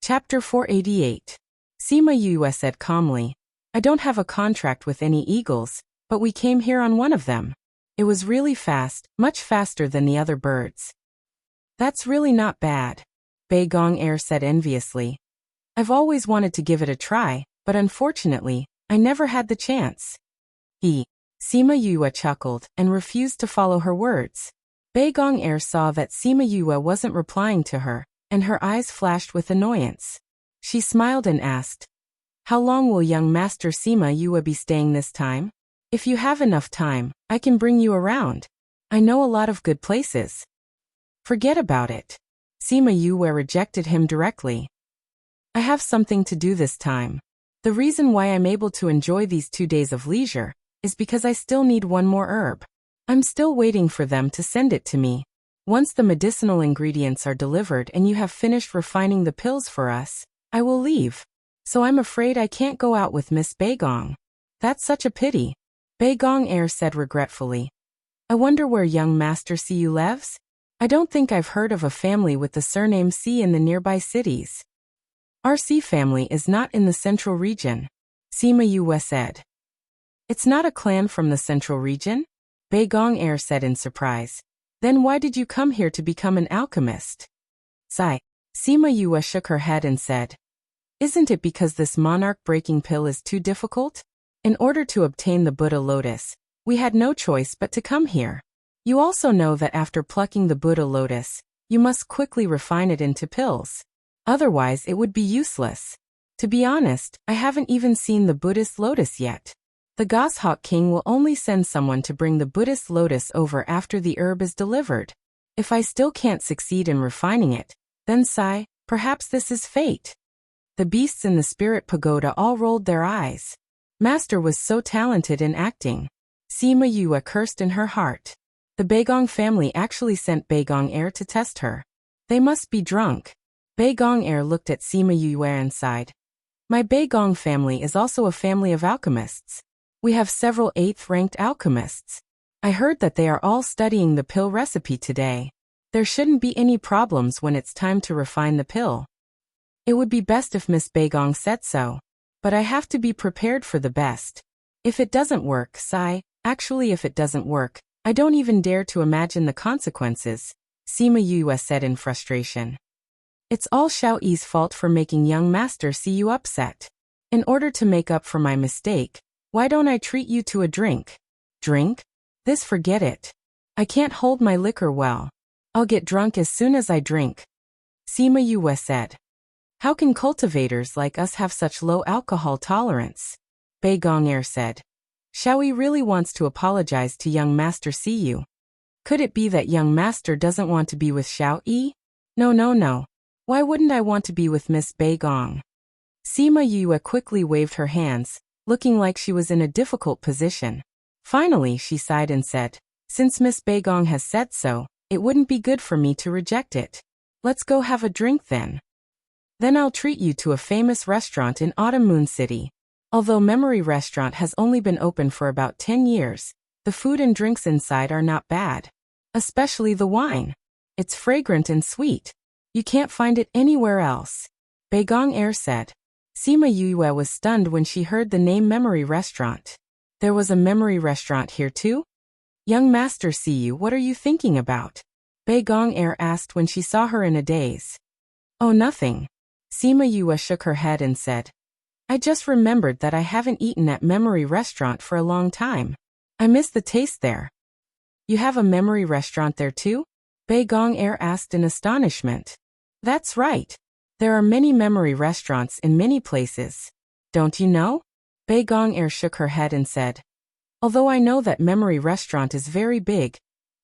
Chapter 488. Sima Yue said calmly, I don't have a contract with any eagles, but we came here on one of them. It was really fast, much faster than the other birds. That's really not bad, Bei Gong Air said enviously. I've always wanted to give it a try, but unfortunately, I never had the chance. Sima Yue chuckled and refused to follow her words. Bei Gong Air saw that Sima Yue wasn't replying to her, and her eyes flashed with annoyance. She smiled and asked, How long will young Master Sima Yue be staying this time? If you have enough time, I can bring you around. I know a lot of good places. Forget about it. Sima Yue rejected him directly. I have something to do this time. The reason why I'm able to enjoy these 2 days of leisure is because I still need one more herb. I'm still waiting for them to send it to me. Once the medicinal ingredients are delivered and you have finished refining the pills for us, I will leave. So I'm afraid I can't go out with Miss Bei Gong. That's such a pity, Bei Gong Air said regretfully. I wonder where young Master Siyu lives? I don't think I've heard of a family with the surname Si in the nearby cities. Our Si family is not in the central region, Sima Yue said. It's not a clan from the central region? Bei Gong Air said in surprise. Then why did you come here to become an alchemist? Sigh. Sima Yue shook her head and said, Isn't it because this monarch-breaking pill is too difficult? In order to obtain the Buddha lotus, we had no choice but to come here. You also know that after plucking the Buddha lotus, you must quickly refine it into pills. Otherwise it would be useless. To be honest, I haven't even seen the Buddhist lotus yet. The Goshawk King will only send someone to bring the Buddhist lotus over after the herb is delivered. If I still can't succeed in refining it, then sigh, perhaps this is fate. The beasts in the spirit pagoda all rolled their eyes. Master was so talented in acting. Sima Yue cursed in her heart. The Bei Gong family actually sent Bei Gong Air to test her. They must be drunk. Bei Gong Air looked at Sima Yue and sighed. My Bei Gong family is also a family of alchemists. We have several 8th-ranked alchemists. I heard that they are all studying the pill recipe today. There shouldn't be any problems when it's time to refine the pill. It would be best if Miss Bei Gong said so. But I have to be prepared for the best. If it doesn't work, sigh. Actually, if it doesn't work, I don't even dare to imagine the consequences, Sima Yue said in frustration. It's all Xiao Yi's fault for making young Master Siyu upset. In order to make up for my mistake, why don't I treat you to a drink? Drink? This forget it. I can't hold my liquor well. I'll get drunk as soon as I drink, Sima Yue said. How can cultivators like us have such low alcohol tolerance? Bei Gong Air said. Xiao Yi really wants to apologize to young Master Siyu. Could it be that young Master doesn't want to be with Xiao Yi? No. Why wouldn't I want to be with Miss Bei Gong? Sima Yue quickly waved her hands, looking like she was in a difficult position. Finally, she sighed and said, Since Miss Bei Gong has said so, it wouldn't be good for me to reject it. Let's go have a drink then. Then I'll treat you to a famous restaurant in Autumn Moon City. Although Memory Restaurant has only been open for about 10 years, the food and drinks inside are not bad. Especially the wine. It's fragrant and sweet. You can't find it anywhere else, Bei Gong Air said. Sima Yue was stunned when she heard the name Memory Restaurant. There was a Memory Restaurant here too? Young Master Siyu, what are you thinking about? Bei Gong Air asked when she saw her in a daze. Oh, nothing. Sima Yue shook her head and said, I just remembered that I haven't eaten at Memory Restaurant for a long time. I miss the taste there. You have a Memory Restaurant there too? Bei Gong Air asked in astonishment. That's right. There are many Memory Restaurants in many places. Don't you know? Bei Gong Air shook her head and said, Although I know that Memory Restaurant is very big,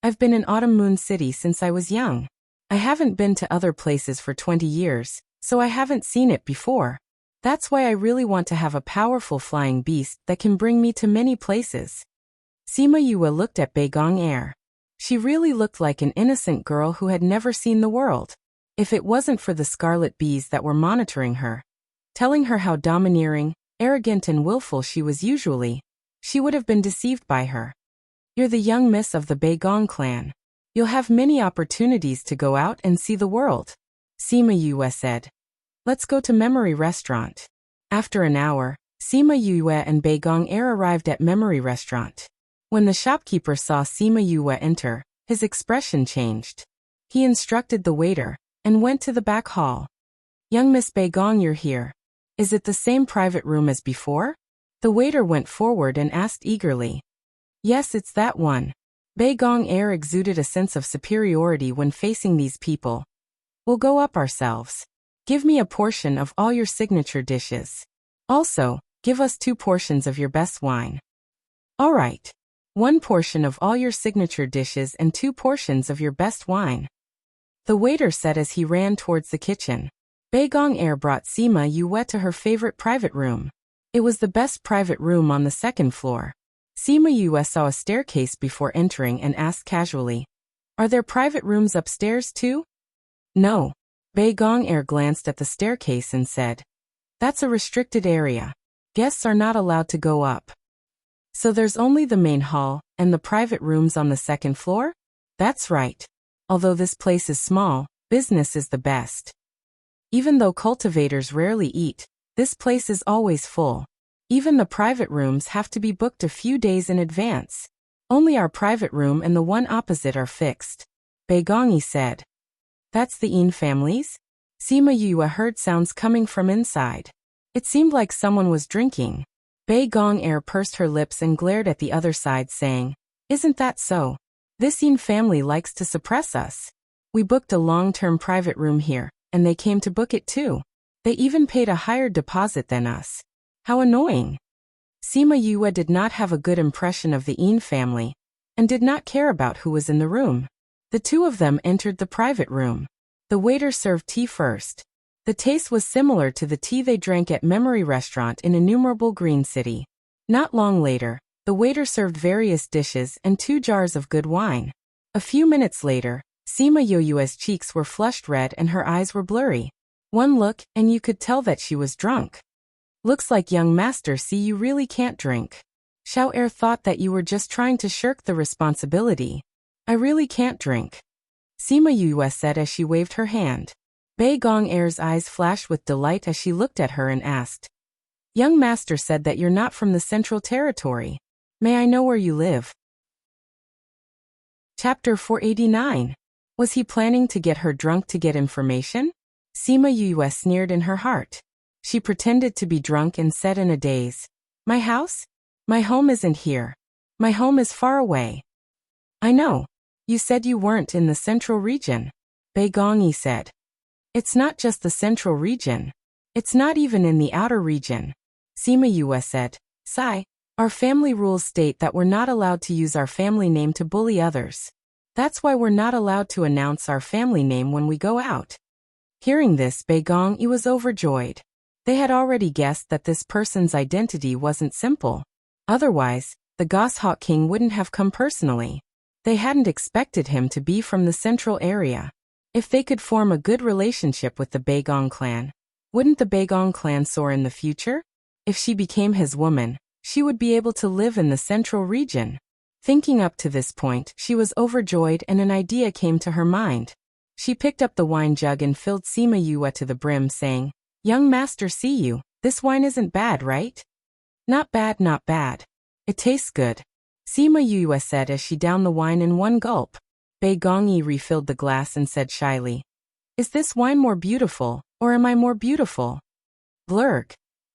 I've been in Autumn Moon City since I was young. I haven't been to other places for 20 years, so I haven't seen it before. That's why I really want to have a powerful flying beast that can bring me to many places. Sima Yue looked at Bei Gong Air. She really looked like an innocent girl who had never seen the world. If it wasn't for the scarlet bees that were monitoring her, telling her how domineering, arrogant and willful she was usually, she would have been deceived by her. You're the young miss of the Bei Gong clan. You'll have many opportunities to go out and see the world, Sima Yue said. Let's go to Memory Restaurant. After an hour, Sima Yue and Bei Gong-er arrived at Memory Restaurant. When the shopkeeper saw Sima Yue enter, his expression changed. He instructed the waiter and went to the back hall. Young Miss Bei Gong, you're here. Is it the same private room as before? The waiter went forward and asked eagerly. Yes, it's that one. Bei Gong-er exuded a sense of superiority when facing these people. We'll go up ourselves. Give me a portion of all your signature dishes. Also, give us 2 portions of your best wine. All right. 1 portion of all your signature dishes and 2 portions of your best wine. The waiter said as he ran towards the kitchen. Bei Gong-er brought Sima Yue to her favorite private room. It was the best private room on the 2nd floor. Sima Yue saw a staircase before entering and asked casually, Are there private rooms upstairs too? No. Bei Gong-er glanced at the staircase and said, That's a restricted area. Guests are not allowed to go up. So there's only the main hall and the private rooms on the 2nd floor? That's right. Although this place is small, business is the best. Even though cultivators rarely eat, this place is always full. Even the private rooms have to be booked a few days in advance. Only our private room and the one opposite are fixed. Bei Gong said. That's the Yin family's? Sima Yue heard sounds coming from inside. It seemed like someone was drinking. Bei Gong-er pursed her lips and glared at the other side saying, Isn't that so? This Yin family likes to suppress us. We booked a long-term private room here, and they came to book it too. They even paid a higher deposit than us. How annoying. Sima Yue did not have a good impression of the Yin family, and did not care about who was in the room. The 2 of them entered the private room. The waiter served tea first. The taste was similar to the tea they drank at Memory Restaurant in innumerable Green City. Not long later, the waiter served various dishes and 2 jars of good wine. A few minutes later, Sima Yue's cheeks were flushed red and her eyes were blurry. One look, and you could tell that she was drunk. Looks like young master see you really can't drink. Xiao thought that you were just trying to shirk the responsibility. I really can't drink. Sima Yue said as she waved her hand. Bei Gong-er's eyes flashed with delight as she looked at her and asked. Young master said that you're not from the Central Territory. May I know where you live? Chapter 489. Was he planning to get her drunk to get information? Sima Yue sneered in her heart. She pretended to be drunk and said in a daze, My house? My home isn't here. My home is far away. I know. You said you weren't in the central region. Bei Gong said. It's not just the central region. It's not even in the outer region. Sima Yue said. Sigh. Our family rules state that we're not allowed to use our family name to bully others. That's why we're not allowed to announce our family name when we go out. Hearing this, Bei Gong was overjoyed. They had already guessed that this person's identity wasn't simple. Otherwise, the Goshawk King wouldn't have come personally. They hadn't expected him to be from the central area. If they could form a good relationship with the Bei Gong clan, wouldn't the Bei Gong clan soar in the future? If she became his woman, she would be able to live in the central region. Thinking up to this point, she was overjoyed and an idea came to her mind. She picked up the wine jug and filled Sima Yue to the brim, saying, Young master see you, this wine isn't bad, right? Not bad, not bad. It tastes good. Sima Yue said as she downed the wine in one gulp. Bei Gong refilled the glass and said shyly, Is this wine more beautiful, or am I more beautiful? Blurg.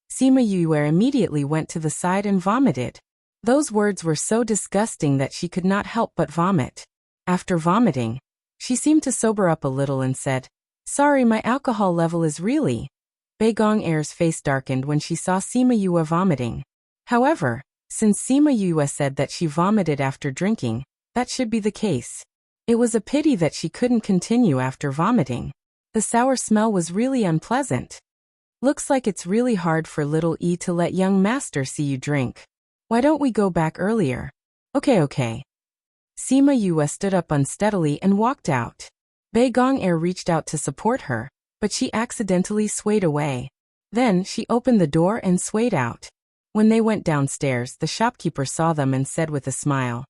Sima Yue immediately went to the side and vomited. Those words were so disgusting that she could not help but vomit. After vomiting, she seemed to sober up a little and said, Sorry, my alcohol level is really. Bei Gong-er's face darkened when she saw Sima Yue vomiting. However, since Sima Yue said that she vomited after drinking, that should be the case. It was a pity that she couldn't continue after vomiting. The sour smell was really unpleasant. Looks like it's really hard for little E to let young master see you drink. Why don't we go back earlier? Okay. Sima Yue stood up unsteadily and walked out. Bei Gong-er reached out to support her, but she accidentally swayed away. Then she opened the door and swayed out. When they went downstairs, the shopkeeper saw them and said with a smile,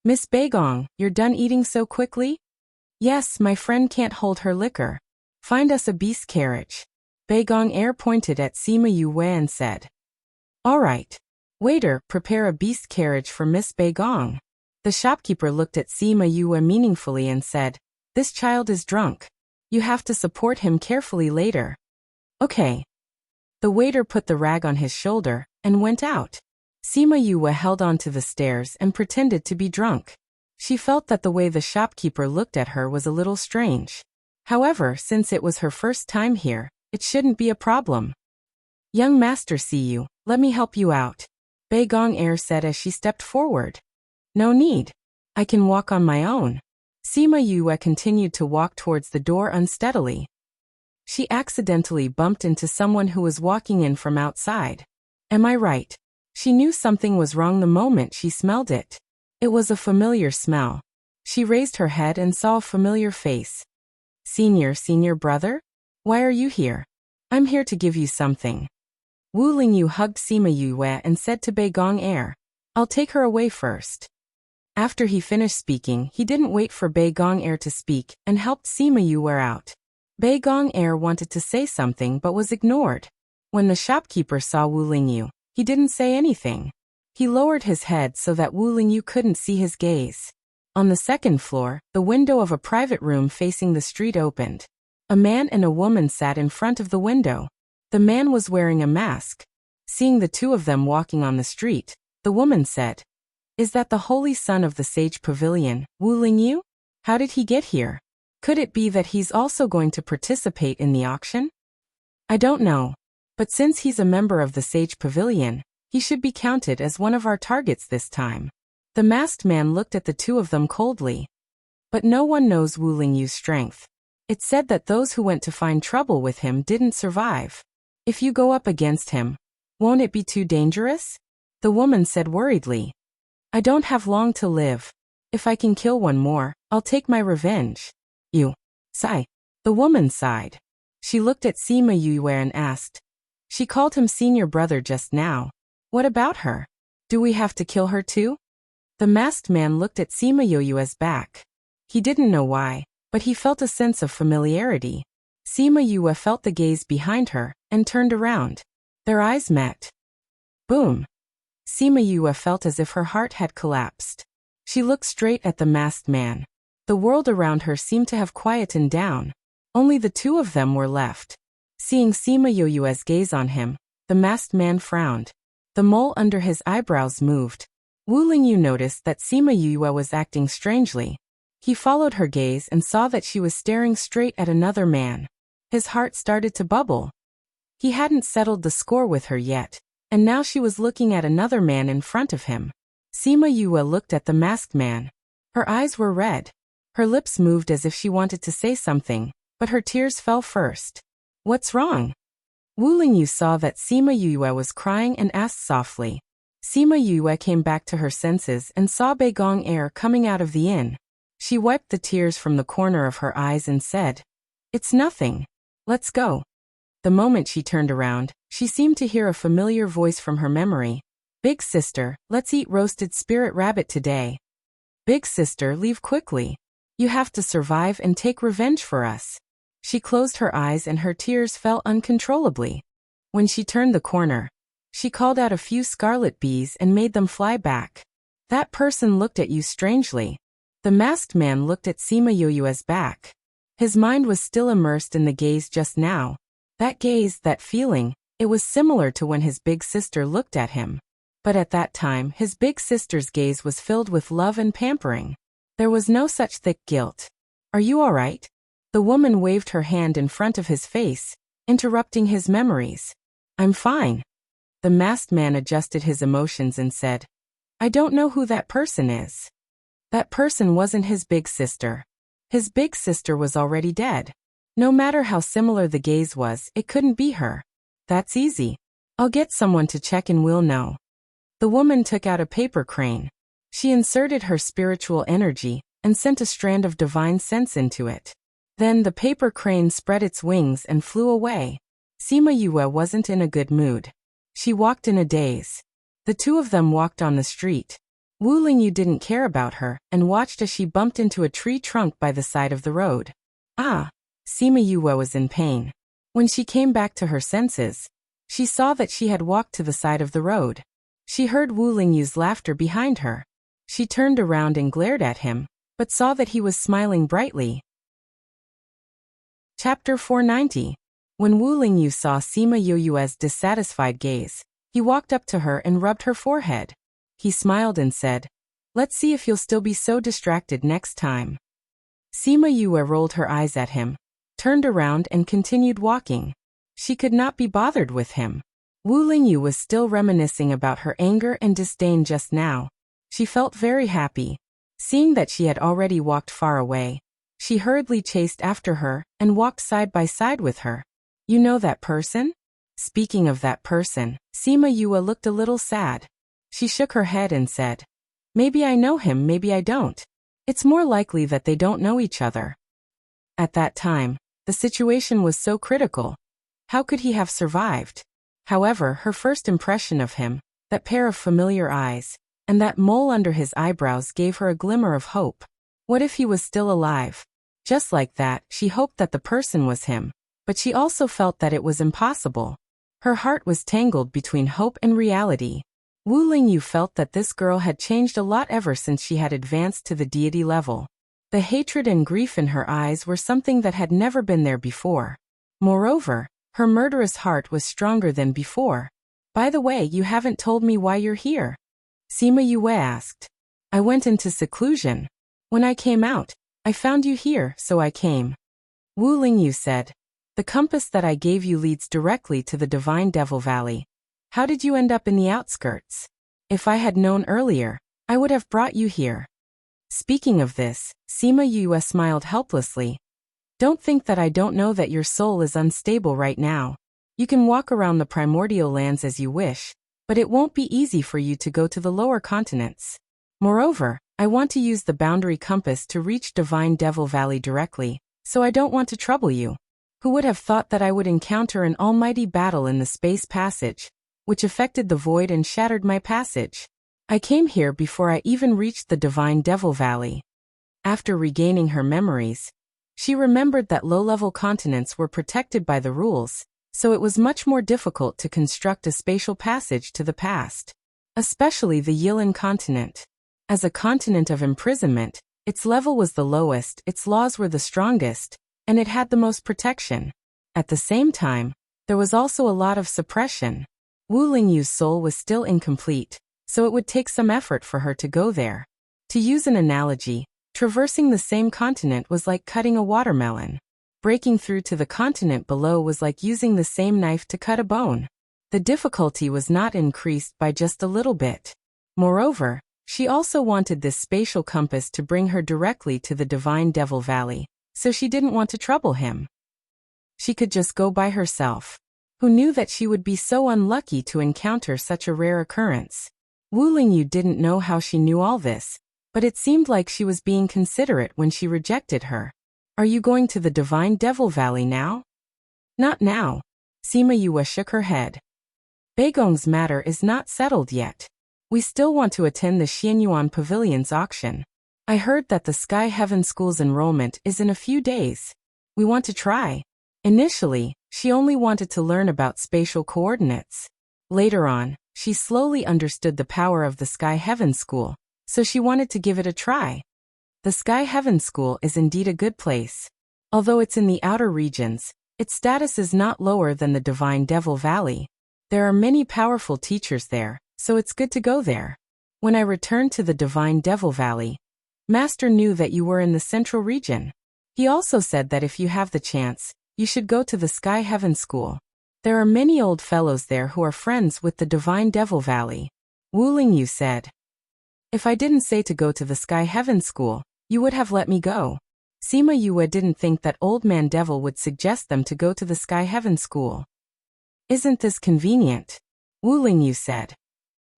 Miss Bei Gong, you're done eating so quickly? Yes, my friend can't hold her liquor. Find us a beast carriage. Beigong Air pointed at Sima Yue and said, "All right. Waiter, prepare a beast carriage for Miss Beigong." The shopkeeper looked at Sima Yue meaningfully and said, "This child is drunk. You have to support him carefully later." "Okay." The waiter put the rag on his shoulder and went out. Sima Yue held onto the stairs and pretended to be drunk. She felt that the way the shopkeeper looked at her was a little strange. However, since it was her first time here, it shouldn't be a problem. "Young master, see you, let me help you out," Beigong Air said as she stepped forward. "No need. I can walk on my own." Sima Yue continued to walk towards the door unsteadily. She accidentally bumped into someone who was walking in from outside. Am I right? She knew something was wrong the moment she smelled it. It was a familiar smell. She raised her head and saw a familiar face. Senior brother? Why are you here?" "I'm here to give you something." Wu Lingyu hugged Sima Yue and said to Beigong Air, "I'll take her away first." After he finished speaking, he didn't wait for Beigong Air to speak and helped Sima Yue out. Beigong Air wanted to say something but was ignored. When the shopkeeper saw Wu Lingyu, he didn't say anything. He lowered his head so that Wu Lingyu couldn't see his gaze. On the second floor, the window of a private room facing the street opened. A man and a woman sat in front of the window. The man was wearing a mask. Seeing the two of them walking on the street, the woman said, "Is that the holy son of the Sage Pavilion, Wu Lingyu? How did he get here? Could it be that he's also going to participate in the auction?" "I don't know. But since he's a member of the Sage Pavilion, he should be counted as one of our targets this time." The masked man looked at the two of them coldly. But no one knows Wu Lingyu's strength. It's said that those who went to find trouble with him didn't survive. If you go up against him, won't it be too dangerous? The woman said worriedly. "I don't have long to live. If I can kill one more, I'll take my revenge." "You sigh." The woman sighed. She looked at Sima Yue and asked. "She called him senior brother just now. What about her? Do we have to kill her too?" The masked man looked at Sima Yue's back. He didn't know why, but he felt a sense of familiarity. Sima Yue felt the gaze behind her and turned around. Their eyes met. Boom. Sima Yue felt as if her heart had collapsed. She looked straight at the masked man. The world around her seemed to have quietened down. Only the two of them were left. Seeing Sima Yue's gaze on him, the masked man frowned. The mole under his eyebrows moved. Wu Lingyu noticed that Sima Yue was acting strangely. He followed her gaze and saw that she was staring straight at another man. His heart started to bubble. He hadn't settled the score with her yet, and now she was looking at another man in front of him. Sima Yue looked at the masked man. Her eyes were red. Her lips moved as if she wanted to say something, but her tears fell first. "What's wrong?" Wu Lingyu saw that Sima Yue was crying and asked softly. Sima Yue came back to her senses and saw Beigong Air coming out of the inn. She wiped the tears from the corner of her eyes and said, "It's nothing. Let's go." The moment she turned around, she seemed to hear a familiar voice from her memory. "Big sister, let's eat roasted spirit rabbit today." "Big sister, leave quickly. You have to survive and take revenge for us." She closed her eyes and her tears fell uncontrollably. When she turned the corner, she called out a few scarlet bees and made them fly back. "That person looked at you strangely." The masked man looked at Sima Yue's back. His mind was still immersed in the gaze just now. That gaze, that feeling, it was similar to when his big sister looked at him. But at that time, his big sister's gaze was filled with love and pampering. There was no such thick guilt. "Are you all right?" The woman waved her hand in front of his face, interrupting his memories. "I'm fine." The masked man adjusted his emotions and said, "I don't know who that person is." That person wasn't his big sister. His big sister was already dead. No matter how similar the gaze was, it couldn't be her. "That's easy. I'll get someone to check and we'll know." The woman took out a paper crane. She inserted her spiritual energy and sent a strand of divine sense into it. Then the paper crane spread its wings and flew away. Sima Yue wasn't in a good mood. She walked in a daze. The two of them walked on the street. Wu Lingyu didn't care about her and watched as she bumped into a tree trunk by the side of the road. Ah! Sima Yue was in pain. When she came back to her senses, she saw that she had walked to the side of the road. She heard Wu Lingyu's laughter behind her. She turned around and glared at him, but saw that he was smiling brightly. Chapter 490. When Wu Lingyu saw Sima Yoyue's dissatisfied gaze, he walked up to her and rubbed her forehead. He smiled and said, "Let's see if you'll still be so distracted next time." Sima Yue rolled her eyes at him, turned around and continued walking. She could not be bothered with him. Wu Lingyu was still reminiscing about her anger and disdain just now. She felt very happy. Seeing that she had already walked far away, she hurriedly chased after her and walked side by side with her. "You know that person?" Speaking of that person, Sima Yue looked a little sad. She shook her head and said, "Maybe I know him, maybe I don't. It's more likely that they don't know each other." At that time, the situation was so critical. How could he have survived? However, her first impression of him, that pair of familiar eyes, and that mole under his eyebrows gave her a glimmer of hope. What if he was still alive? Just like that, she hoped that the person was him, but she also felt that it was impossible. Her heart was tangled between hope and reality. Wu Lingyu felt that this girl had changed a lot ever since she had advanced to the deity level. The hatred and grief in her eyes were something that had never been there before. Moreover, her murderous heart was stronger than before. "By the way, you haven't told me why you're here," Sima Yue asked. "I went into seclusion. When I came out, I found you here, so I came." Wu Lingyu said, "The compass that I gave you leads directly to the Divine Devil Valley. How did you end up in the outskirts? If I had known earlier, I would have brought you here." Speaking of this, Sima Yue smiled helplessly. "Don't think that I don't know that your soul is unstable right now. You can walk around the primordial lands as you wish, but it won't be easy for you to go to the lower continents. Moreover, I want to use the boundary compass to reach Divine Devil Valley directly, so I don't want to trouble you. Who would have thought that I would encounter an almighty battle in the space passage, which affected the void and shattered my passage? I came here before I even reached the Divine Devil Valley." After regaining her memories, she remembered that low-level continents were protected by the rules, so it was much more difficult to construct a spatial passage to the past. Especially the Yilin continent. As a continent of imprisonment, its level was the lowest, its laws were the strongest, and it had the most protection. At the same time, there was also a lot of suppression. Wu Lingyu's soul was still incomplete, so it would take some effort for her to go there. To use an analogy, traversing the same continent was like cutting a watermelon. Breaking through to the continent below was like using the same knife to cut a bone. The difficulty was not increased by just a little bit. Moreover, she also wanted this spatial compass to bring her directly to the Divine Devil Valley, so she didn't want to trouble him. She could just go by herself. Who knew that she would be so unlucky to encounter such a rare occurrence? Wu Lingyu didn't know how she knew all this, but it seemed like she was being considerate when she rejected her. "Are you going to the Divine Devil Valley now?" "Not now." Sima Yue shook her head. "Beigong's matter is not settled yet. We still want to attend the Xianyuan Pavilion's auction. I heard that the Sky Heaven School's enrollment is in a few days. We want to try." Initially, she only wanted to learn about spatial coordinates. Later on, she slowly understood the power of the Sky Heaven School, so she wanted to give it a try. The Sky Heaven School is indeed a good place. Although it's in the outer regions, its status is not lower than the Divine Devil Valley. There are many powerful teachers there, so it's good to go there. When I returned to the Divine Devil Valley, Master knew that you were in the central region. He also said that if you have the chance, you should go to the Sky Heaven School. There are many old fellows there who are friends with the Divine Devil Valley. Wu Lingyu said. "If I didn't say to go to the Sky Heaven School, you would have let me go." Sima Yue didn't think that Old Man Devil would suggest them to go to the Sky Heaven School. "Isn't this convenient?" Wu Lingyu said.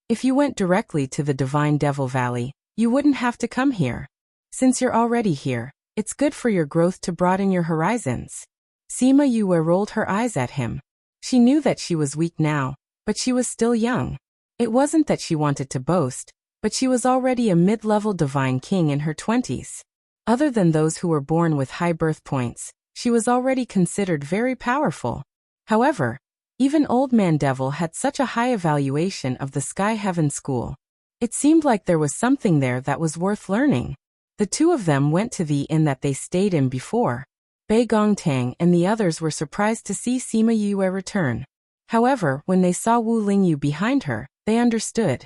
"If you went directly to the Divine Devil Valley, you wouldn't have to come here. Since you're already here, it's good for your growth to broaden your horizons." Sima Yue rolled her eyes at him. She knew that she was weak now, but she was still young. It wasn't that she wanted to boast, but she was already a mid-level divine king in her 20s. Other than those who were born with high birth points, She was already considered very powerful. However, even Old Man Devil had such a high evaluation of the Sky Heaven School. It seemed like there was something there that was worth learning. The two of them went to the inn that they stayed in before. Bei Gongtang and the others were surprised to see Sima Yue return. However, when they saw Wu Lingyu behind her, they understood.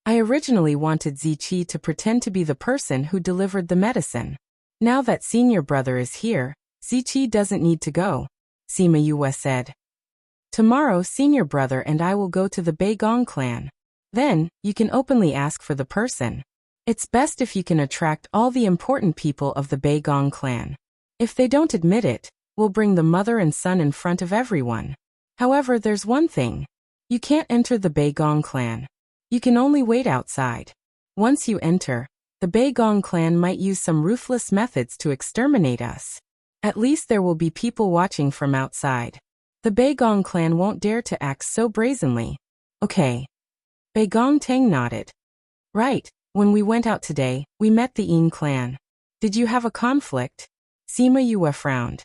I originally wanted Ziqi to pretend to be the person who delivered the medicine. Now that senior brother is here, Ziqi doesn't need to go, Sima Yue said. Tomorrow senior brother and I will go to the Bei Gong clan. Then, you can openly ask for the person. It's best if you can attract all the important people of the Bei Gong clan. If they don't admit it, we'll bring the mother and son in front of everyone. However, there's one thing. You can't enter the Bei Gong clan. You can only wait outside. Once you enter, the Bei Gong clan might use some ruthless methods to exterminate us. At least there will be people watching from outside. The Bei Gong clan won't dare to act so brazenly. Okay. Bei Gongtang nodded. Right, when we went out today, we met the Yin clan. Did you have a conflict? Sima Yue frowned.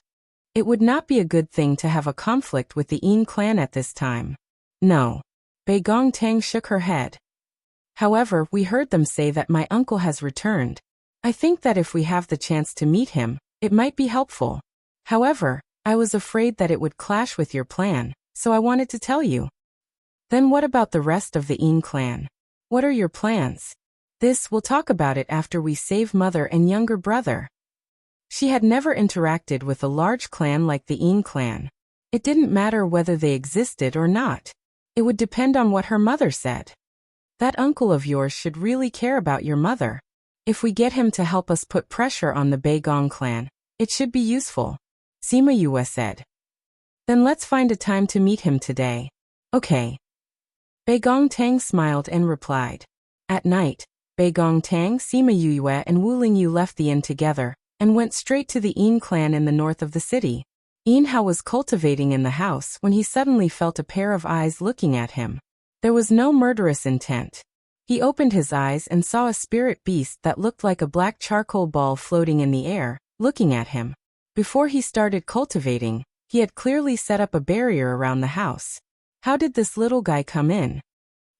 It would not be a good thing to have a conflict with the Yin clan at this time. No. Bei Gongtang shook her head. However, we heard them say that my uncle has returned. I think that if we have the chance to meet him, it might be helpful. However, I was afraid that it would clash with your plan, so I wanted to tell you. Then what about the rest of the Yin clan? What are your plans? We'll talk about it after we save mother and younger brother. She had never interacted with a large clan like the Yin clan. It didn't matter whether they existed or not. It would depend on what her mother said. That uncle of yours should really care about your mother. If we get him to help us put pressure on the Bei Gong clan, it should be useful, Sima Yue said. Then let's find a time to meet him today. Okay. Bei Gongtang smiled and replied. At night, Bei Gongtang, Sima Yue and Wu Lingyu left the inn together and went straight to the Yin clan in the north of the city. Yin Hao was cultivating in the house when he suddenly felt a pair of eyes looking at him. There was no murderous intent. He opened his eyes and saw a spirit beast that looked like a black charcoal ball floating in the air, looking at him. Before he started cultivating, he had clearly set up a barrier around the house. How did this little guy come in?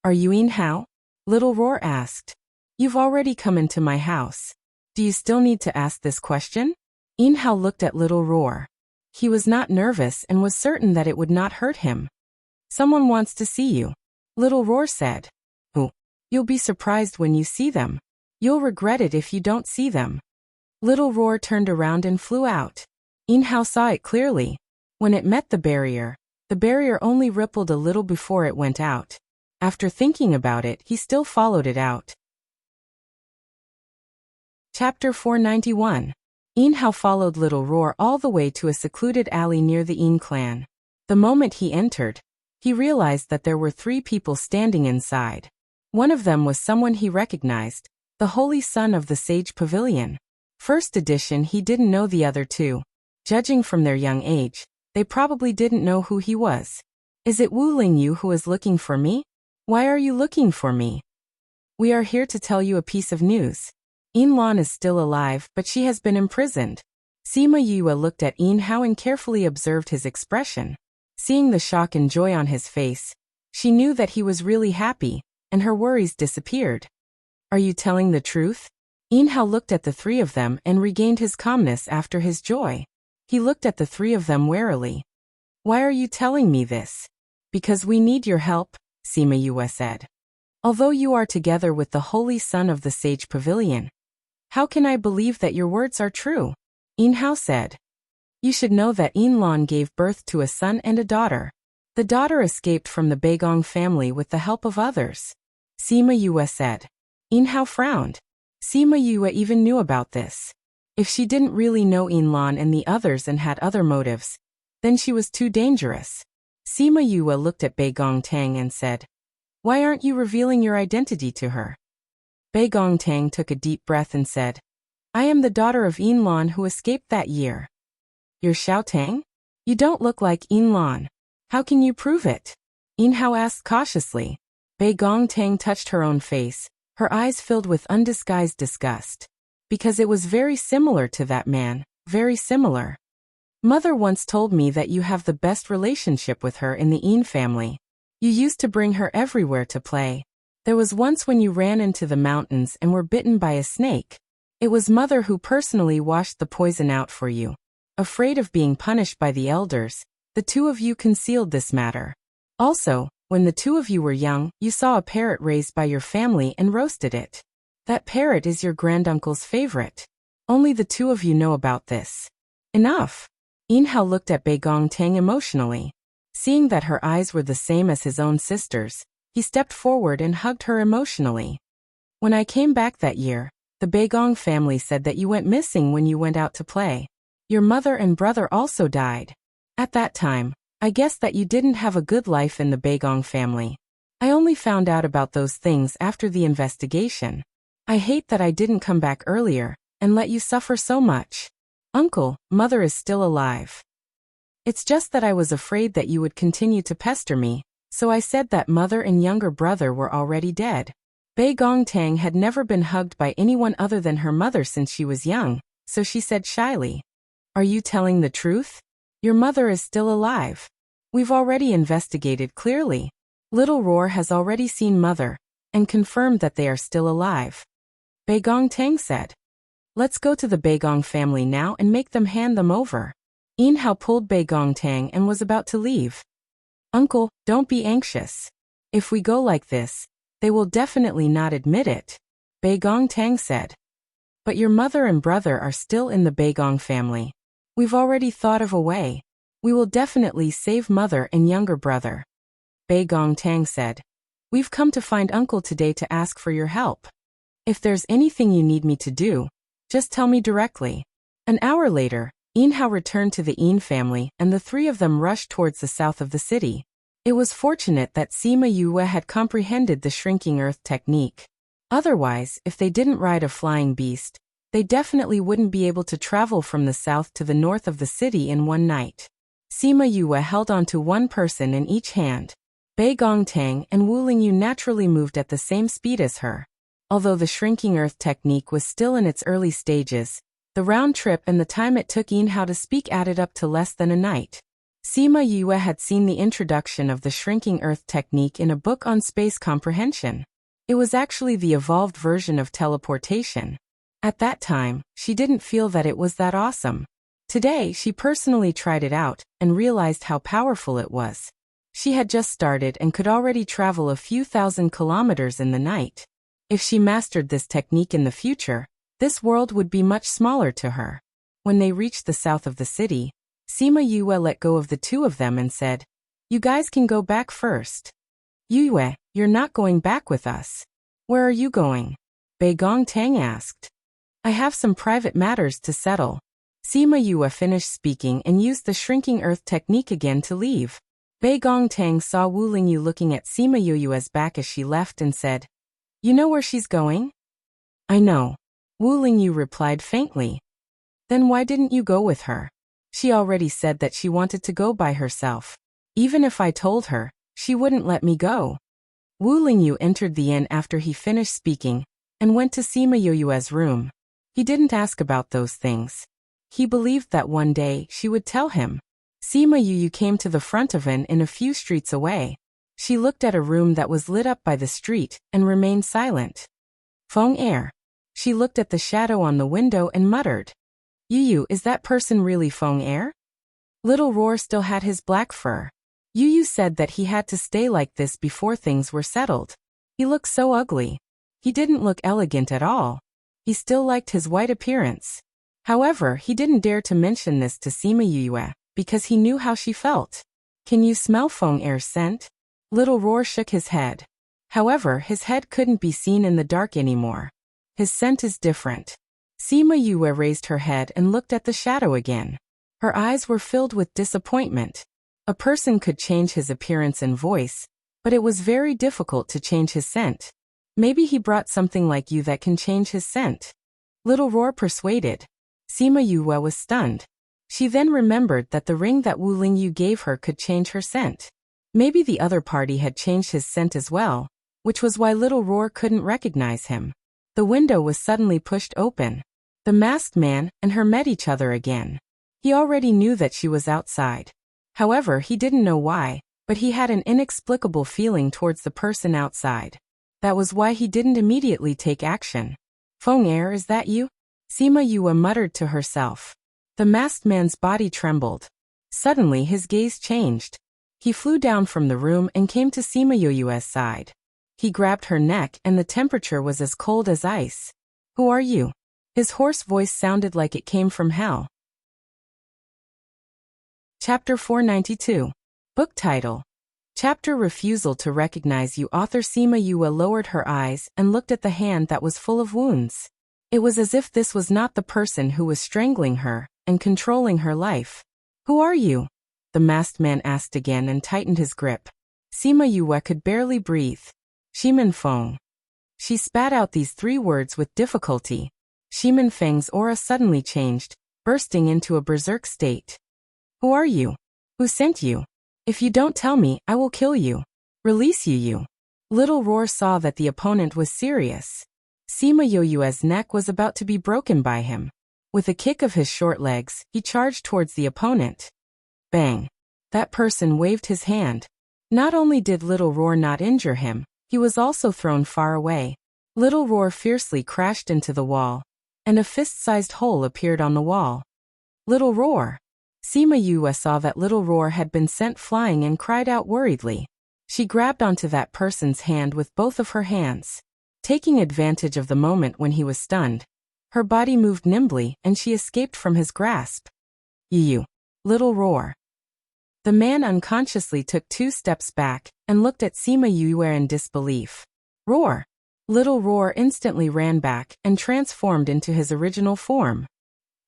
Are you Yin Hao? Little Roar asked. You've already come into my house. Do you still need to ask this question? Yin Hao looked at Little Roar. He was not nervous and was certain that it would not hurt him. Someone wants to see you, Little Roar said. Oh, you'll be surprised when you see them. You'll regret it if you don't see them. Little Roar turned around and flew out. Yin Hao saw it clearly. When it met the barrier only rippled a little before it went out. After thinking about it, he still followed it out. Chapter 491. Yin Hao followed Little Roar all the way to a secluded alley near the Yin clan. The moment he entered, he realized that there were 3 people standing inside. One of them was someone he recognized, the Holy Son of the Sage Pavilion. First edition, he didn't know the other 2. Judging from their young age, they probably didn't know who he was. Is it Wu Lingyu who is looking for me? Why are you looking for me? We are here to tell you a piece of news. Yin Lan is still alive, but she has been imprisoned. Sima Yue looked at Yin Hao and carefully observed his expression. Seeing the shock and joy on his face, she knew that he was really happy, and her worries disappeared. Are you telling the truth? Yin Hao looked at the 3 of them and regained his calmness after his joy. He looked at the 3 of them warily. Why are you telling me this? Because we need your help, Sima Yue said. Although you are together with the Holy Son of the Sage Pavilion, how can I believe that your words are true? Yin Hao said. You should know that Yin Lan gave birth to a son and a daughter. The daughter escaped from the Bei Gong family with the help of others, Sima Yue said. Yin Hao frowned. Sima Yue even knew about this. If she didn't really know Yin Lan and the others and had other motives, then she was too dangerous. Sima Yue looked at Bei Gongtang and said, Why aren't you revealing your identity to her? Bei Gongtang took a deep breath and said, I am the daughter of Yin Lan who escaped that year. You're Xiao Tang? You don't look like Yin Lan. How can you prove it? Yin Hao asked cautiously. Bei Gongtang touched her own face, her eyes filled with undisguised disgust. Because it was very similar to that man, very similar. Mother once told me that you have the best relationship with her in the Een family. You used to bring her everywhere to play. There was once when you ran into the mountains and were bitten by a snake. It was Mother who personally washed the poison out for you. Afraid of being punished by the elders, the two of you concealed this matter. Also, when the two of you were young, you saw a parrot raised by your family and roasted it. That parrot is your granduncle's favorite. Only the two of you know about this. Enough. Een Hao looked at Bei Gong Tang emotionally. Seeing that her eyes were the same as his own sister's, he stepped forward and hugged her emotionally. When I came back that year, the Bei Gong family said that you went missing when you went out to play. Your mother and brother also died. At that time, I guessed that you didn't have a good life in the Bei Gong family. I only found out about those things after the investigation. I hate that I didn't come back earlier and let you suffer so much. Uncle, Mother is still alive. It's just that I was afraid that you would continue to pester me, so I said that Mother and younger brother were already dead. Bei Gong Tang had never been hugged by anyone other than her mother since she was young, so she said shyly, "Are you telling the truth? Your mother is still alive. We've already investigated clearly. Little Roar has already seen Mother and confirmed that they are still alive." Bei Gong Tang said, "Let's go to the Bei Gong family now and make them hand them over." Een Hao pulled Bei Gong Tang and was about to leave. "Uncle, don't be anxious. If we go like this, they will definitely not admit it," Bei Gong Tang said. "But your mother and brother are still in the Bei Gong family. We've already thought of a way. We will definitely save Mother and younger brother." Bei Gong Tang said, "We've come to find Uncle today to ask for your help. If there's anything you need me to do, just tell me directly." An hour later, Een Hao returned to the Een family and the three of them rushed towards the south of the city. It was fortunate that Sima Yue had comprehended the shrinking earth technique. Otherwise, if they didn't ride a flying beast, they definitely wouldn't be able to travel from the south to the north of the city in one night. Sima Yue held on to one person in each hand. Bei Gong Tang and Wu Lingyu naturally moved at the same speed as her. Although the shrinking earth technique was still in its early stages, the round trip and the time it took Een Hao to speak added up to less than a night. Sima Yue had seen the introduction of the shrinking earth technique in a book on space comprehension. It was actually the evolved version of teleportation. At that time, she didn't feel that it was that awesome. Today, she personally tried it out and realized how powerful it was. She had just started and could already travel a few thousand kilometers in the night. If she mastered this technique in the future, this world would be much smaller to her. When they reached the south of the city, Sima Yue let go of the two of them and said, "You guys can go back first." "Yue, you're not going back with us. Where are you going?" Bei Gong Tang asked. "I have some private matters to settle." Sima Yue finished speaking and used the shrinking earth technique again to leave. Bei Gong Tang saw Wu Lingyu looking at Sima Yue's back as she left and said, "You know where she's going?" "I know," Wu Lingyu replied faintly. "Then why didn't you go with her? She already said that she wanted to go by herself. Even if I told her, she wouldn't let me go." Wu Lingyu entered the inn after he finished speaking and went to Sima Yue's room. He didn't ask about those things. He believed that one day she would tell him. Sima Yue came to the front of an inn a few streets away. She looked at a room that was lit up by the street and remained silent. Feng Air. She looked at the shadow on the window and muttered, "Yu, is that person really Feng Air?" Little Roar still had his black fur. Yu said that he had to stay like this before things were settled. He looked so ugly. He didn't look elegant at all. He still liked his white appearance. However, he didn't dare to mention this to Sima Yue because he knew how she felt. "Can you smell Feng Air's scent?" Little Roar shook his head. However, his head couldn't be seen in the dark anymore. His scent is different. Sima Yue raised her head and looked at the shadow again. Her eyes were filled with disappointment. A person could change his appearance and voice, but it was very difficult to change his scent. Maybe he brought something like you that can change his scent. Little Roar persuaded. Sima Yue was stunned. She then remembered that the ring that Wu Lingyu gave her could change her scent. Maybe the other party had changed his scent as well, which was why Little Roar couldn't recognize him. The window was suddenly pushed open. The masked man and her met each other again. He already knew that she was outside. However, he didn't know why, but he had an inexplicable feeling towards the person outside. That was why he didn't immediately take action. Feng Er, is that you? Sima Yue muttered to herself. The masked man's body trembled. Suddenly his gaze changed. He flew down from the room and came to Sima Yue's side. He grabbed her neck and the temperature was as cold as ice. Who are you? His hoarse voice sounded like it came from hell. Chapter 492. Book title. Chapter Refusal to Recognize You. Author Sima Yue lowered her eyes and looked at the hand that was full of wounds. It was as if this was not the person who was strangling her and controlling her life. Who are you? The masked man asked again and tightened his grip. Sima Yue could barely breathe. Shimin Feng. She spat out these 3 words with difficulty. Shimin Feng's aura suddenly changed, bursting into a berserk state. Who are you? Who sent you? If you don't tell me, I will kill you. Release you. Little Roar saw that the opponent was serious. Sima Yue's neck was about to be broken by him. With a kick of his short legs, he charged towards the opponent. Bang! That person waved his hand. Not only did Little Roar not injure him, he was also thrown far away. Little Roar fiercely crashed into the wall, and a fist-sized hole appeared on the wall. Little Roar! Sima Yue saw that Little Roar had been sent flying and cried out worriedly. She grabbed onto that person's hand with both of her hands. Taking advantage of the moment when he was stunned, her body moved nimbly and she escaped from his grasp. You! Little Roar! The man unconsciously took 2 steps back and looked at Sima Yue in disbelief. Roar! Little Roar instantly ran back and transformed into his original form.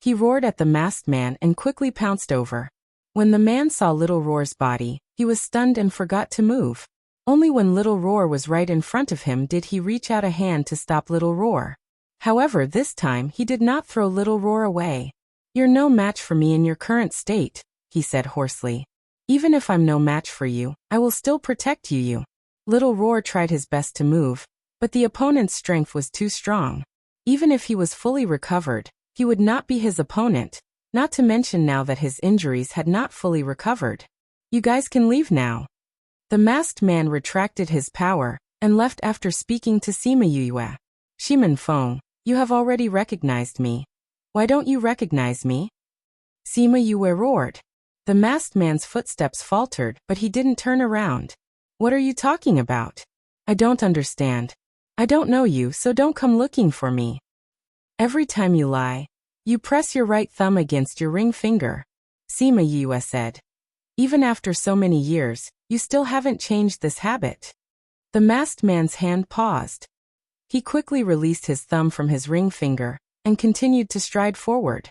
He roared at the masked man and quickly pounced over. When the man saw Little Roar's body, he was stunned and forgot to move. Only when Little Roar was right in front of him did he reach out a hand to stop Little Roar. However, this time he did not throw Little Roar away. You're no match for me in your current state, he said hoarsely. Even if I'm no match for you, I will still protect you. Little Roar tried his best to move, but the opponent's strength was too strong. Even if he was fully recovered, he would not be his opponent, not to mention now that his injuries had not fully recovered. You guys can leave now. The masked man retracted his power and left after speaking to Sima Yue. Shimin Feng, you have already recognized me. Why don't you recognize me? Sima Yue roared. The masked man's footsteps faltered, but he didn't turn around. What are you talking about? I don't understand. I don't know you, so don't come looking for me. Every time you lie, you press your right thumb against your ring finger, Sima Yue said. Even after so many years, you still haven't changed this habit. The masked man's hand paused. He quickly released his thumb from his ring finger and continued to stride forward.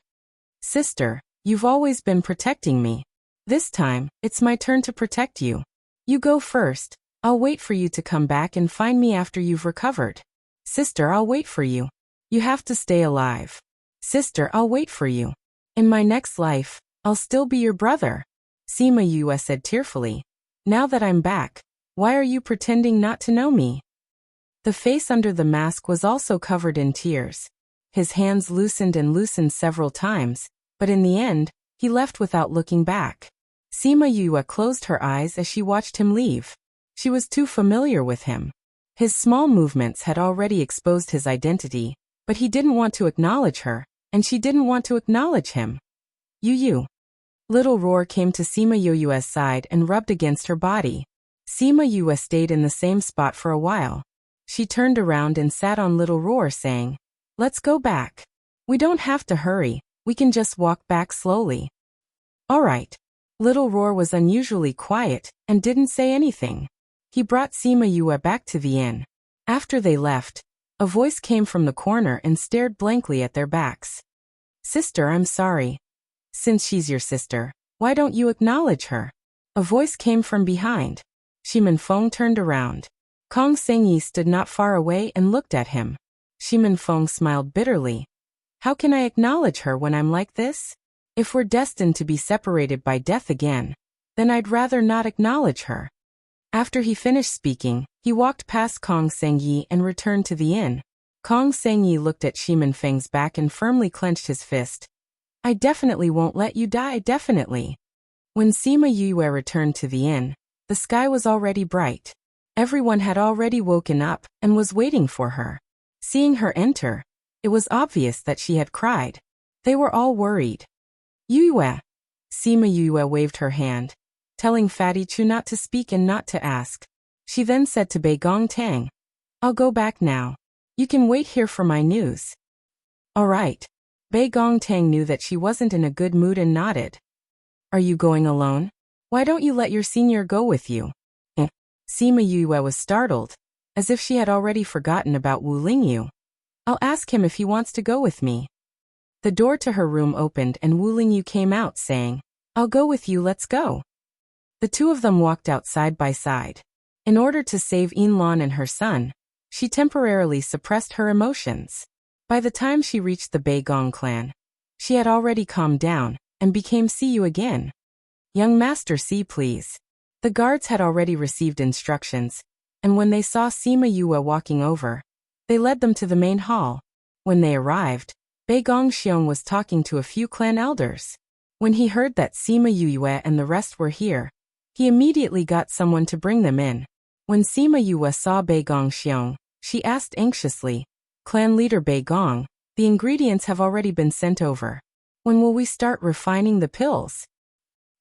Sister, you've always been protecting me. This time, it's my turn to protect you. You go first. I'll wait for you to come back and find me after you've recovered. Sister, I'll wait for you. You have to stay alive. Sister, I'll wait for you. In my next life, I'll still be your brother. Sima Yue said tearfully. Now that I'm back, why are you pretending not to know me? The face under the mask was also covered in tears. His hands loosened and loosened several times, but in the end, he left without looking back. Sima Yue closed her eyes as she watched him leave. She was too familiar with him. His small movements had already exposed his identity, but he didn't want to acknowledge her, and she didn't want to acknowledge him. You. Little Roar came to Sima Yue's side and rubbed against her body. Sima Yue stayed in the same spot for a while. She turned around and sat on Little Roar saying, Let's go back. We don't have to hurry, we can just walk back slowly. All right. Little Roar was unusually quiet and didn't say anything. He brought Sima Yue back to the inn. After they left, a voice came from the corner and stared blankly at their backs. Sister, I'm sorry. Since she's your sister, why don't you acknowledge her? A voice came from behind. Shimin Feng turned around. Kong Sengyi stood not far away and looked at him. Shimin Feng smiled bitterly. How can I acknowledge her when I'm like this? If we're destined to be separated by death again, then I'd rather not acknowledge her. After he finished speaking, he walked past Kong Sengyi and returned to the inn. Kong Sengyi looked at Shimin Feng's back and firmly clenched his fist. I definitely won't let you die, definitely. When Sima Yue returned to the inn, the sky was already bright. Everyone had already woken up and was waiting for her. Seeing her enter, it was obvious that she had cried. They were all worried. Yue. Sima Yue waved her hand, telling Fatty Chu not to speak and not to ask. She then said to Bei Gong Tang, I'll go back now. You can wait here for my news. All right. Bei Gong Tang knew that she wasn't in a good mood and nodded. Are you going alone? Why don't you let your senior go with you? Sima Yue was startled, as if she had already forgotten about Wu Lingyu. I'll ask him if he wants to go with me. The door to her room opened and Wu Lingyu came out saying, I'll go with you, let's go. The two of them walked out side by side. In order to save Yin Lan and her son, she temporarily suppressed her emotions. By the time she reached the Bei Gong clan, she had already calmed down and became see you again. Young master, see please. The guards had already received instructions, and when they saw Sima Yue walking over, they led them to the main hall. When they arrived, Bei Gong Xiong was talking to a few clan elders. When he heard that Sima Yue and the rest were here, he immediately got someone to bring them in. When Sima Yue saw Bei Gong Xiong, she asked anxiously, Clan leader Bei Gong, the ingredients have already been sent over. When will we start refining the pills?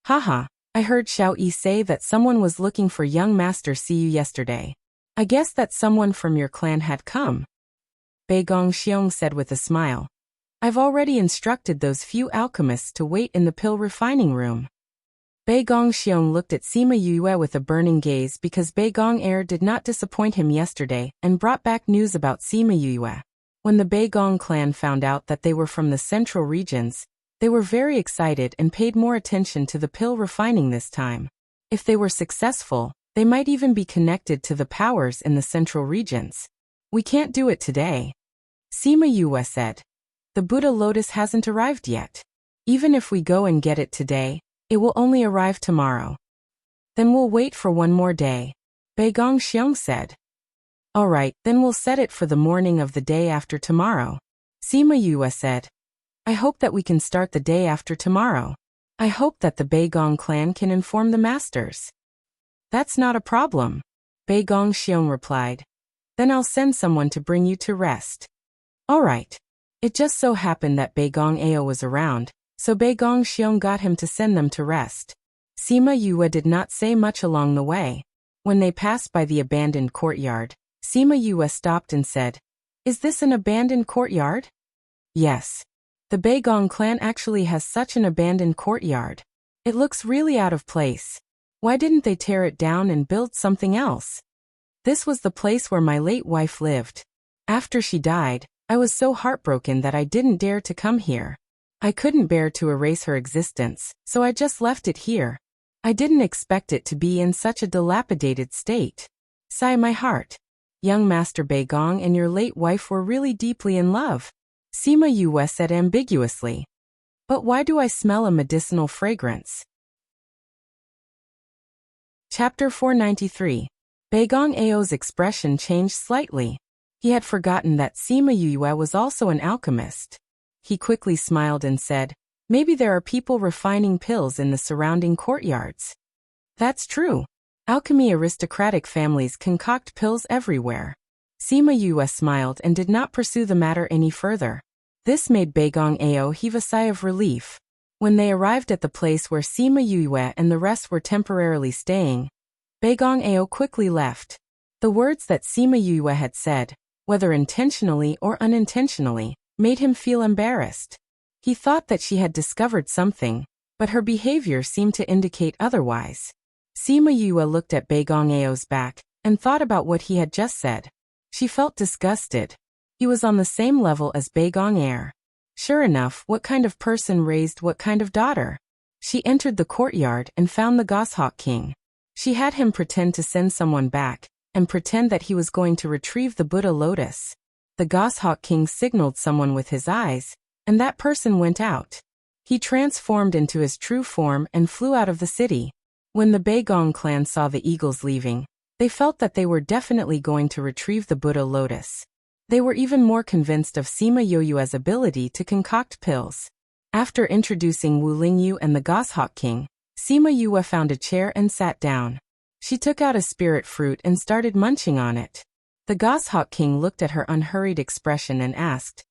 Haha. I heard Xiao Yi say that someone was looking for young master Siyu yesterday. I guess that someone from your clan had come. Bei Gong Xiong said with a smile. I've already instructed those few alchemists to wait in the pill refining room. Bei Gong Xiong looked at Sima Yue with a burning gaze because Bei Gong Air did not disappoint him yesterday and brought back news about Sima Yue. When the Bei Gong clan found out that they were from the central regions, they were very excited and paid more attention to the pill refining this time. If they were successful, they might even be connected to the powers in the central regions. We can't do it today. Sima Yue said. The Buddha lotus hasn't arrived yet. Even if we go and get it today, it will only arrive tomorrow. Then we'll wait for one more day. Bei Gong Xiong said. All right, then we'll set it for the morning of the day after tomorrow. Sima Yue said. I hope that we can start the day after tomorrow. I hope that the Bei Gong clan can inform the masters. That's not a problem. Bei Gong Xiong replied. Then I'll send someone to bring you to rest. All right. It just so happened that Bei Gong Ao was around, so Bei Gong Xiong got him to send them to rest. Sima Yue did not say much along the way. When they passed by the abandoned courtyard, Sima Yue stopped and said, Is this an abandoned courtyard? Yes. The Bei Gong clan actually has such an abandoned courtyard. It looks really out of place. Why didn't they tear it down and build something else? This was the place where my late wife lived. After she died, I was so heartbroken that I didn't dare to come here. I couldn't bear to erase her existence, so I just left it here. I didn't expect it to be in such a dilapidated state. Sigh my heart. Young Master Bei Gong and your late wife were really deeply in love. Sima Yue said ambiguously. But why do I smell a medicinal fragrance? Chapter 493. Bei Gong Ao's expression changed slightly. He had forgotten that Sima Yue was also an alchemist. He quickly smiled and said, Maybe there are people refining pills in the surrounding courtyards. That's true. Alchemy aristocratic families concoct pills everywhere. Sima Yue smiled and did not pursue the matter any further. This made Bei Gong Ao heave a sigh of relief. When they arrived at the place where Sima Yue and the rest were temporarily staying, Bei Gong Ao quickly left. The words that Sima Yue had said, whether intentionally or unintentionally, made him feel embarrassed. He thought that she had discovered something, but her behavior seemed to indicate otherwise. Sima Yue looked at Bei Gong Ao's back and thought about what he had just said. She felt disgusted. He was on the same level as Bei Gong Air. Sure enough, what kind of person raised what kind of daughter? She entered the courtyard and found the Goshawk King. She had him pretend to send someone back, and pretend that he was going to retrieve the Buddha lotus. The Goshawk King signaled someone with his eyes, and that person went out. He transformed into his true form and flew out of the city. When the Bei Gong clan saw the eagles leaving, they felt that they were definitely going to retrieve the Buddha lotus. They were even more convinced of Sima Yue's ability to concoct pills. After introducing Wu Lingyu and the Goshawk King, Sima Yue found a chair and sat down. She took out a spirit fruit and started munching on it. The Goshawk King looked at her unhurried expression and asked,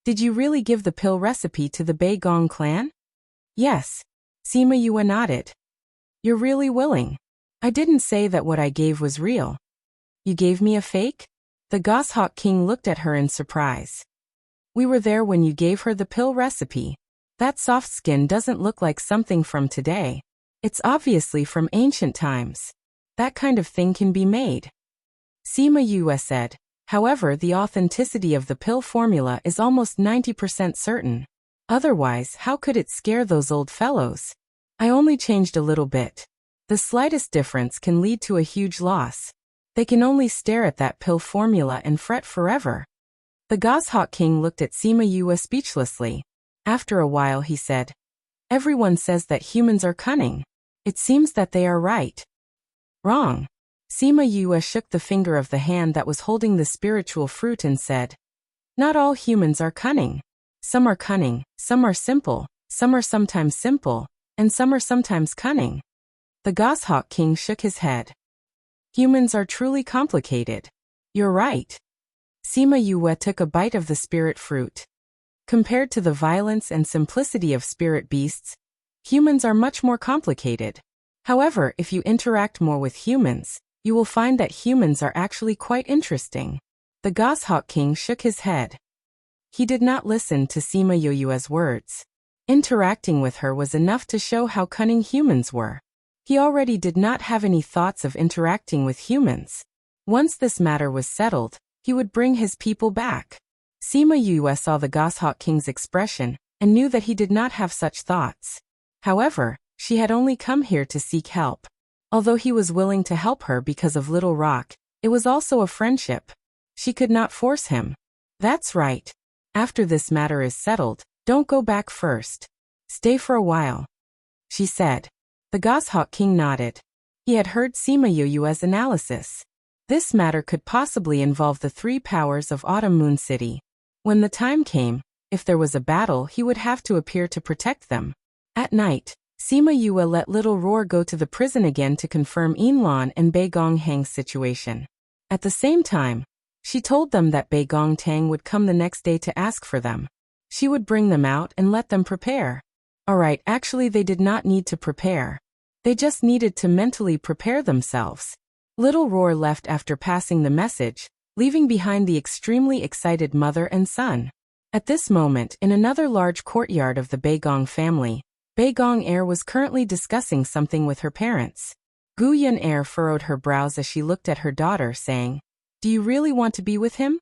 "Did you really give the pill recipe to the Bei Gong clan?" "Yes." Sima Yue nodded. "You're really willing. I didn't say that what I gave was real. You gave me a fake?" The Goshawk King looked at her in surprise. "We were there when you gave her the pill recipe. That soft skin doesn't look like something from today. It's obviously from ancient times. That kind of thing can be made." Sima Yue said, "However, the authenticity of the pill formula is almost 90% certain. Otherwise, how could it scare those old fellows? I only changed a little bit. The slightest difference can lead to a huge loss. They can only stare at that pill formula and fret forever." The Goshawk King looked at Sima Yue speechlessly. After a while he said, "Everyone says that humans are cunning. It seems that they are right." "Wrong." Sima Yue shook the finger of the hand that was holding the spiritual fruit and said, "Not all humans are cunning. Some are cunning, some are simple, some are sometimes simple, and some are sometimes cunning." The Goshawk King shook his head. "Humans are truly complicated. You're right." Sima Yue took a bite of the spirit fruit. Compared to the violence and simplicity of spirit beasts, humans are much more complicated. However, if you interact more with humans, you will find that humans are actually quite interesting. The Goshawk King shook his head. He did not listen to Sima Yue's words. Interacting with her was enough to show how cunning humans were. He already did not have any thoughts of interacting with humans. Once this matter was settled, he would bring his people back. Sima Yue saw the Goshawk King's expression and knew that he did not have such thoughts. However, she had only come here to seek help. Although he was willing to help her because of Little Rock, it was also a friendship. She could not force him. "That's right. After this matter is settled, don't go back first. Stay for a while," she said. The Goshawk King nodded. He had heard Sima Yue's analysis. This matter could possibly involve the three powers of Autumn Moon City. When the time came, if there was a battle, he would have to appear to protect them. At night, Sima Yue let Little Roar go to the prison again to confirm Yinlan and Bei Gong Hang's situation. At the same time, she told them that Bei Gong Tang would come the next day to ask for them. She would bring them out and let them prepare. Alright, actually they did not need to prepare. They just needed to mentally prepare themselves. Little Roar left after passing the message, leaving behind the extremely excited mother and son. At this moment, in another large courtyard of the Bei Gong family, Bei Gong Air was currently discussing something with her parents. Gu Yun Air furrowed her brows as she looked at her daughter, saying, "Do you really want to be with him?"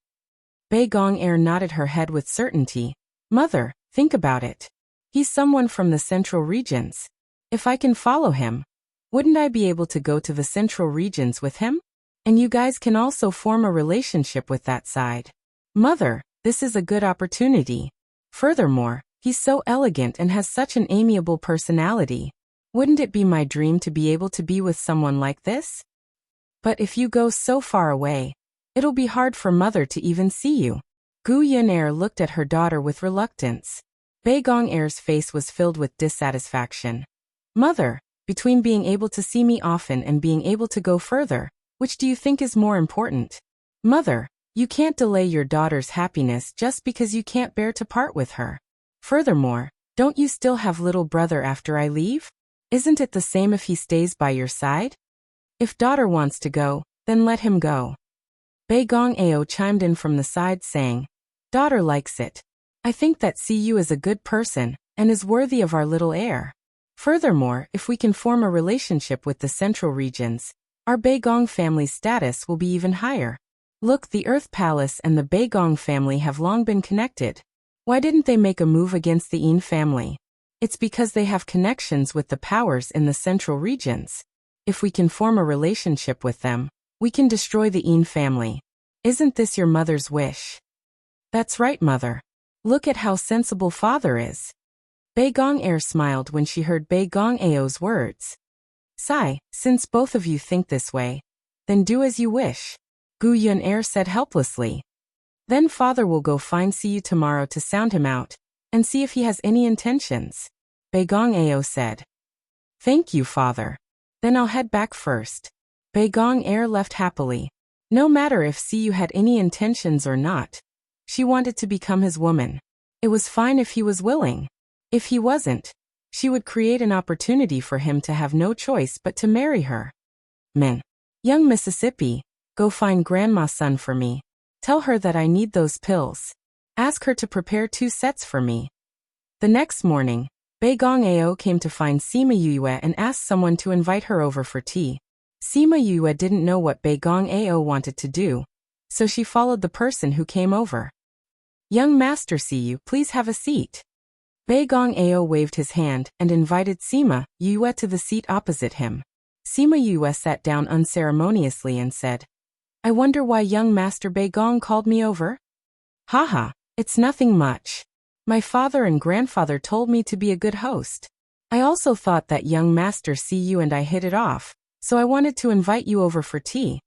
Bei Gong Air nodded her head with certainty. "Mother, think about it. He's someone from the central regions. If I can follow him, wouldn't I be able to go to the central regions with him? And you guys can also form a relationship with that side. Mother, this is a good opportunity. Furthermore, he's so elegant and has such an amiable personality. Wouldn't it be my dream to be able to be with someone like this? But if you go so far away, it'll be hard for Mother to even see you." Gu Yun Air looked at her daughter with reluctance. Bei Gong Air's face was filled with dissatisfaction. "Mother, between being able to see me often and being able to go further, which do you think is more important? Mother, you can't delay your daughter's happiness just because you can't bear to part with her. Furthermore, don't you still have little brother after I leave? Isn't it the same if he stays by your side? If daughter wants to go, then let him go." Bei Gong Ao chimed in from the side saying, "Daughter likes it. I think that Cu is a good person and is worthy of our little heir. Furthermore, if we can form a relationship with the central regions, our Bei Gong family's status will be even higher. Look, the Earth Palace and the Bei Gong family have long been connected. Why didn't they make a move against the Yin family? It's because they have connections with the powers in the central regions. If we can form a relationship with them, we can destroy the Yin family. Isn't this your mother's wish?" "That's right, Mother. Look at how sensible Father is." Bei Gong Air smiled when she heard Bei Gong Ao's words. "Sai, since both of you think this way, then do as you wish," Gu Yun Air said helplessly. "Then Father will go find Cu tomorrow to sound him out, and see if he has any intentions. Bei Gong Ao said. Thank you, father. Then I'll head back first. Bei Gong Air left happily. No matter if Siyu had any intentions or not. She wanted to become his woman. It was fine if he was willing. If he wasn't, she would create an opportunity for him to have no choice but to marry her. Min. Young Mississippi, go find Grandma's son for me. Tell her that I need those pills. Ask her to prepare 2 sets for me. The next morning, Bei Gong Ao came to find Sima Yue and asked someone to invite her over for tea. Sima Yue didn't know what Bei Gong Ao wanted to do, so she followed the person who came over. Young Master Siyu, please have a seat. Bei Gong Ao waved his hand and invited Sima Yue to the seat opposite him. Sima Yue sat down unceremoniously and said, I wonder why young Master Bei Gong called me over? Haha, it's nothing much. My father and grandfather told me to be a good host. I also thought that young Master Siyu and I hit it off, so I wanted to invite you over for tea.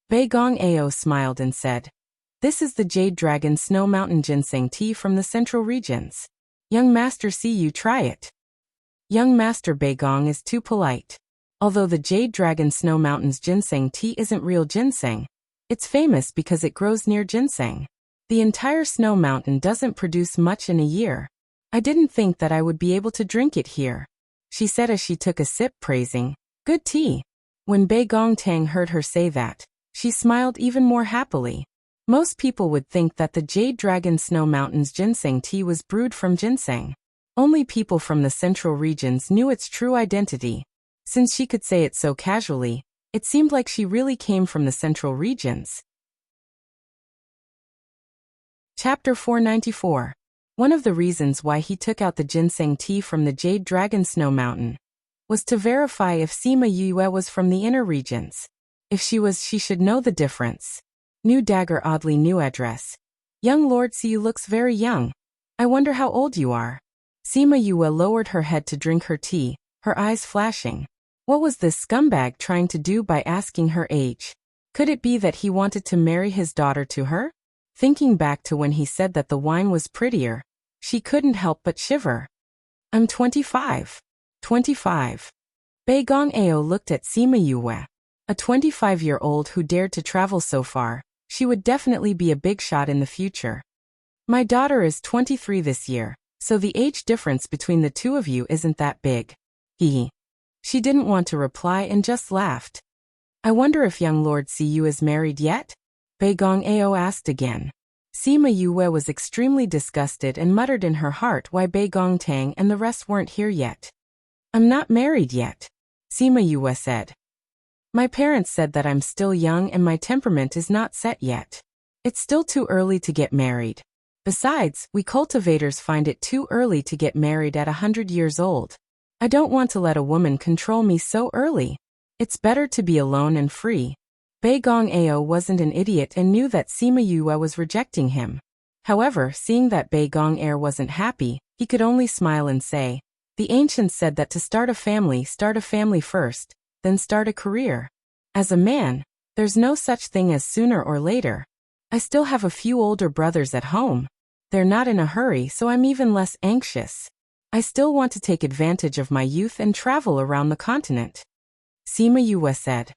Bei Gong Ao smiled and said, This is the Jade Dragon Snow Mountain Ginseng tea from the Central Regions. Young Master Siyu, try it. Young Master Bei Gong is too polite. Although the Jade Dragon Snow Mountain's ginseng tea isn't real ginseng, it's famous because it grows near ginseng. The entire Snow Mountain doesn't produce much in a year. I didn't think that I would be able to drink it here, she said as she took a sip, praising, Good tea. When Bei Gong Tang heard her say that, she smiled even more happily. Most people would think that the Jade Dragon Snow Mountain's ginseng tea was brewed from ginseng. Only people from the Central Regions knew its true identity. Since she could say it so casually, it seemed like she really came from the Central Regions. Chapter 494. One of the reasons why he took out the ginseng tea from the Jade Dragon Snow Mountain was to verify if Sima Yue was from the inner regions. If she was, she should know the difference. New dagger, oddly new address. Young Lord Siyu looks very young. I wonder how old you are. Sima Yue lowered her head to drink her tea, her eyes flashing. What was this scumbag trying to do by asking her age? Could it be that he wanted to marry his daughter to her? Thinking back to when he said that the wine was prettier, she couldn't help but shiver. I'm 25. 25. Bei Gong Ao looked at Sima Yue. A 25-year-old who dared to travel so far, she would definitely be a big shot in the future. My daughter is 23 this year, so the age difference between the two of you isn't that big. Hee. She didn't want to reply and just laughed. I wonder if young Lord Siyu is married yet? Bei Gong Ao asked again. Sima Yue was extremely disgusted and muttered in her heart why Bei Gong Tang and the rest weren't here yet. I'm not married yet, Sima Yue said. My parents said that I'm still young and my temperament is not set yet. It's still too early to get married. Besides, we cultivators find it too early to get married at 100 years old. I don't want to let a woman control me so early. It's better to be alone and free. Bei Gong Ao wasn't an idiot and knew that Sima Yue was rejecting him. However, seeing that Bei Gong Ao wasn't happy, he could only smile and say, The ancients said that to start a family first, then start a career. As a man, there's no such thing as sooner or later. I still have a few older brothers at home. They're not in a hurry, so I'm even less anxious. I still want to take advantage of my youth and travel around the continent. Sima Yue said.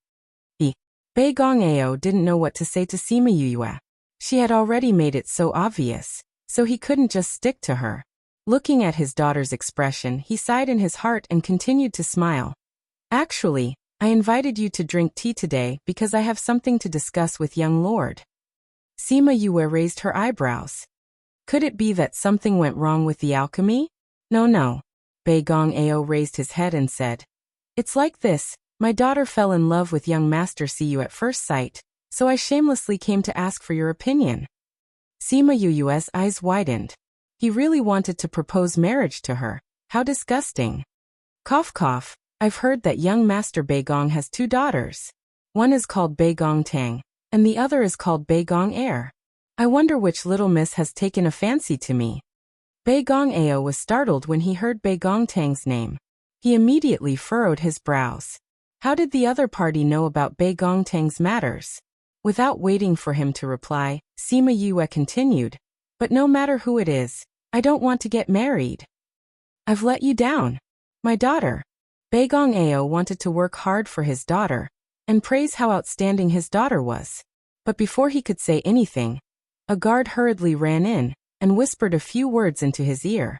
Bei Gong Ao didn't know what to say to Sima Yue. She had already made it so obvious, so he couldn't just stick to her. Looking at his daughter's expression, he sighed in his heart and continued to smile. Actually, I invited you to drink tea today because I have something to discuss with young Lord. Sima Yue raised her eyebrows. Could it be that something went wrong with the alchemy? No. Bei Gong Ao raised his head and said, It's like this. My daughter fell in love with young Master Siyu at first sight, so I shamelessly came to ask for your opinion. Sima Yue's eyes widened. He really wanted to propose marriage to her. How disgusting. Cough cough, I've heard that young Master Bei Gong has 2 daughters. One is called Bei Gong Tang, and the other is called Bei Gong Air. I wonder which little miss has taken a fancy to me. Bei Gong Ao was startled when he heard Bei Gong Tang's name. He immediately furrowed his brows. How did the other party know about Bei Gong Tang's matters? Without waiting for him to reply, Sima Yue continued, But no matter who it is, I don't want to get married. I've let you down. My daughter. Baigong Ao wanted to work hard for his daughter and praise how outstanding his daughter was. But before he could say anything, a guard hurriedly ran in and whispered a few words into his ear.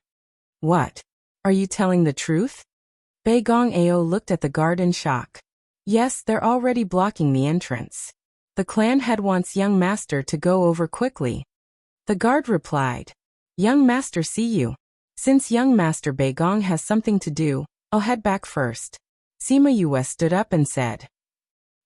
What? Are you telling the truth? Baigong Ao looked at the guard in shock. Yes, they're already blocking the entrance. The clan head wants young master to go over quickly. The guard replied. Young master see you. Since young master Baigong has something to do, I'll head back first. Sima Yue stood up and said.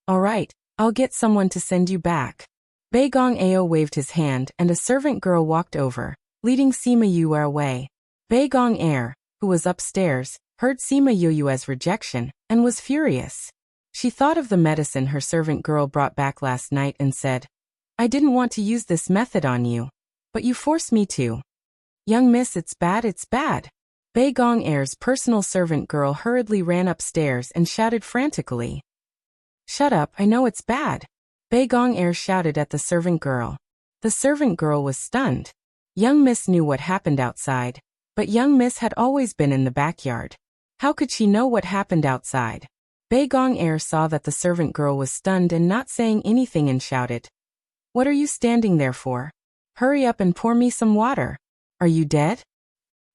All right, I'll get someone to send you back. Baigong Ao waved his hand and a servant girl walked over, leading Sima Yue away. Baigong Air, who was upstairs, heard Sima Yue's rejection and was furious. She thought of the medicine her servant girl brought back last night and said, I didn't want to use this method on you, but you forced me to. Young miss, it's bad, it's bad. Baigong Air's personal servant girl hurriedly ran upstairs and shouted frantically. Shut up, I know it's bad. Baigong Air shouted at the servant girl. The servant girl was stunned. Young miss knew what happened outside, but young miss had always been in the backyard. How could she know what happened outside? Baigong Air saw that the servant girl was stunned and not saying anything and shouted. What are you standing there for? Hurry up and pour me some water. Are you dead?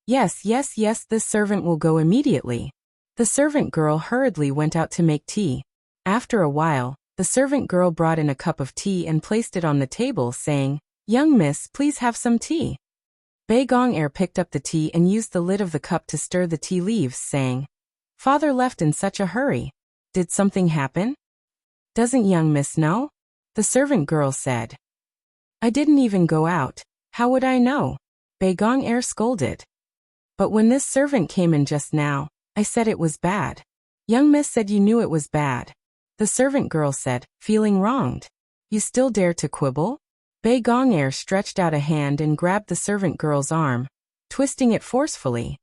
Yes, yes, yes, this servant will go immediately. The servant girl hurriedly went out to make tea. After a while, the servant girl brought in a cup of tea and placed it on the table, saying, Young miss, please have some tea. Baigong Air picked up the tea and used the lid of the cup to stir the tea leaves, saying, Father left in such a hurry. Did something happen? Doesn't young miss know? The servant girl said. I didn't even go out. How would I know? Baigong Air scolded. But when this servant came in just now, I said it was bad. Young miss said you knew it was bad. The servant girl said, feeling wronged. You still dare to quibble? Baigong Air stretched out a hand and grabbed the servant girl's arm, twisting it forcefully.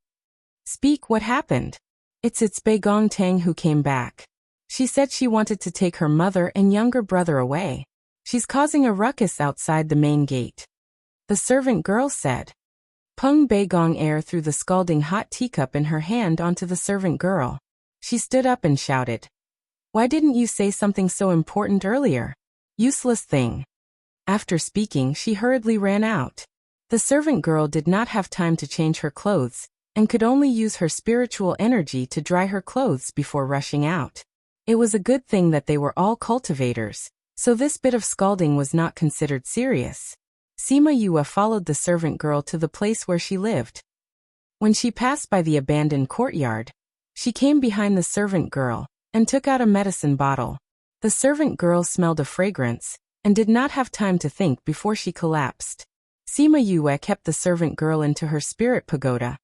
Speak, what happened? It's Baigong Tang who came back. She said she wanted to take her mother and younger brother away. She's causing a ruckus outside the main gate. The servant girl said. Peng Baigong Air threw the scalding hot teacup in her hand onto the servant girl. She stood up and shouted. Why didn't you say something so important earlier? Useless thing. After speaking, she hurriedly ran out. The servant girl did not have time to change her clothes, and could only use her spiritual energy to dry her clothes before rushing out. It was a good thing that they were all cultivators, so this bit of scalding was not considered serious. Sima Yue followed the servant girl to the place where she lived. When she passed by the abandoned courtyard, she came behind the servant girl and took out a medicine bottle. The servant girl smelled a fragrance and did not have time to think before she collapsed. Sima Yue kept the servant girl into her spirit pagoda,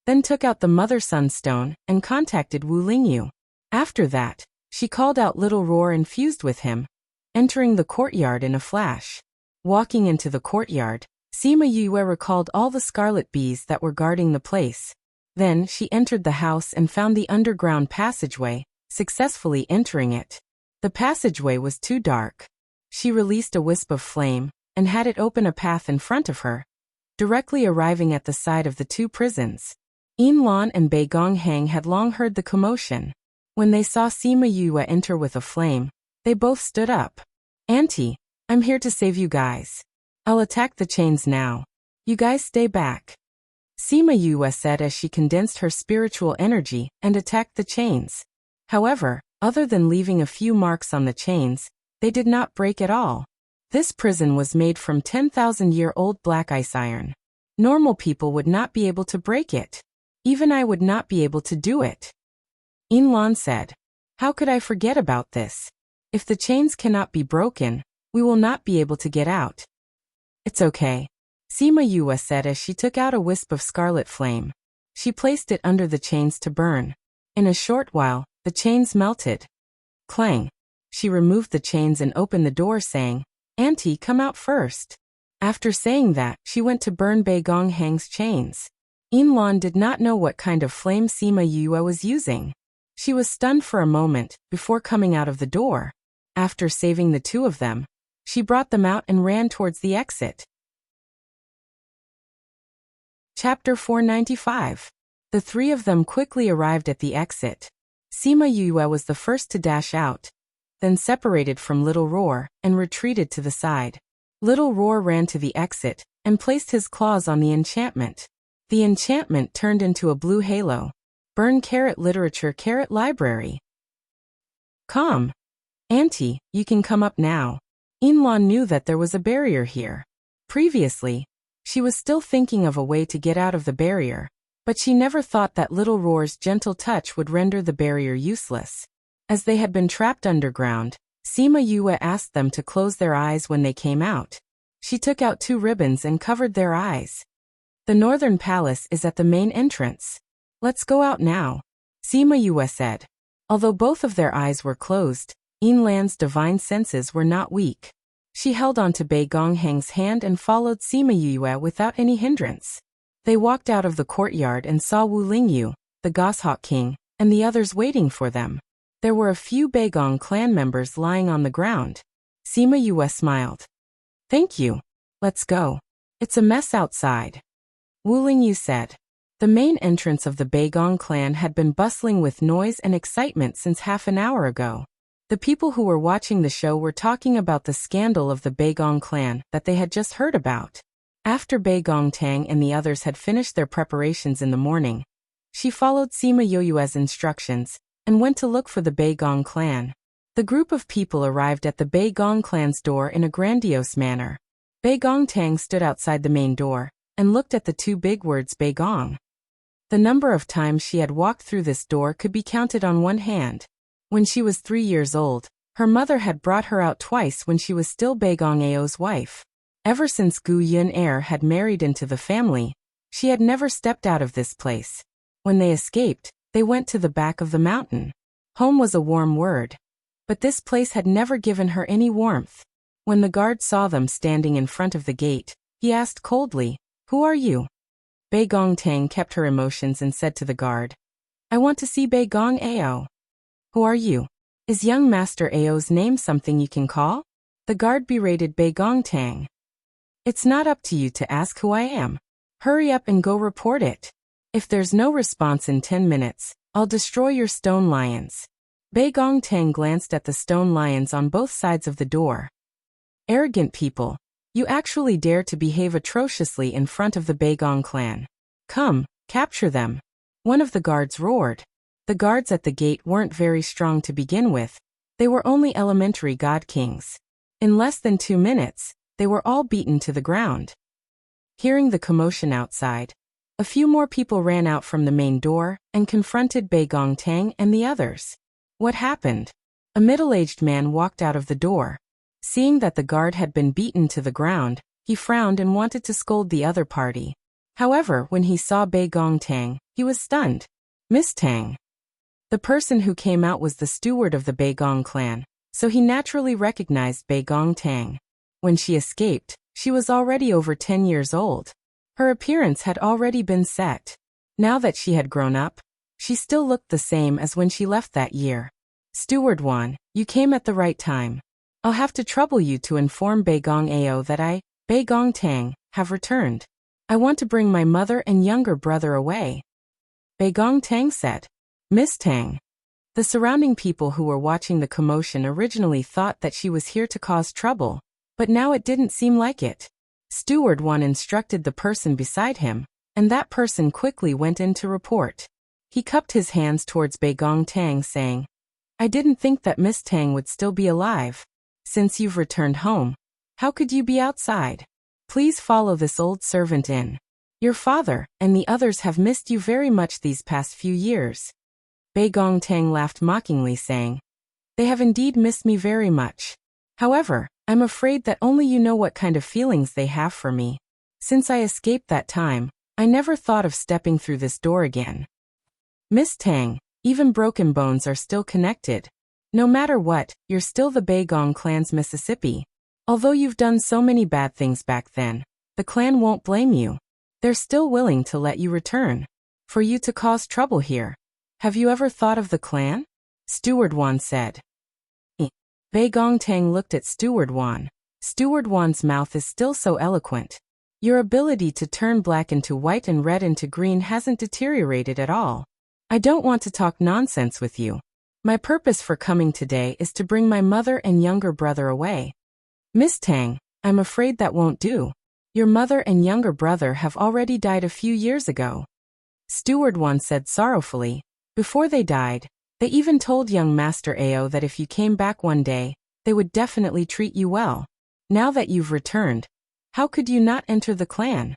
then took out the mother-son stone and contacted Wu Lingyu. After that, she called out Little Roar and fused with him, entering the courtyard in a flash. Walking into the courtyard, Sima Yue recalled all the scarlet bees that were guarding the place. Then she entered the house and found the underground passageway, successfully entering it. The passageway was too dark. She released a wisp of flame and had it open a path in front of her, directly arriving at the side of the two prisons. Yin Lan and Baigong Hang had long heard the commotion. When they saw Sima Yue enter with a flame, they both stood up. Auntie, I'm here to save you guys. I'll attack the chains now. You guys stay back. Sima Yue said as she condensed her spiritual energy and attacked the chains. However, other than leaving a few marks on the chains, they did not break at all. This prison was made from 10,000-year-old black ice iron. Normal people would not be able to break it. Even I would not be able to do it. Yin Lan said. How could I forget about this? If the chains cannot be broken, we will not be able to get out. It's okay. Sima Yue said as she took out a wisp of scarlet flame. She placed it under the chains to burn. In a short while, the chains melted. Clang. She removed the chains and opened the door saying, Auntie, come out first. After saying that, she went to burn Baigong Hang's chains. Yin Lan did not know what kind of flame Sima Yue was using. She was stunned for a moment before coming out of the door. After saving the two of them, she brought them out and ran towards the exit. Chapter 495. The three of them quickly arrived at the exit. Sima Yue was the first to dash out, then separated from Little Roar and retreated to the side. Little Roar ran to the exit and placed his claws on the enchantment. The enchantment turned into a blue halo. Burn literature library. Come. Auntie, you can come up now. Inlan knew that there was a barrier here. Previously, she was still thinking of a way to get out of the barrier, but she never thought that Little Roar's gentle touch would render the barrier useless. As they had been trapped underground, Sima Yue asked them to close their eyes when they came out. She took out 2 ribbons and covered their eyes. The northern palace is at the main entrance. Let's go out now, Sima Yue said. Although both of their eyes were closed, Inlan's divine senses were not weak. She held on to Bei Gongheng's hand and followed Sima Yue without any hindrance. They walked out of the courtyard and saw Wu Lingyu, the Goshawk King, and the others waiting for them. There were a few Beigong clan members lying on the ground. Sima Yue smiled. Thank you. Let's go. It's a mess outside. Wu Lingyu said. The main entrance of the Beigong clan had been bustling with noise and excitement since half an hour ago. The people who were watching the show were talking about the scandal of the Beigong clan that they had just heard about. After Beigong Tang and the others had finished their preparations in the morning, she followed Sima Yue's instructions and went to look for the Beigong clan. The group of people arrived at the Beigong clan's door in a grandiose manner. Beigong Tang stood outside the main door and looked at the 2 big words Beigong. The number of times she had walked through this door could be counted on one hand. When she was 3 years old, her mother had brought her out twice when she was still Beigong Ao's wife. Ever since Gu Yun heir had married into the family, she had never stepped out of this place. When they escaped, they went to the back of the mountain. Home was a warm word, but this place had never given her any warmth. When the guard saw them standing in front of the gate, he asked coldly, "Who are you?" Beigong Tang kept her emotions and said to the guard, "I want to see Beigong Ao." "Who are you? Is young Master Ao's name something you can call?" The guard berated Beigong Tang. "It's not up to you to ask who I am. Hurry up and go report it. If there's no response in 10 minutes, I'll destroy your stone lions." Beigong Tang glanced at the stone lions on both sides of the door. "Arrogant people, you actually dare to behave atrociously in front of the Beigong clan. Come, capture them." One of the guards roared. The guards at the gate weren't very strong to begin with. They were only elementary god kings. In less than 2 minutes, they were all beaten to the ground. Hearing the commotion outside, a few more people ran out from the main door and confronted Beigong Tang and the others. What happened? A middle-aged man walked out of the door. Seeing that the guard had been beaten to the ground, he frowned and wanted to scold the other party. However, when he saw Beigong Tang, he was stunned. "Miss Tang." The person who came out was the steward of the Beigong clan, so he naturally recognized Beigong Tang. When she escaped, she was already over 10 years old. Her appearance had already been set. Now that she had grown up, she still looked the same as when she left that year. "Steward Wan, you came at the right time. I'll have to trouble you to inform Beigong Ao that I, Beigong Tang, have returned. I want to bring my mother and younger brother away." Beigong Tang said. "Miss Tang." The surrounding people who were watching the commotion originally thought that she was here to cause trouble, but now it didn't seem like it. Steward Wan instructed the person beside him, and that person quickly went in to report. He cupped his hands towards Beigong Tang saying, "I didn't think that Miss Tang would still be alive. Since you've returned home, how could you be outside? Please follow this old servant in. Your father and the others have missed you very much these past few years." Beigong Tang laughed mockingly saying, "They have indeed missed me very much. However, I'm afraid that only you know what kind of feelings they have for me. Since I escaped that time, I never thought of stepping through this door again. Miss Tang, even broken bones are still connected. No matter what, you're still the Beigong clan's Mississippi. Although you've done so many bad things back then, the clan won't blame you. They're still willing to let you return. For you to cause trouble here. Have you ever thought of the clan?" Steward Wan said. Beigong Tang looked at Steward Wan. Steward Wan's mouth is still so eloquent. Your ability to turn black into white and red into green hasn't deteriorated at all. I don't want to talk nonsense with you. My purpose for coming today is to bring my mother and younger brother away. Miss Tang, I'm afraid that won't do. Your mother and younger brother have already died a few years ago. Steward Wan said sorrowfully. Before they died, they even told young Master Ao that if you came back one day, they would definitely treat you well. Now that you've returned, how could you not enter the clan?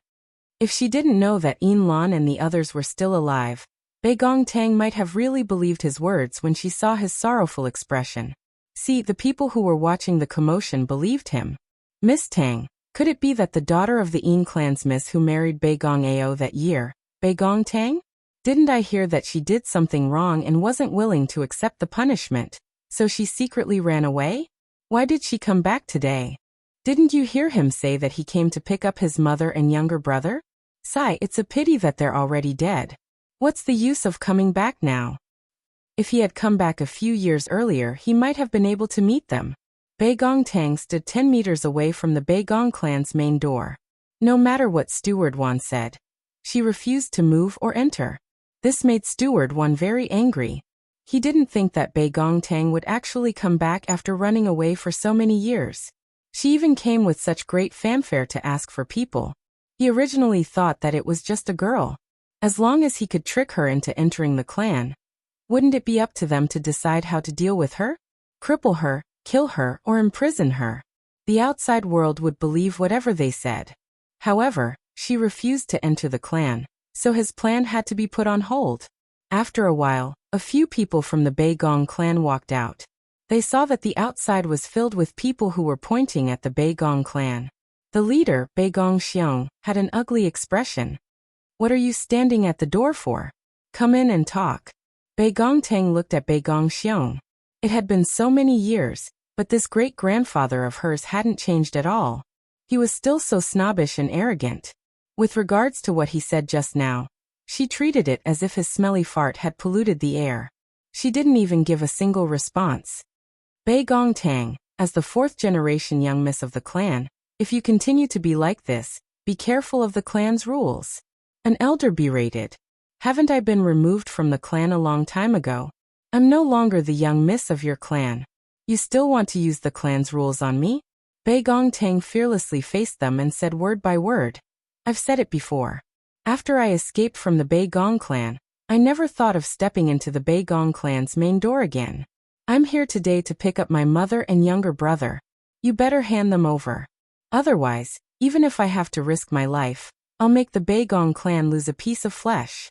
If she didn't know that Yin Lan and the others were still alive, Bei Gong Tang might have really believed his words when she saw his sorrowful expression. See, the people who were watching the commotion believed him. Miss Tang, could it be that the daughter of the Yin clan's miss who married Bei Gong Ao that year, Bei Gong Tang? Didn't I hear that she did something wrong and wasn't willing to accept the punishment, so she secretly ran away? Why did she come back today? Didn't you hear him say that he came to pick up his mother and younger brother? Sigh, it's a pity that they're already dead. What's the use of coming back now? If he had come back a few years earlier, he might have been able to meet them. Bei Gong Tang stood 10 meters away from the Bei Gong clan's main door. No matter what Steward Wan said, she refused to move or enter. This made Steward Wan very angry. He didn't think that Bei Gong Tang would actually come back after running away for so many years. She even came with such great fanfare to ask for people. He originally thought that it was just a girl. As long as he could trick her into entering the clan, wouldn't it be up to them to decide how to deal with her? Cripple her, kill her, or imprison her? The outside world would believe whatever they said. However, she refused to enter the clan, so his plan had to be put on hold. After a while, a few people from the Bei Gong clan walked out. They saw that the outside was filled with people who were pointing at the Bei Gong clan. The leader, Bei Gong Xiong, had an ugly expression. What are you standing at the door for? Come in and talk. Bei Gong Tang looked at Bei Gong Xiong. It had been so many years, but this great-grandfather of hers hadn't changed at all. He was still so snobbish and arrogant. With regards to what he said just now, she treated it as if his smelly fart had polluted the air. She didn't even give a single response. Bei Gong Tang, as the fourth-generation young miss of the clan, if you continue to be like this, be careful of the clan's rules. An elder berated. Haven't I been removed from the clan a long time ago? I'm no longer the young miss of your clan. You still want to use the clan's rules on me? Bei Gong Tang fearlessly faced them and said word by word. I've said it before. After I escaped from the Bei Gong clan, I never thought of stepping into the Bei Gong clan's main door again. I'm here today to pick up my mother and younger brother. You better hand them over. Otherwise, even if I have to risk my life, I'll make the Bei Gong clan lose a piece of flesh.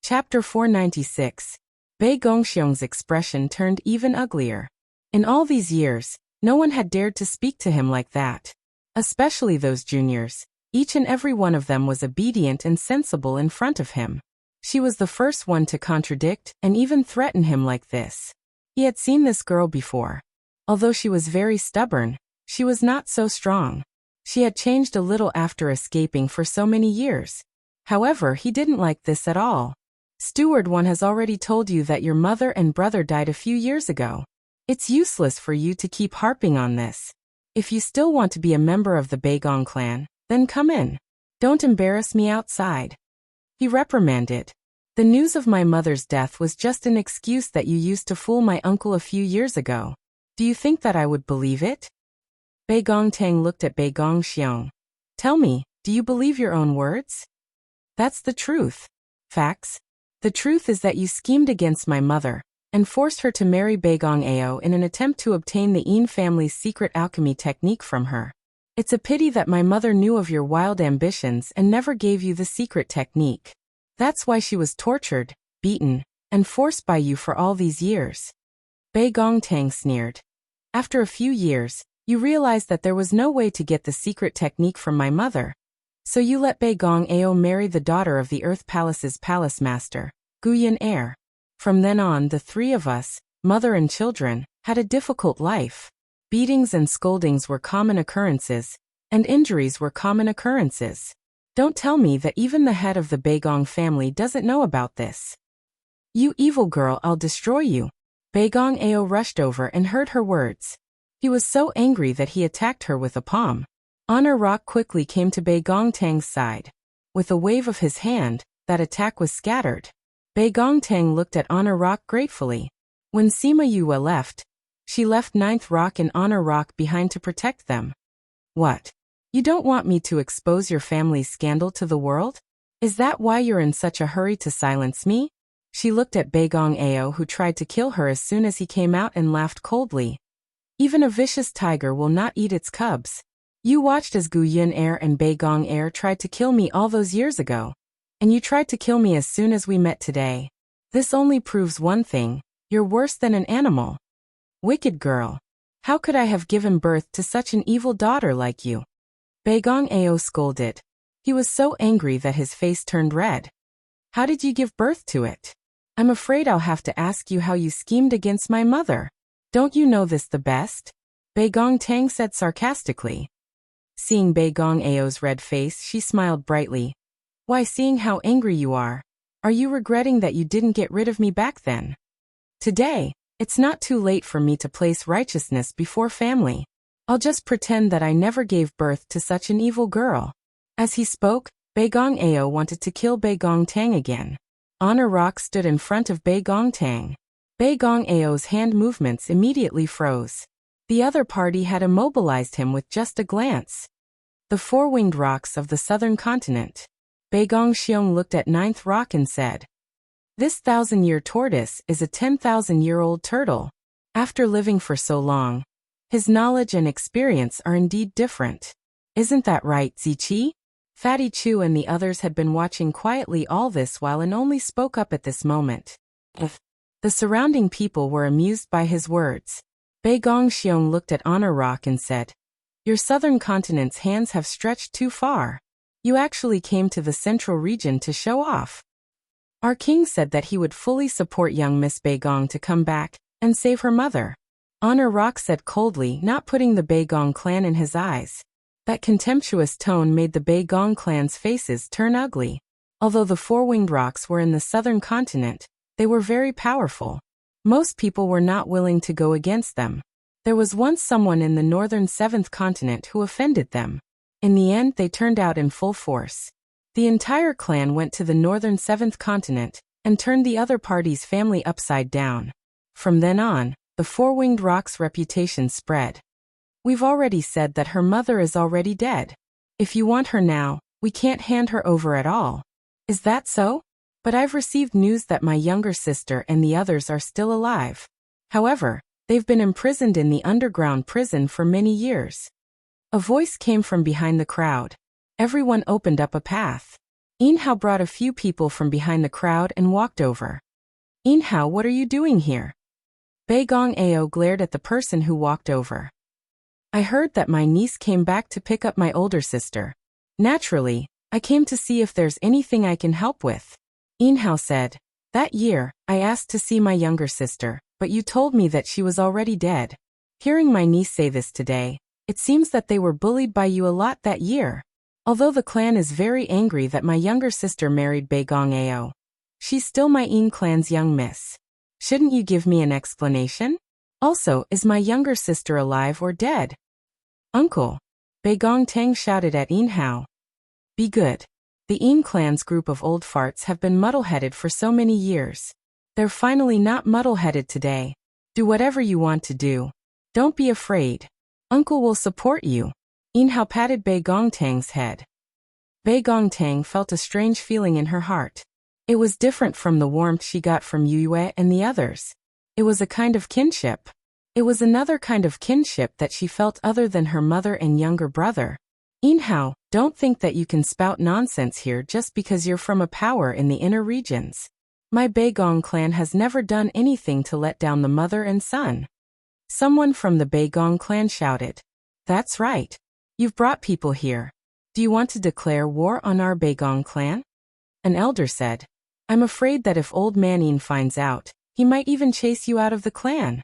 Chapter 496. Bei Gong Xiong's expression turned even uglier. In all these years, no one had dared to speak to him like that. Especially those juniors. Each and every one of them was obedient and sensible in front of him. She was the first one to contradict and even threaten him like this. He had seen this girl before. Although she was very stubborn, she was not so strong. She had changed a little after escaping for so many years. However, he didn't like this at all. Steward One has already told you that your mother and brother died a few years ago. It's useless for you to keep harping on this. If you still want to be a member of the Bei Gong clan, then come in. Don't embarrass me outside. He reprimanded. The news of my mother's death was just an excuse that you used to fool my uncle a few years ago. Do you think that I would believe it? Bei Gong Tang looked at Bei Gong Xiong. Tell me, do you believe your own words? That's the truth. Facts. The truth is that you schemed against my mother and forced her to marry Bei Gong Ao in an attempt to obtain the Yin family's secret alchemy technique from her. It's a pity that my mother knew of your wild ambitions and never gave you the secret technique. That's why she was tortured, beaten, and forced by you for all these years. Bei Gong Tang sneered. After a few years, you realized that there was no way to get the secret technique from my mother. So you let Bei Gong Ao marry the daughter of the Earth Palace's palace master, Guyan Heir. From then on, the three of us, mother and children, had a difficult life. Beatings and scoldings were common occurrences, and injuries were common occurrences. Don't tell me that even the head of the Bei Gong family doesn't know about this. You evil girl, I'll destroy you. Bei Gong Ao rushed over and heard her words. He was so angry that he attacked her with a palm. Honor Rock quickly came to Bei Gongtang's side. With a wave of his hand, that attack was scattered. Bei Gongtang looked at Honor Rock gratefully. When Sima Yue left, she left Ninth Rock and Honor Rock behind to protect them. What? You don't want me to expose your family's scandal to the world? Is that why you're in such a hurry to silence me? She looked at Bei Gong-ao, who tried to kill her as soon as he came out, and laughed coldly. Even a vicious tiger will not eat its cubs. You watched as Gu Yun-er and Bei Gong-er tried to kill me all those years ago. And you tried to kill me as soon as we met today. This only proves one thing: you're worse than an animal. Wicked girl. How could I have given birth to such an evil daughter like you? Bei Gong-ao scolded. He was so angry that his face turned red. How did you give birth to it? I'm afraid I'll have to ask you how you schemed against my mother. Don't you know this the best? Bei Gongtang said sarcastically. Seeing Bei Gong-ao's red face, she smiled brightly. Why, seeing how angry you are you regretting that you didn't get rid of me back then? Today, it's not too late for me to place righteousness before family. I'll just pretend that I never gave birth to such an evil girl. As he spoke, Bei Gong-ao wanted to kill Bei Gongtang again. Honor Rock stood in front of Bei Gongtang. Bei Gong-ao's hand movements immediately froze. The other party had immobilized him with just a glance. The four-winged rocks of the southern continent. Bei Gongxiong looked at Ninth Rock and said, This 1,000-year tortoise is a 10,000-year-old turtle. After living for so long, his knowledge and experience are indeed different. Isn't that right, Ziqi? Fatty Chu and the others had been watching quietly all this while and only spoke up at this moment. The surrounding people were amused by his words. Bei Gongxiong looked at Honor Rock and said, Your southern continent's hands have stretched too far. You actually came to the central region to show off. Our king said that he would fully support young Miss Bei Gong to come back and save her mother. Honor Rock said coldly, not putting the Bei Gong clan in his eyes. That contemptuous tone made the Bei Gong clan's faces turn ugly. Although the four-winged rocks were in the southern continent, they were very powerful. Most people were not willing to go against them. There was once someone in the northern seventh continent who offended them. In the end, they turned out in full force. The entire clan went to the northern seventh continent and turned the other party's family upside down. From then on, the four-winged rock's reputation spread. We've already said that her mother is already dead. If you want her now, we can't hand her over at all. Is that so? But I've received news that my younger sister and the others are still alive. However, they've been imprisoned in the underground prison for many years. A voice came from behind the crowd. Everyone opened up a path. Yin Hao brought a few people from behind the crowd and walked over. Yin Hao, what are you doing here? Bei Gong-ao glared at the person who walked over. I heard that my niece came back to pick up my older sister. Naturally, I came to see if there's anything I can help with. Yin Hao said, That year, I asked to see my younger sister, but you told me that she was already dead. Hearing my niece say this today, it seems that they were bullied by you a lot that year. Although the clan is very angry that my younger sister married Bei Gong-ao, she's still my Yin clan's young miss. Shouldn't you give me an explanation? Also, is my younger sister alive or dead? Uncle! Bei Gongtang shouted at Yin Hao. Be good. The Yin clan's group of old farts have been muddle-headed for so many years. They're finally not muddle-headed today. Do whatever you want to do. Don't be afraid. Uncle will support you. Yin Hao patted Bei Gongtang's head. Bei Gongtang felt a strange feeling in her heart. It was different from the warmth she got from Yue and the others. It was a kind of kinship. It was another kind of kinship that she felt other than her mother and younger brother. Yin Hao, don't think that you can spout nonsense here just because you're from a power in the inner regions. My Bei Gong clan has never done anything to let down the mother and son. Someone from the Bei Gong clan shouted. That's right. You've brought people here. Do you want to declare war on our Bei Gong clan? An elder said. I'm afraid that if old man Yin finds out, he might even chase you out of the clan.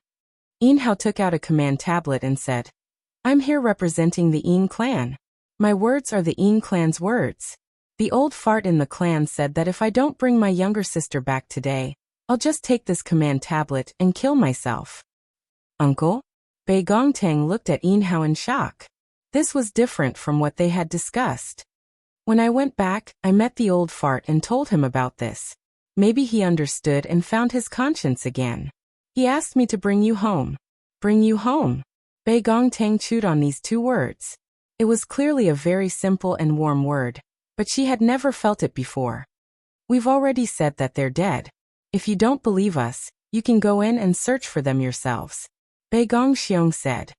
Yin Hao took out a command tablet and said, I'm here representing the Yin clan. My words are the Yin clan's words. The old fart in the clan said that if I don't bring my younger sister back today, I'll just take this command tablet and kill myself. Uncle? Bei Gongtang looked at Yin Hao in shock. This was different from what they had discussed. When I went back, I met the old fart and told him about this. Maybe he understood and found his conscience again. He asked me to bring you home. Bring you home? Bei Gongtang chewed on these two words. It was clearly a very simple and warm word, but she had never felt it before. We've already said that they're dead. If you don't believe us, you can go in and search for them yourselves. Bei Gongxiong said.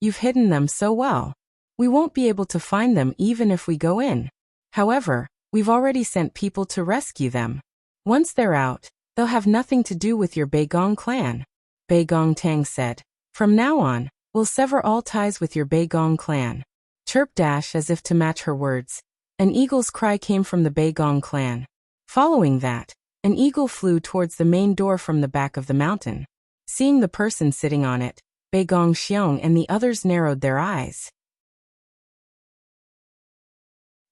You've hidden them so well. We won't be able to find them even if we go in. However, we've already sent people to rescue them. Once they're out, they'll have nothing to do with your Bei Gong clan. Bei Gongtang said. From now on, we'll sever all ties with your Bei Gong clan. Chirp dash as if to match her words. An eagle's cry came from the Bei Gong clan. Following that, an eagle flew towards the main door from the back of the mountain. Seeing the person sitting on it, Bei Gongxiong and the others narrowed their eyes.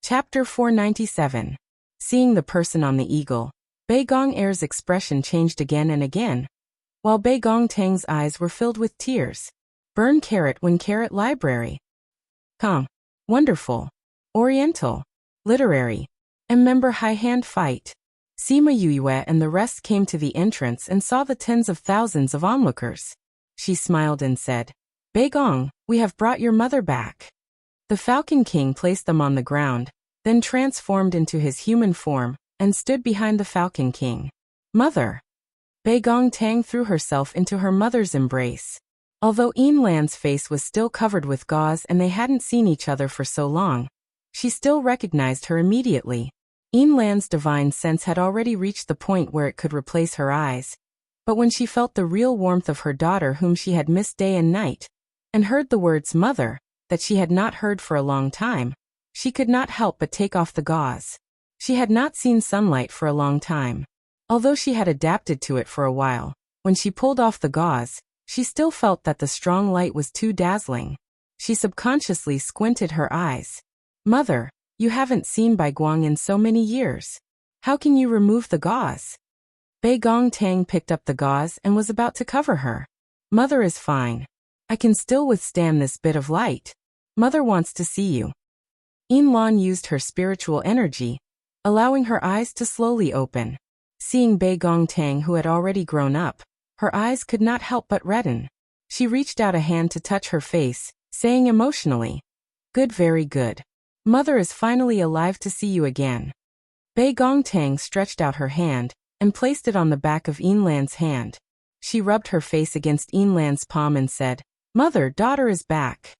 Chapter 497. Seeing the person on the eagle, Bei Gong Air's expression changed again and again, while Bei Gongtang's eyes were filled with tears. Burn carrot when carrot library. Calm. Wonderful. Oriental. Literary. And member high hand fight. Sima Yue and the rest came to the entrance and saw the tens of thousands of onlookers. She smiled and said, Bei Gong, we have brought your mother back. The Falcon King placed them on the ground, then transformed into his human form, and stood behind the Falcon King. Mother. Bei Gongtang threw herself into her mother's embrace. Although Yin Lan's face was still covered with gauze and they hadn't seen each other for so long, she still recognized her immediately. Yin Lan's divine sense had already reached the point where it could replace her eyes, but when she felt the real warmth of her daughter whom she had missed day and night, and heard the words mother, that she had not heard for a long time, she could not help but take off the gauze. She had not seen sunlight for a long time. Although she had adapted to it for a while, when she pulled off the gauze, she still felt that the strong light was too dazzling. She subconsciously squinted her eyes. Mother, you haven't seen Bai Guang in so many years. How can you remove the gauze? Bei Gongtang picked up the gauze and was about to cover her. Mother is fine. I can still withstand this bit of light. Mother wants to see you. Yin Lan used her spiritual energy, allowing her eyes to slowly open. Seeing Bei Gongtang who had already grown up, her eyes could not help but redden. She reached out a hand to touch her face, saying emotionally, Good, very good. Mother is finally alive to see you again. Bei Gongtang stretched out her hand, and placed it on the back of Yin Lan's hand. She rubbed her face against Yin Lan's palm and said, Mother, daughter is back.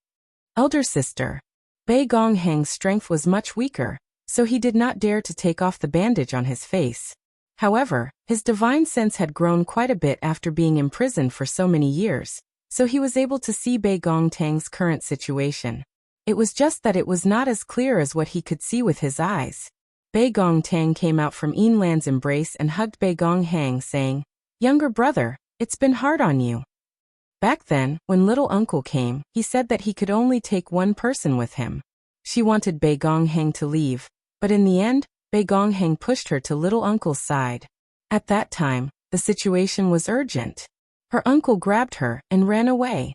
Elder sister. Bei Gonghang's strength was much weaker, so he did not dare to take off the bandage on his face. However, his divine sense had grown quite a bit after being imprisoned for so many years, so he was able to see Bei Gongtang's current situation. It was just that it was not as clear as what he could see with his eyes. Bei Gongtang came out from Yin Lan's embrace and hugged Bei Gonghang, saying, Younger brother, it's been hard on you. Back then, when little uncle came, he said that he could only take one person with him. She wanted Bei Gonghang to leave, but in the end, Bei Gonghang pushed her to little uncle's side. At that time, the situation was urgent. Her uncle grabbed her and ran away.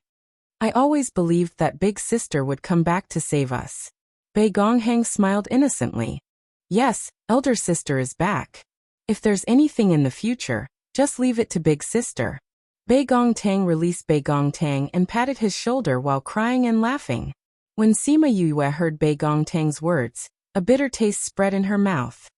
I always believed that big sister would come back to save us. Bei Gonghang smiled innocently. Yes, elder sister is back. If there's anything in the future, just leave it to big sister. Bei Gongtang released Bei Gongtang and patted his shoulder while crying and laughing. When Sima Yue heard Bei Gongtang's words, a bitter taste spread in her mouth.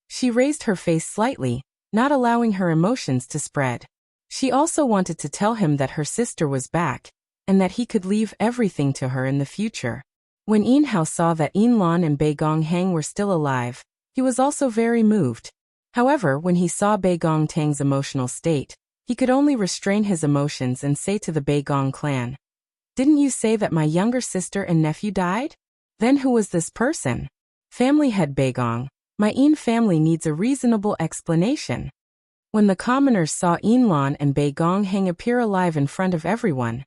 She raised her face slightly, not allowing her emotions to spread. She also wanted to tell him that her sister was back, and that he could leave everything to her in the future. When Yin Hao saw that Yin Lan and Bei Gonghang were still alive, he was also very moved. However, when he saw Bei Gongtang's emotional state, he could only restrain his emotions and say to the Bei Gong clan, Didn't you say that my younger sister and nephew died? Then who was this person? Family head Bei Gong, my Yin family needs a reasonable explanation. When the commoners saw Yin Lan and Bei Gonghang appear alive in front of everyone,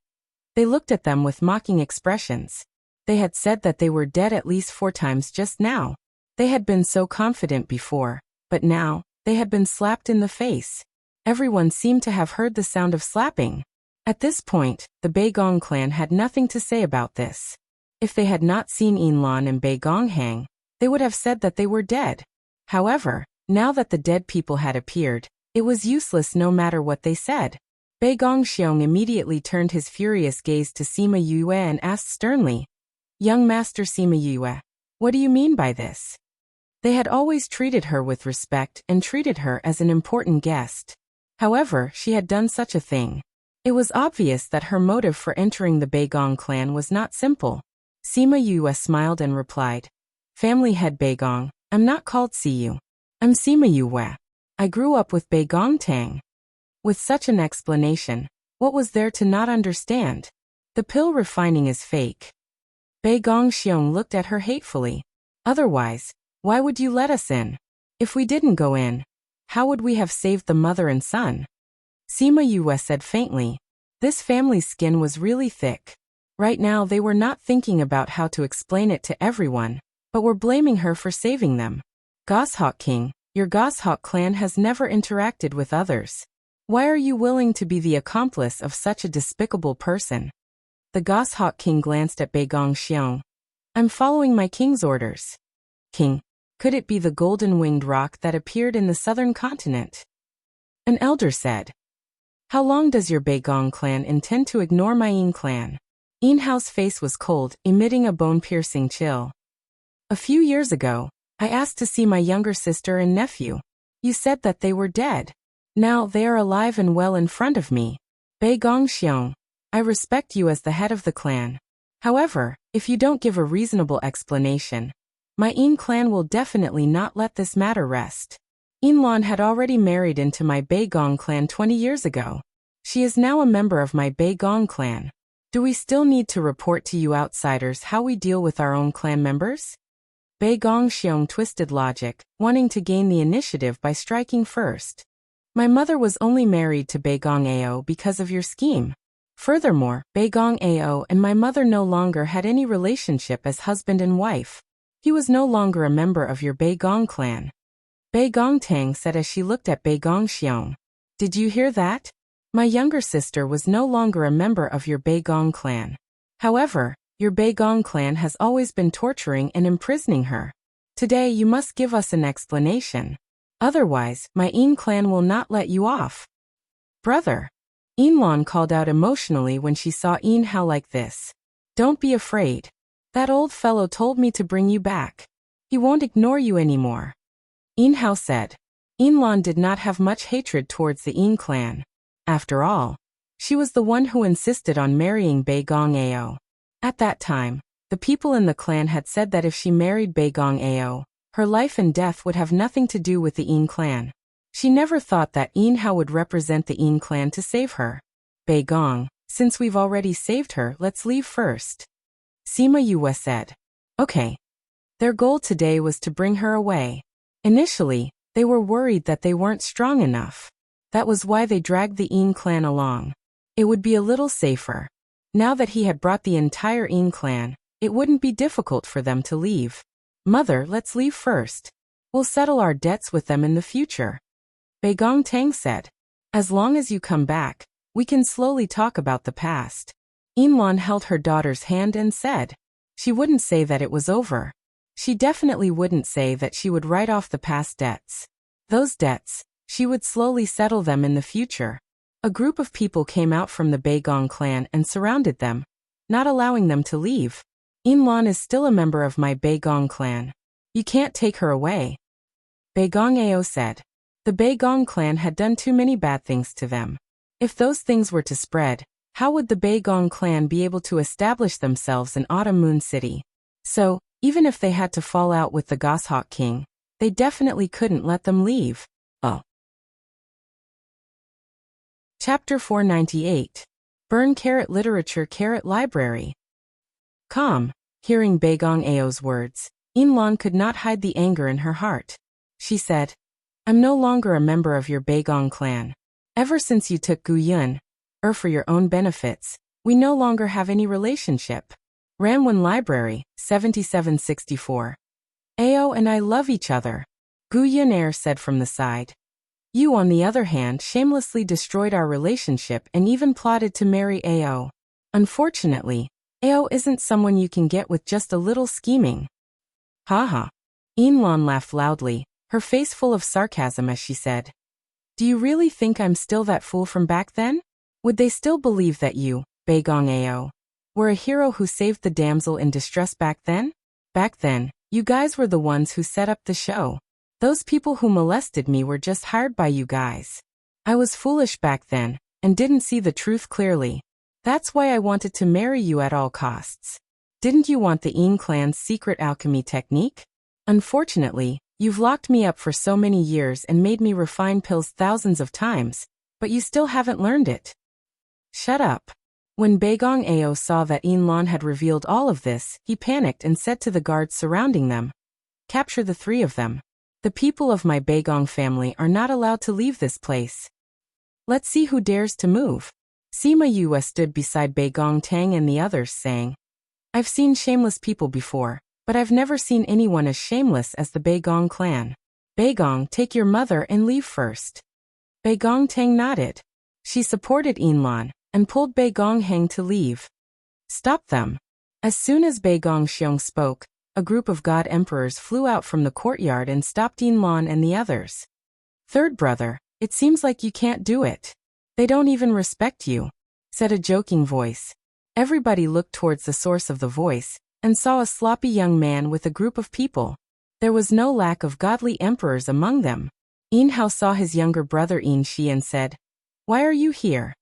they looked at them with mocking expressions. They had said that they were dead at least 4 times just now. They had been so confident before, but now, they had been slapped in the face. Everyone seemed to have heard the sound of slapping. At this point, the Beigong clan had nothing to say about this. If they had not seen Yinlan and Beigong hang, they would have said that they were dead. However, now that the dead people had appeared, it was useless no matter what they said. Beigong Xiong immediately turned his furious gaze to Sima Yue and asked sternly, "Young Master Sima Yue, what do you mean by this?" They had always treated her with respect and treated her as an important guest. However, she had done such a thing. It was obvious that her motive for entering the Beigong clan was not simple. Sima Yue smiled and replied, "Family head Beigong, I'm not called Siyu. I'm Sima Yue. I grew up with Beigong Tang." With such an explanation, what was there to not understand? The pill refining is fake. Beigong Xiong looked at her hatefully. Otherwise, why would you let us in? If we didn't go in, how would we have saved the mother and son? Sima Yue said faintly. This family's skin was really thick. Right now they were not thinking about how to explain it to everyone, but were blaming her for saving them. Goshawk King, your Goshawk clan has never interacted with others. Why are you willing to be the accomplice of such a despicable person? The Goshawk King glanced at Beigong Xiong. I'm following my king's orders. King, could it be the golden-winged roc that appeared in the southern continent? An elder said. How long does your Beigong clan intend to ignore my Yin clan? Yin Hao's face was cold, emitting a bone-piercing chill. A few years ago, I asked to see my younger sister and nephew. You said that they were dead. Now they are alive and well in front of me. Beigong Xiong, I respect you as the head of the clan. However, if you don't give a reasonable explanation, my Yin clan will definitely not let this matter rest. Yinlan had already married into my Beigong clan 20 years ago. She is now a member of my Beigong clan. Do we still need to report to you outsiders how we deal with our own clan members? Beigong Xiong twisted logic, wanting to gain the initiative by striking first. My mother was only married to Beigong Ao because of your scheme. Furthermore, Beigong Ao and my mother no longer had any relationship as husband and wife. He was no longer a member of your Beigong clan. Beigong Tang said as she looked at Beigong Xiong. Did you hear that? My younger sister was no longer a member of your Beigong clan. However, your Beigong clan has always been torturing and imprisoning her. Today you must give us an explanation. Otherwise, my Yin clan will not let you off. Brother. Yinlan called out emotionally when she saw Yin Hao like this. Don't be afraid. That old fellow told me to bring you back. He won't ignore you anymore. Yin Hao said. Yinlan did not have much hatred towards the Yin clan. After all, she was the one who insisted on marrying Beigong Ao. At that time, the people in the clan had said that if she married Beigong Ao, her life and death would have nothing to do with the Yin clan. She never thought that Yin Hao would represent the Yin clan to save her. Beigong, since we've already saved her, let's leave first. Sima Yue said. Okay. Their goal today was to bring her away. Initially, they were worried that they weren't strong enough. That was why they dragged the Yin clan along. It would be a little safer. Now that he had brought the entire Yin clan, it wouldn't be difficult for them to leave. Mother, let's leave first. We'll settle our debts with them in the future. Beigong Tang said. As long as you come back, we can slowly talk about the past. Yinlan held her daughter's hand and said. She wouldn't say that it was over. She definitely wouldn't say that she would write off the past debts. Those debts, she would slowly settle them in the future. A group of people came out from the Beigong clan and surrounded them, not allowing them to leave. Yinlan is still a member of my Beigong clan. You can't take her away. Beigong Ao said. The Beigong clan had done too many bad things to them. If those things were to spread, how would the Beigong clan be able to establish themselves in Autumn Moon City? So, even if they had to fall out with the Goshawk King, they definitely couldn't let them leave. Oh. Chapter 498. Burn Literature Library. Calm. Hearing Beigong Ao's words, Yinlan could not hide the anger in her heart. She said, I'm no longer a member of your Beigong clan. Ever since you took Gu Yun, for your own benefits, we no longer have any relationship. Ranwen Library, 7764. Ao and I love each other. Gu Yun said from the side. You, on the other hand, shamelessly destroyed our relationship and even plotted to marry Ao. Unfortunately, Ao isn't someone you can get with just a little scheming. Haha. Inlan laughed loudly, her face full of sarcasm as she said, "Do you really think I'm still that fool from back then? Would they still believe that you, Baegong Ao, were a hero who saved the damsel in distress back then? Back then, you guys were the ones who set up the show. Those people who molested me were just hired by you guys. I was foolish back then, and didn't see the truth clearly. That's why I wanted to marry you at all costs. Didn't you want the Yin clan's secret alchemy technique? Unfortunately, you've locked me up for so many years and made me refine pills thousands of times, but you still haven't learned it." "Shut up." When Baegong Ao saw that Inlan had revealed all of this, he panicked and said to the guards surrounding them, "Capture the three of them. The people of my Baegong family are not allowed to leave this place. Let's see who dares to move." Sima Yue stood beside Baegong Tang and the others, saying, "I've seen shameless people before, but I've never seen anyone as shameless as the Baegong clan. Baegong, take your mother and leave first." Baegong Tang nodded. She supported Inlan and pulled Baegong Heng to leave. "Stop them." As soon as Baegong Xiong spoke, a group of god emperors flew out from the courtyard and stopped Inlan and the others. "Third brother, it seems like you can't do it. They don't even respect you," said a joking voice. Everybody looked towards the source of the voice and saw a sloppy young man with a group of people. There was no lack of godly emperors among them. Yin Hao saw his younger brother Yin Shi and said, "Why are you here?"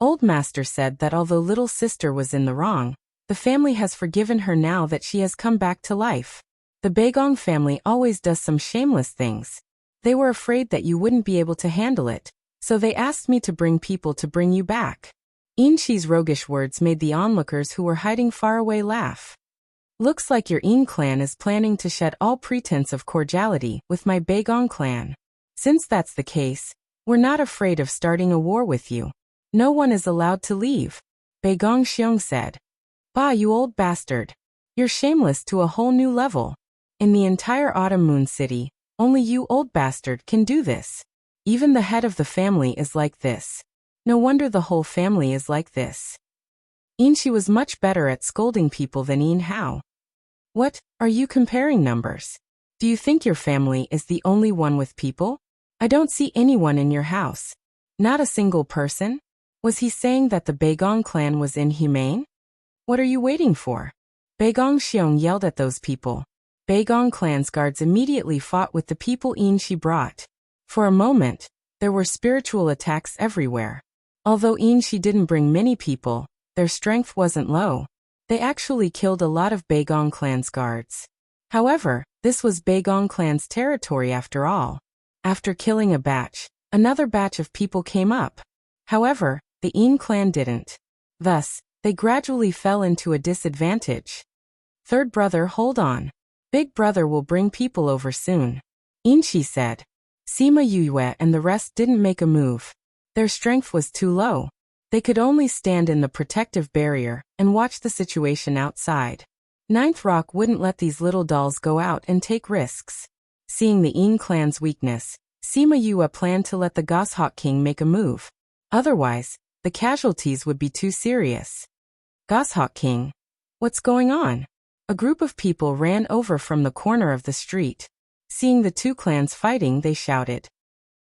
Old Master said that although little sister was in the wrong, the family has forgiven her now that she has come back to life. The Baegong family always does some shameless things. They were afraid that you wouldn't be able to handle it, so they asked me to bring people to bring you back. Yin Shi's roguish words made the onlookers who were hiding far away laugh. "Looks like your Yin clan is planning to shed all pretense of cordiality with my Baegong clan. Since that's the case, we're not afraid of starting a war with you. No one is allowed to leave," Baegong Xiong said. "Bah, you old bastard. You're shameless to a whole new level. In the entire Autumn Moon City, only you old bastard can do this. Even the head of the family is like this. No wonder the whole family is like this." Yin Shi was much better at scolding people than Yin Hao. "What, are you comparing numbers? Do you think your family is the only one with people? I don't see anyone in your house. Not a single person." Was he saying that the Baegong clan was inhumane? "What are you waiting for?" Baegong Xiong yelled at those people. Baegong clan's guards immediately fought with the people Yin Shi brought. For a moment, there were spiritual attacks everywhere. Although Yin Shi didn't bring many people, their strength wasn't low. They actually killed a lot of Baegong clan's guards. However, this was Baegong clan's territory after all. After killing a batch, another batch of people came up. However, the Yin clan didn't. Thus, they gradually fell into a disadvantage. "Third brother, hold on. Big brother will bring people over soon," Yin Shi said. Sima Yue and the rest didn't make a move. Their strength was too low. They could only stand in the protective barrier and watch the situation outside. Ninth Rock wouldn't let these little dolls go out and take risks. Seeing the Yin clan's weakness, Sima Yue planned to let the Goshawk King make a move. Otherwise, the casualties would be too serious. "Goshawk King, what's going on?" A group of people ran over from the corner of the street. Seeing the two clans fighting, they shouted,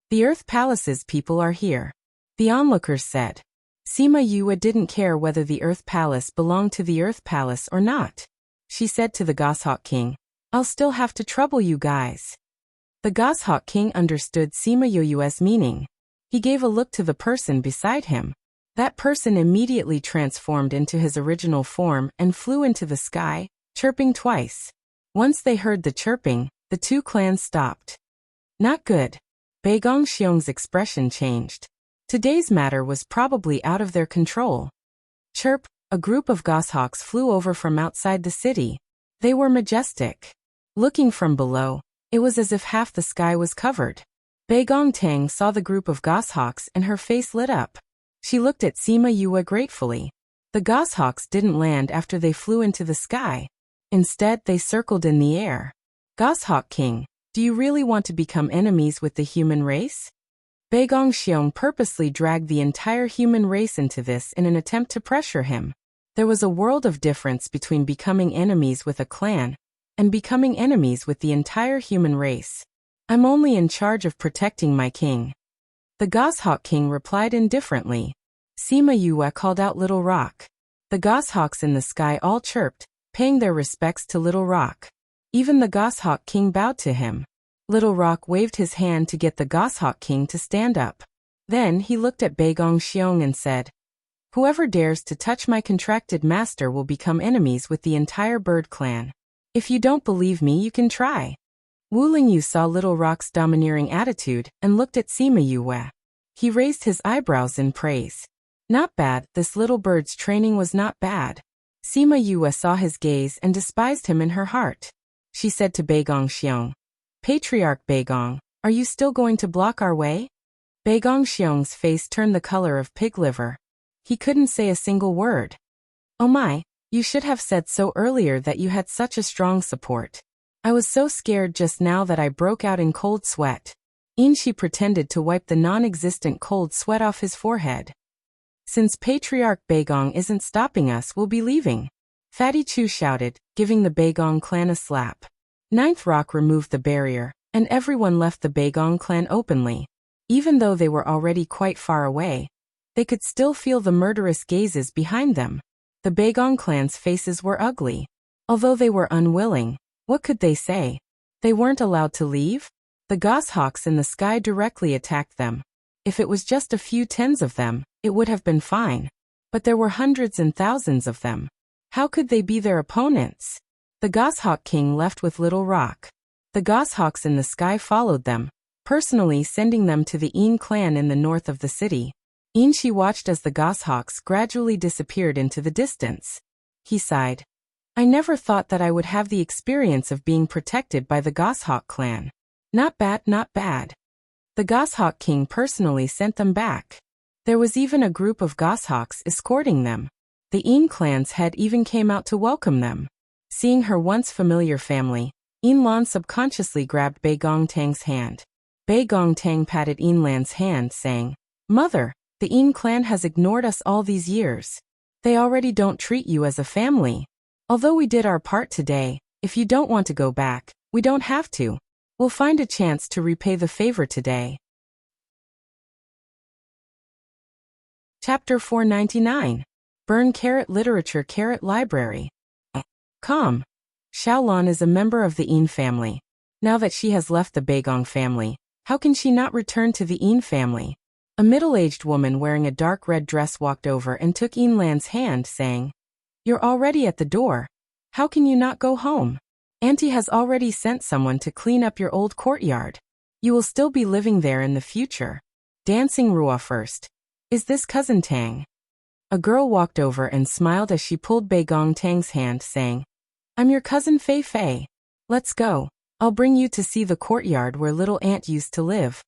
"The Earth Palace's people are here," the onlookers said. Sima Yue didn't care whether the Earth Palace belonged to the Earth Palace or not. She said to the Goshawk King, "I'll still have to trouble you guys." The Goshawk King understood Sima Yue's meaning. He gave a look to the person beside him. That person immediately transformed into his original form and flew into the sky, chirping twice. Once they heard the chirping, the two clans stopped. "Not good." Baegong Xiong's expression changed. Today's matter was probably out of their control. Chirp, a group of goshawks flew over from outside the city. They were majestic. Looking from below, it was as if half the sky was covered. Baegong Tang saw the group of goshawks and her face lit up. She looked at Sima Yue gratefully. The goshawks didn't land after they flew into the sky. Instead, they circled in the air. "Goshawk King, do you really want to become enemies with the human race? Bei Gongxiong purposely dragged the entire human race into this in an attempt to pressure him. There was a world of difference between becoming enemies with a clan and becoming enemies with the entire human race. I'm only in charge of protecting my king. The Goshawk King replied indifferently. Sima Yue called out Little Rock. The goshawks in the sky all chirped, paying their respects to Little Rock. Even the Goshawk King bowed to him. Little Rock waved his hand to get the Goshawk King to stand up. Then he looked at Bei Gongxiong and said, "Whoever dares to touch my contracted master will become enemies with the entire bird clan. If you don't believe me, you can try." Wu Lingyu saw Little Rock's domineering attitude and looked at Sima Yue. He raised his eyebrows in praise. Not bad, this little bird's training was not bad. Sima Yue saw his gaze and despised him in her heart. She said to Bei Gongxiong, "Patriarch Beigong, are you still going to block our way?" Bei Gongxiong's face turned the color of pig liver. He couldn't say a single word. "Oh my, you should have said so earlier that you had such a strong support. I was so scared just now that I broke out in cold sweat." Inshi pretended to wipe the non-existent cold sweat off his forehead. "Since Patriarch Beigong isn't stopping us, we'll be leaving," Fatty Chu shouted, giving the Beigong clan a slap. Ninth Rock removed the barrier, and everyone left the Beigong clan openly. Even though they were already quite far away, they could still feel the murderous gazes behind them. The Beigong clan's faces were ugly. Although they were unwilling, what could they say? They weren't allowed to leave? The goshawks in the sky directly attacked them. If it was just a few tens of them, it would have been fine. But there were hundreds and thousands of them. How could they be their opponents? The Goshawk King left with Little Rock. The goshawks in the sky followed them, personally sending them to the Een clan in the north of the city. Inshi watched as the goshawks gradually disappeared into the distance. He sighed. "I never thought that I would have the experience of being protected by the Goshawk clan. Not bad, not bad." The Goshawk King personally sent them back. There was even a group of goshawks escorting them. The Een clan's head even came out to welcome them. Seeing her once familiar family, Een Lan subconsciously grabbed Bei Gongtang's hand. Bei Gongtang patted Een Lan's hand, saying, "Mother, the Een clan has ignored us all these years. They already don't treat you as a family. Although we did our part today, if you don't want to go back, we don't have to. We'll find a chance to repay the favor today." Chapter 499. Burn Literature Library. Calm. Xiaolan is a member of the Een family. Now that she has left the Beigong family, how can she not return to the Een family? A middle-aged woman wearing a dark red dress walked over and took Een Lan's hand, saying, "You're already at the door. How can you not go home? Auntie has already sent someone to clean up your old courtyard. You will still be living there in the future." Dancing Rua first. "Is this Cousin Tang?" A girl walked over and smiled as she pulled Bei Gongtang's hand, saying, "I'm your cousin Fei Fei. Let's go. I'll bring you to see the courtyard where little aunt used to live."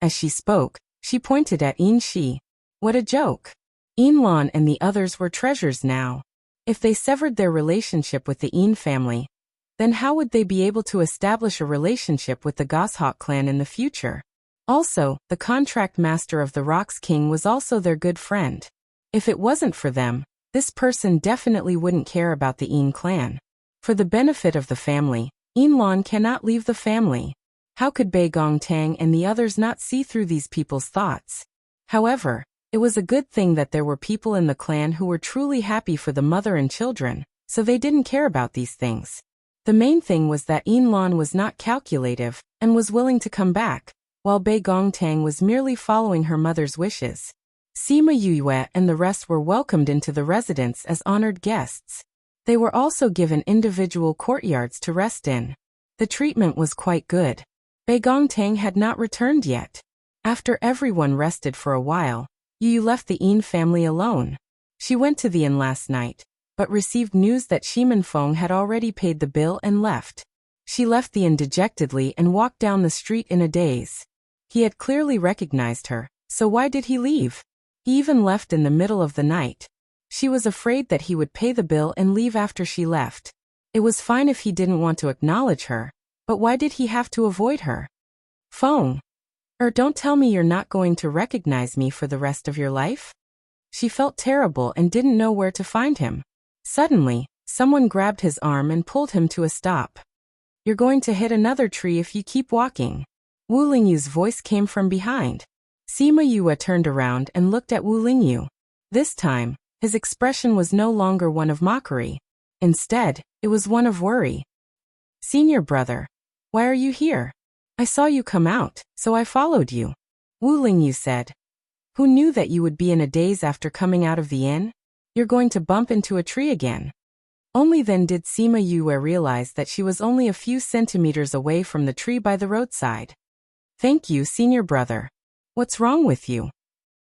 As she spoke, she pointed at Een Shi. What a joke. Een Lan and the others were treasures now. If they severed their relationship with the Een family, then how would they be able to establish a relationship with the Goshawk clan in the future? Also, the contract master of the Rocks King was also their good friend. If it wasn't for them, this person definitely wouldn't care about the Een clan. For the benefit of the family, Een Lan cannot leave the family. How could Bei Gongtang and the others not see through these people's thoughts? However, it was a good thing that there were people in the clan who were truly happy for the mother and children, so they didn't care about these things. The main thing was that Een Lan was not calculative and was willing to come back, while Bei Gongtang was merely following her mother's wishes. Sima Yue and the rest were welcomed into the residence as honored guests. They were also given individual courtyards to rest in. The treatment was quite good. Bei Gongtang had not returned yet. After everyone rested for a while, Yu left the Een family alone. She went to the inn last night, but received news that Shimenfeng had already paid the bill and left. She left the inn dejectedly and walked down the street in a daze. He had clearly recognized her, so why did he leave? He even left in the middle of the night. She was afraid that he would pay the bill and leave after she left. It was fine if he didn't want to acknowledge her, but why did he have to avoid her? Phone. Don't tell me you're not going to recognize me for the rest of your life? She felt terrible and didn't know where to find him. Suddenly, someone grabbed his arm and pulled him to a stop. You're going to hit another tree if you keep walking. Wu Lingyu's voice came from behind. Sima Yue turned around and looked at Wu Lingyu. This time, his expression was no longer one of mockery. Instead, it was one of worry. Senior brother, why are you here? I saw you come out, so I followed you. Wu Lingyu said. Who knew that you would be in a daze after coming out of the inn? You're going to bump into a tree again. Only then did Sima Yue realize that she was only a few centimeters away from the tree by the roadside. Thank you, senior brother. What's wrong with you?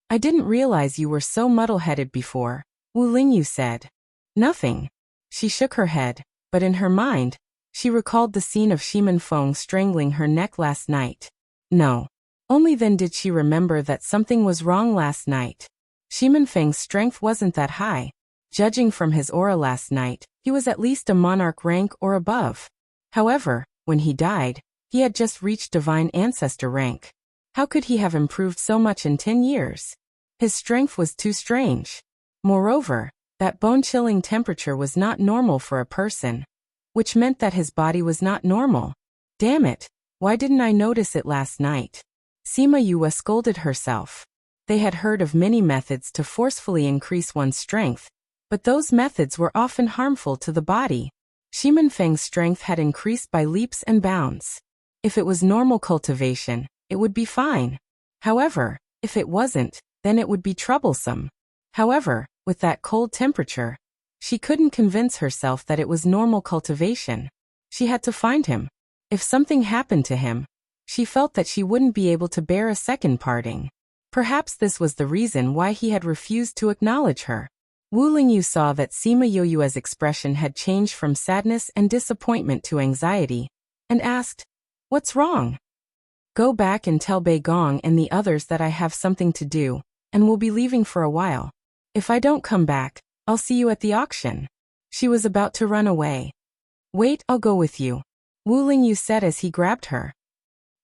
I didn't realize you were so muddle-headed before, Wu Lingyu said. Nothing. She shook her head, but in her mind, she recalled the scene of Shiman Feng strangling her neck last night. No. Only then did she remember that something was wrong last night. Shiman Feng's strength wasn't that high. Judging from his aura last night, he was at least a monarch rank or above. However, when he died, he had just reached divine ancestor rank. How could he have improved so much in 10 years? His strength was too strange. Moreover, that bone-chilling temperature was not normal for a person, which meant that his body was not normal. Damn it, why didn't I notice it last night? Sima Yue scolded herself. They had heard of many methods to forcefully increase one's strength, but those methods were often harmful to the body. Shiman Feng's strength had increased by leaps and bounds. If it was normal cultivation, it would be fine. However, if it wasn't, then it would be troublesome. However, with that cold temperature, she couldn't convince herself that it was normal cultivation. She had to find him. If something happened to him, she felt that she wouldn't be able to bear a second parting. Perhaps this was the reason why he had refused to acknowledge her. Wu Lingyu saw that Sima Yue's expression had changed from sadness and disappointment to anxiety, and asked, What's wrong? Go back and tell Bei Gong and the others that I have something to do, and will be leaving for a while. If I don't come back, I'll see you at the auction. She was about to run away. Wait, I'll go with you, Wu Lingyu said as he grabbed her.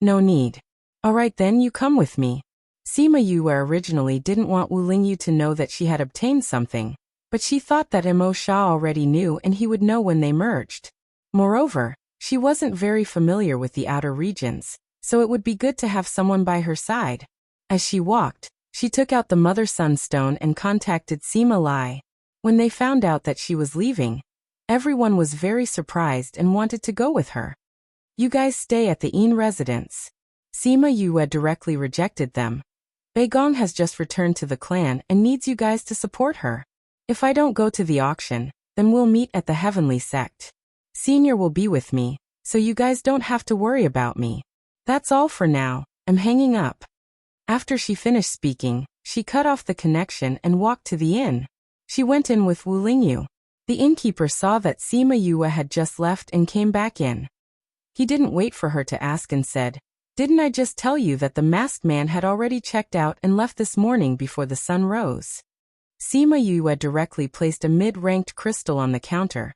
No need. All right then, you come with me. Sima Yue originally didn't want Wu Lingyu to know that she had obtained something, but she thought that Mo Sha already knew and he would know when they merged. Moreover, she wasn't very familiar with the outer regions, so it would be good to have someone by her side. As she walked, she took out the Mother-Sun stone and contacted Sima Lai. When they found out that she was leaving, everyone was very surprised and wanted to go with her. You guys stay at the Yin residence. Sima Yue directly rejected them. Bei Gong has just returned to the clan and needs you guys to support her. If I don't go to the auction, then we'll meet at the Heavenly Sect. Senior will be with me, so you guys don't have to worry about me. That's all for now, I'm hanging up. After she finished speaking, she cut off the connection and walked to the inn. She went in with Wu Lingyu. The innkeeper saw that Sima Yue had just left and came back in. He didn't wait for her to ask and said, Didn't I just tell you that the masked man had already checked out and left this morning before the sun rose? Sima Yue directly placed a mid-ranked crystal on the counter.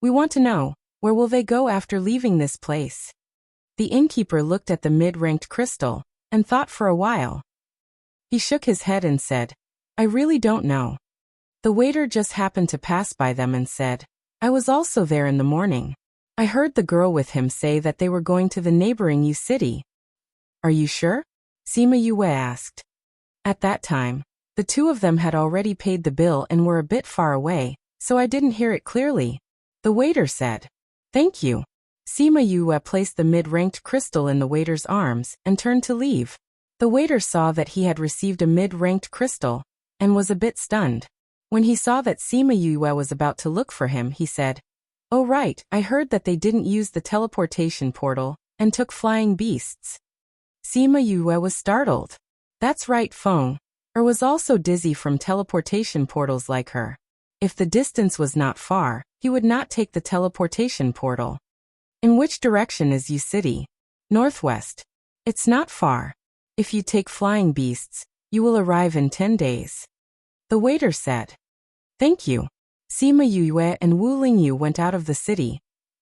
We want to know, where will they go after leaving this place? The innkeeper looked at the mid-ranked crystal and thought for a while. He shook his head and said, I really don't know. The waiter just happened to pass by them and said, I was also there in the morning. I heard the girl with him say that they were going to the neighboring Yu city. Are you sure? Sima Yue asked. At that time, the two of them had already paid the bill and were a bit far away, so I didn't hear it clearly. The waiter said, Thank you. Sima Yue placed the mid-ranked crystal in the waiter's arms and turned to leave. The waiter saw that he had received a mid-ranked crystal and was a bit stunned. When he saw that Sima Yue was about to look for him, he said, Oh right, I heard that they didn't use the teleportation portal and took flying beasts. Sima Yue was startled. That's right, Feng was also dizzy from teleportation portals like her. If the distance was not far, he would not take the teleportation portal. In which direction is Yu City? Northwest. It's not far. If you take flying beasts, you will arrive in 10 days. The waiter said. Thank you. Sima Yue and Wu Lingyu went out of the city,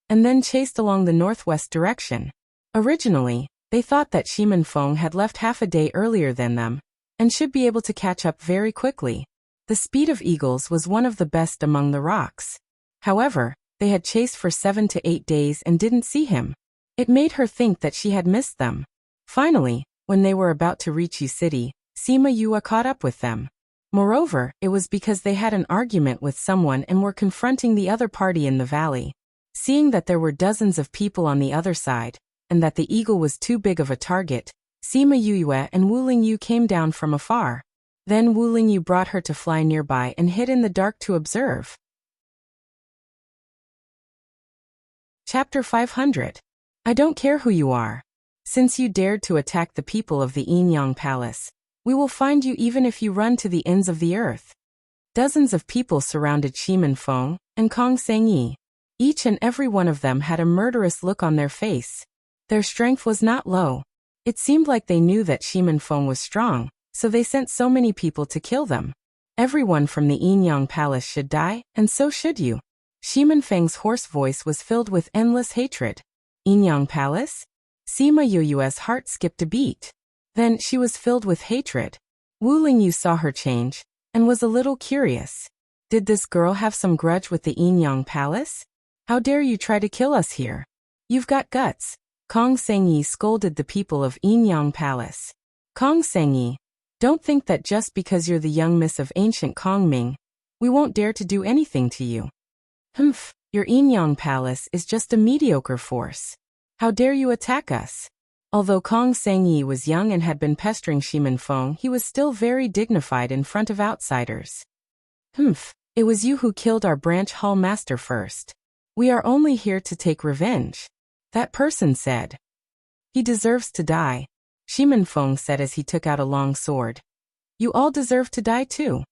and then chased along the northwest direction. Originally, They thought that Shimin Feng had left half a day earlier than them, and should be able to catch up very quickly. The speed of eagles was one of the best among the rocks. However, they had chased for 7 to 8 days and didn't see him. It made her think that she had missed them. Finally, when they were about to reach Yu City, Sima Yue caught up with them. Moreover, it was because they had an argument with someone and were confronting the other party in the valley. Seeing that there were dozens of people on the other side, and that the eagle was too big of a target, Sima Yue and Wu Lingyu came down from afar. Then Wu Lingyu brought her to fly nearby and hid in the dark to observe. Chapter 500. I don't care who you are. Since you dared to attack the people of the Yinyang Palace, we will find you even if you run to the ends of the earth. Dozens of people surrounded Shimin Feng and Kong Sengyi. Each and every one of them had a murderous look on their face. Their strength was not low. It seemed like they knew that Shimin Feng was strong, so they sent so many people to kill them. Everyone from the Yinyang Palace should die, and so should you. Shimin Feng's hoarse voice was filled with endless hatred. Yinyang Palace? Sima Yue's heart skipped a beat. Then she was filled with hatred. Wu Lingyu saw her change, and was a little curious. Did this girl have some grudge with the Yinyang Palace? How dare you try to kill us here? You've got guts. Kong Sengyi scolded the people of Yinyang Palace. Kong Sengyi, don't think that just because you're the young miss of ancient Kongming, we won't dare to do anything to you. Humph, your Yinyang Palace is just a mediocre force. How dare you attack us? Although Kong Sengyi was young and had been pestering Shimin Feng, he was still very dignified in front of outsiders. Humph, it was you who killed our branch hall master first. We are only here to take revenge. That person said. He deserves to die. Shimin Feng said as he took out a long sword. You all deserve to die too.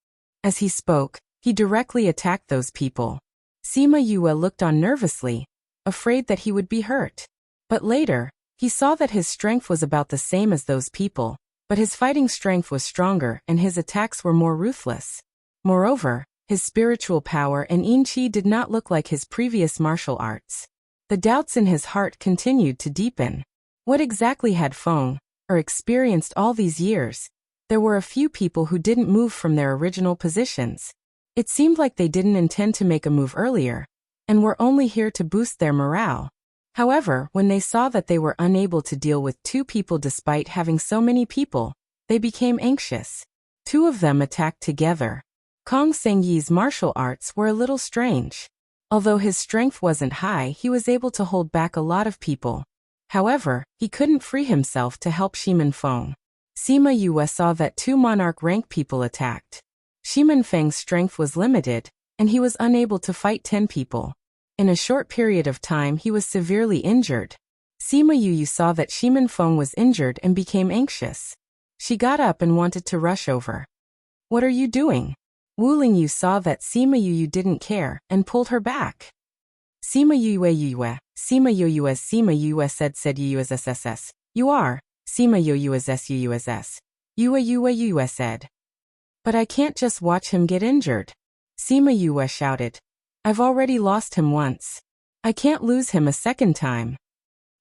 As he spoke, he directly attacked those people. Sima Yue looked on nervously, afraid that he would be hurt. But later, he saw that his strength was about the same as those people, but his fighting strength was stronger and his attacks were more ruthless. Moreover, his spiritual power and yin qi did not look like his previous martial arts. The doubts in his heart continued to deepen. What exactly had Feng, or experienced all these years? There were a few people who didn't move from their original positions. It seemed like they didn't intend to make a move earlier, and were only here to boost their morale. However, when they saw that they were unable to deal with 2 people despite having so many people, they became anxious. 2 of them attacked together. Kong Sengyi's martial arts were a little strange. Although his strength wasn't high, he was able to hold back a lot of people. However, he couldn't free himself to help Shimin Feng. Sima Yue saw that 2 monarch rank people attacked. Shimin Feng's strength was limited, and he was unable to fight 10 people. In a short period of time he was severely injured. Sima Yue saw that Shimin Feng was injured and became anxious. She got up and wanted to rush over. What are you doing? Wu Lingyu saw that Sima Yue didn't care, and pulled her back. Sima Yue said Yuesss. You are. Sima Yuesss. Yue said. But I can't just watch him get injured. Sima Yue shouted. I've already lost him once. I can't lose him a second time.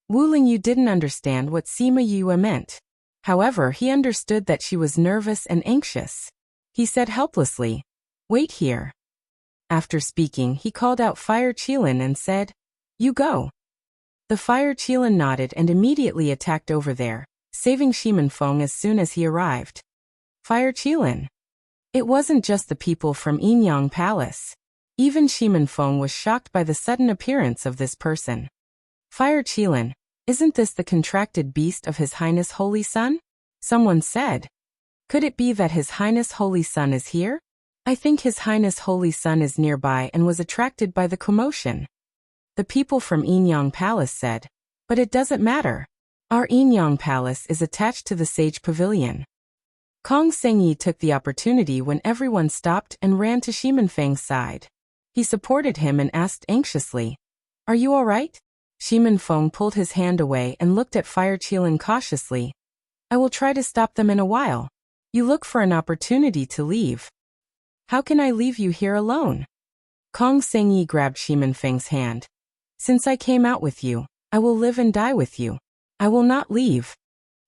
Wu Lingyu didn't understand what Sima Yue meant. However, he understood that she was nervous and anxious. He said helplessly, wait here. After speaking, he called out Fire Qilin and said, you go. The Fire Qilin nodded and immediately attacked over there, saving Shimin Feng as soon as he arrived. Fire Qilin. It wasn't just the people from Yinyang Palace. Even Shimin Feng was shocked by the sudden appearance of this person. Fire Qilin, isn't this the contracted beast of His Highness Holy Sun? Someone said. Could it be that His Highness Holy Sun is here? I think His Highness Holy Sun is nearby and was attracted by the commotion. The people from Yinyang Palace said. But it doesn't matter. Our Yinyang Palace is attached to the Sage Pavilion. Kong Sengyi took the opportunity when everyone stopped and ran to Shimin Feng's side. He supported him and asked anxiously, are you all right? Shimin Feng pulled his hand away and looked at Fire Qilin cautiously. I will try to stop them in a while. You look for an opportunity to leave. How can I leave you here alone? Kong Sengyi grabbed Shimin Feng's hand. Since I came out with you, I will live and die with you. I will not leave.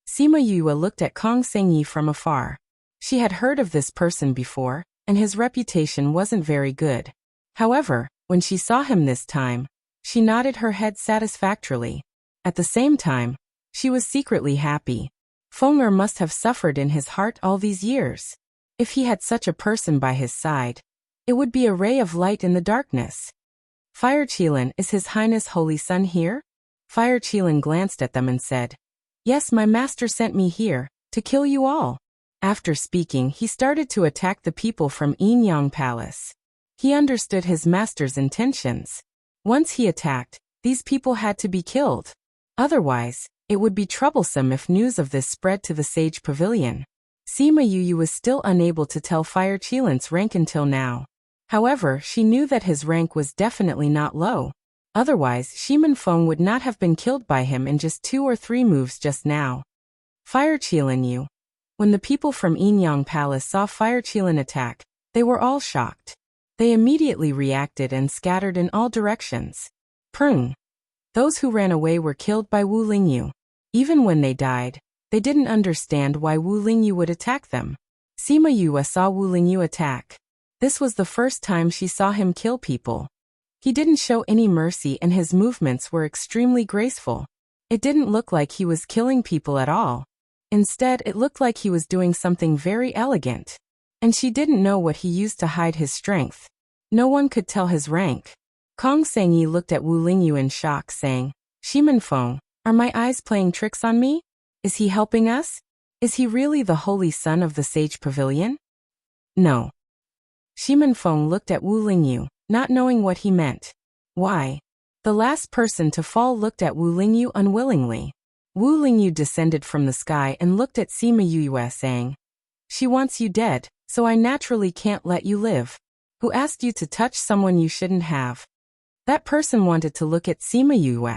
Sima Yue looked at Kong Sengyi from afar. She had heard of this person before, and his reputation wasn't very good. However, when she saw him this time, she nodded her head satisfactorily. At the same time, she was secretly happy. Feng'er must have suffered in his heart all these years. If he had such a person by his side, it would be a ray of light in the darkness. Fire Qilin, is His Highness Holy Sun here? Fire Qilin glanced at them and said, Yes, my master sent me here, to kill you all. After speaking, he started to attack the people from Yinyang Palace. He understood his master's intentions. Once he attacked, these people had to be killed. Otherwise, it would be troublesome if news of this spread to the Sage Pavilion. Sima Yu was still unable to tell Fire Qilin's rank until now. However, she knew that his rank was definitely not low. Otherwise, Shimin Feng would not have been killed by him in just 2 or 3 moves just now. Fire Qilin Yu. When the people from Yinyang Palace saw Fire Qilin attack, they were all shocked. They immediately reacted and scattered in all directions. Prung. Those who ran away were killed by Wu Lingyu. Even when they died, they didn't understand why Wu Lingyu would attack them. Sima Yue saw Wu Lingyu attack. This was the first time she saw him kill people. He didn't show any mercy and his movements were extremely graceful. It didn't look like he was killing people at all. Instead, it looked like he was doing something very elegant. And she didn't know what he used to hide his strength. No one could tell his rank. Kong Sengyi looked at Wu Lingyu in shock, saying, Shimin Feng, are my eyes playing tricks on me? Is he helping us? Is he really the holy son of the Sage Pavilion? No. Shimin Feng looked at Wu Lingyu, not knowing what he meant. Why? The last person to fall looked at Wu Lingyu unwillingly. Wu Lingyu descended from the sky and looked at Sima Yue, saying, She wants you dead, so I naturally can't let you live. Who asked you to touch someone you shouldn't have? That person wanted to look at Sima Yue.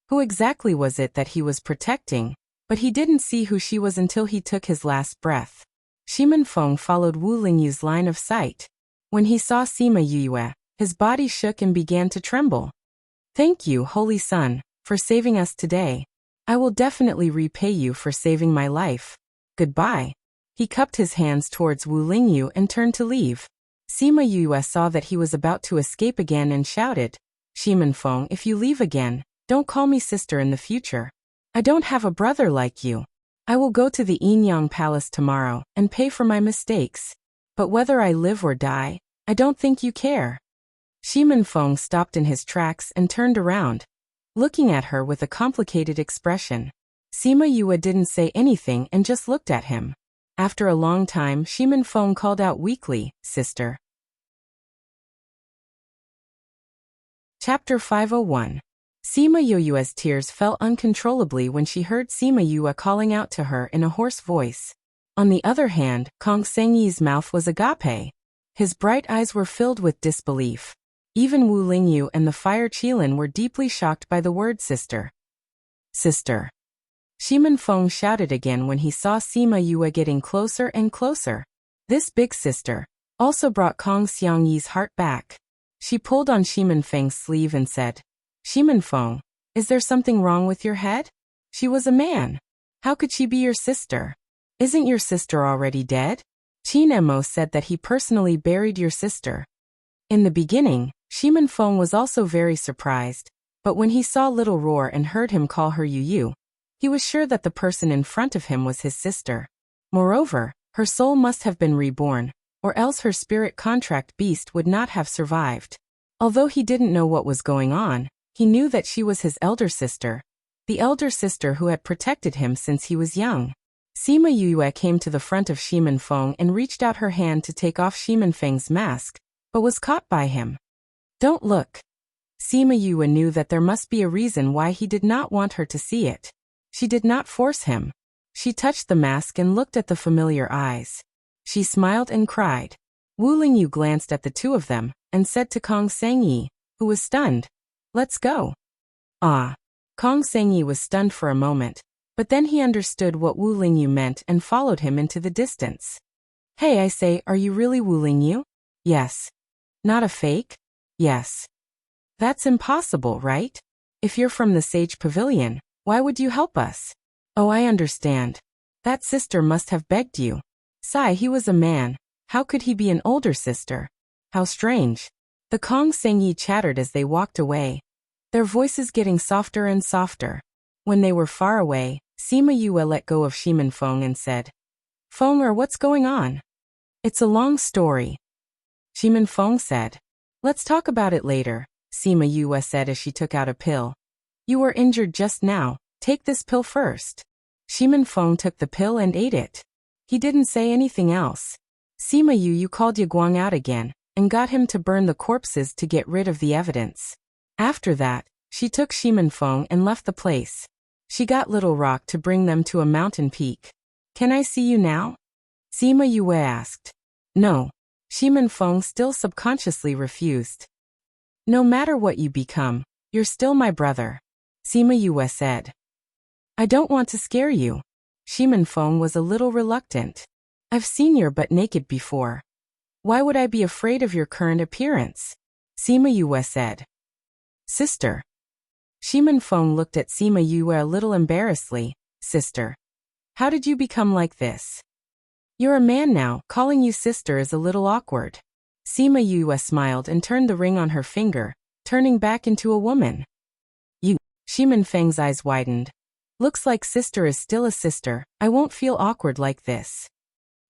Who exactly was it that he was protecting? But he didn't see who she was until he took his last breath. Shimin Feng followed Wu Lingyu's line of sight. When he saw Sima Yue, his body shook and began to tremble. Thank you, Holy Sun, for saving us today. I will definitely repay you for saving my life. Goodbye. He cupped his hands towards Wu Lingyu and turned to leave. Sima Yue saw that he was about to escape again and shouted, Shimin Feng, if you leave again, don't call me sister in the future. I don't have a brother like you. I will go to the Yinyang Palace tomorrow and pay for my mistakes. But whether I live or die, I don't think you care. Shimin Feng stopped in his tracks and turned around, looking at her with a complicated expression. Sima Yue didn't say anything and just looked at him. After a long time, Shimin Feng called out weakly, Sister. Chapter 501. Sima Yue's tears fell uncontrollably when she heard Sima Yue calling out to her in a hoarse voice. On the other hand, Kong Sengyi's mouth was agape. His bright eyes were filled with disbelief. Even Wu Lingyu and the Fire Qilin were deeply shocked by the word sister. Sister. Shimin Feng shouted again when he saw Sima Yue getting closer and closer. This big sister also brought Kong Xiangyi's heart back. She pulled on Shimin Feng's sleeve and said, Shimin Feng, is there something wrong with your head? She was a man. How could she be your sister? Isn't your sister already dead? Qin Emo said that he personally buried your sister. In the beginning, Shimin Feng was also very surprised, but when he saw Little Roar and heard him call her Yu, he was sure that the person in front of him was his sister. Moreover, her soul must have been reborn, or else her spirit contract beast would not have survived. Although he didn't know what was going on, he knew that she was his elder sister, the elder sister who had protected him since he was young. Sima Yue came to the front of Shimin Feng and reached out her hand to take off Shimin Feng's mask, but was caught by him. Don't look. Sima Yue knew that there must be a reason why he did not want her to see it. She did not force him. She touched the mask and looked at the familiar eyes. She smiled and cried. Wu Lingyu glanced at the two of them and said to Kong Sengyi, who was stunned, Let's go. Ah. Kong Sengyi was stunned for a moment, but then he understood what Wu Lingyu meant and followed him into the distance. Hey, I say, are you really Wu Lingyu? Yes. Not a fake? Yes. That's impossible, right? If you're from the Sage Pavilion, Why would you help us? Oh, I understand. That sister must have begged you. Sigh, he was a man. How could he be an older sister? How strange. The Kong Sengyi chattered as they walked away, their voices getting softer and softer. When they were far away, Sima Yue let go of Shimin Feng and said, Feng, what's going on? It's a long story. Shimin Feng said. Let's talk about it later, Sima Yue said as she took out a pill. You were injured just now, take this pill first. Shimin Feng took the pill and ate it. He didn't say anything else. Sima Yue called Yaguang out again, and got him to burn the corpses to get rid of the evidence. After that, she took Shimin Feng and left the place. She got Little Rock to bring them to a mountain peak. Can I see you now? Sima Yue asked. No. Shimin Feng still subconsciously refused. No matter what you become, you're still my brother, Sima Yue said. I don't want to scare you. Shimin Feng was a little reluctant. I've seen your butt naked before. Why would I be afraid of your current appearance? Sima Yue said. Sister. Shimin Feng looked at Sima Yue a little embarrassedly. Sister. How did you become like this? You're a man now, calling you sister is a little awkward. Sima Yue smiled and turned the ring on her finger, turning back into a woman. You. Shimin Feng's eyes widened. Looks like sister is still a sister, I won't feel awkward like this.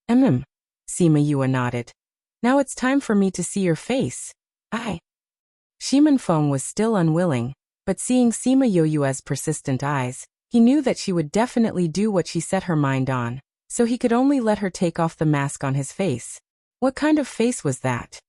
Sima Yue nodded. Now it's time for me to see your face. Shimin Feng was still unwilling, but seeing Sima Yue's persistent eyes, he knew that she would definitely do what she set her mind on, so he could only let her take off the mask on his face. What kind of face was that?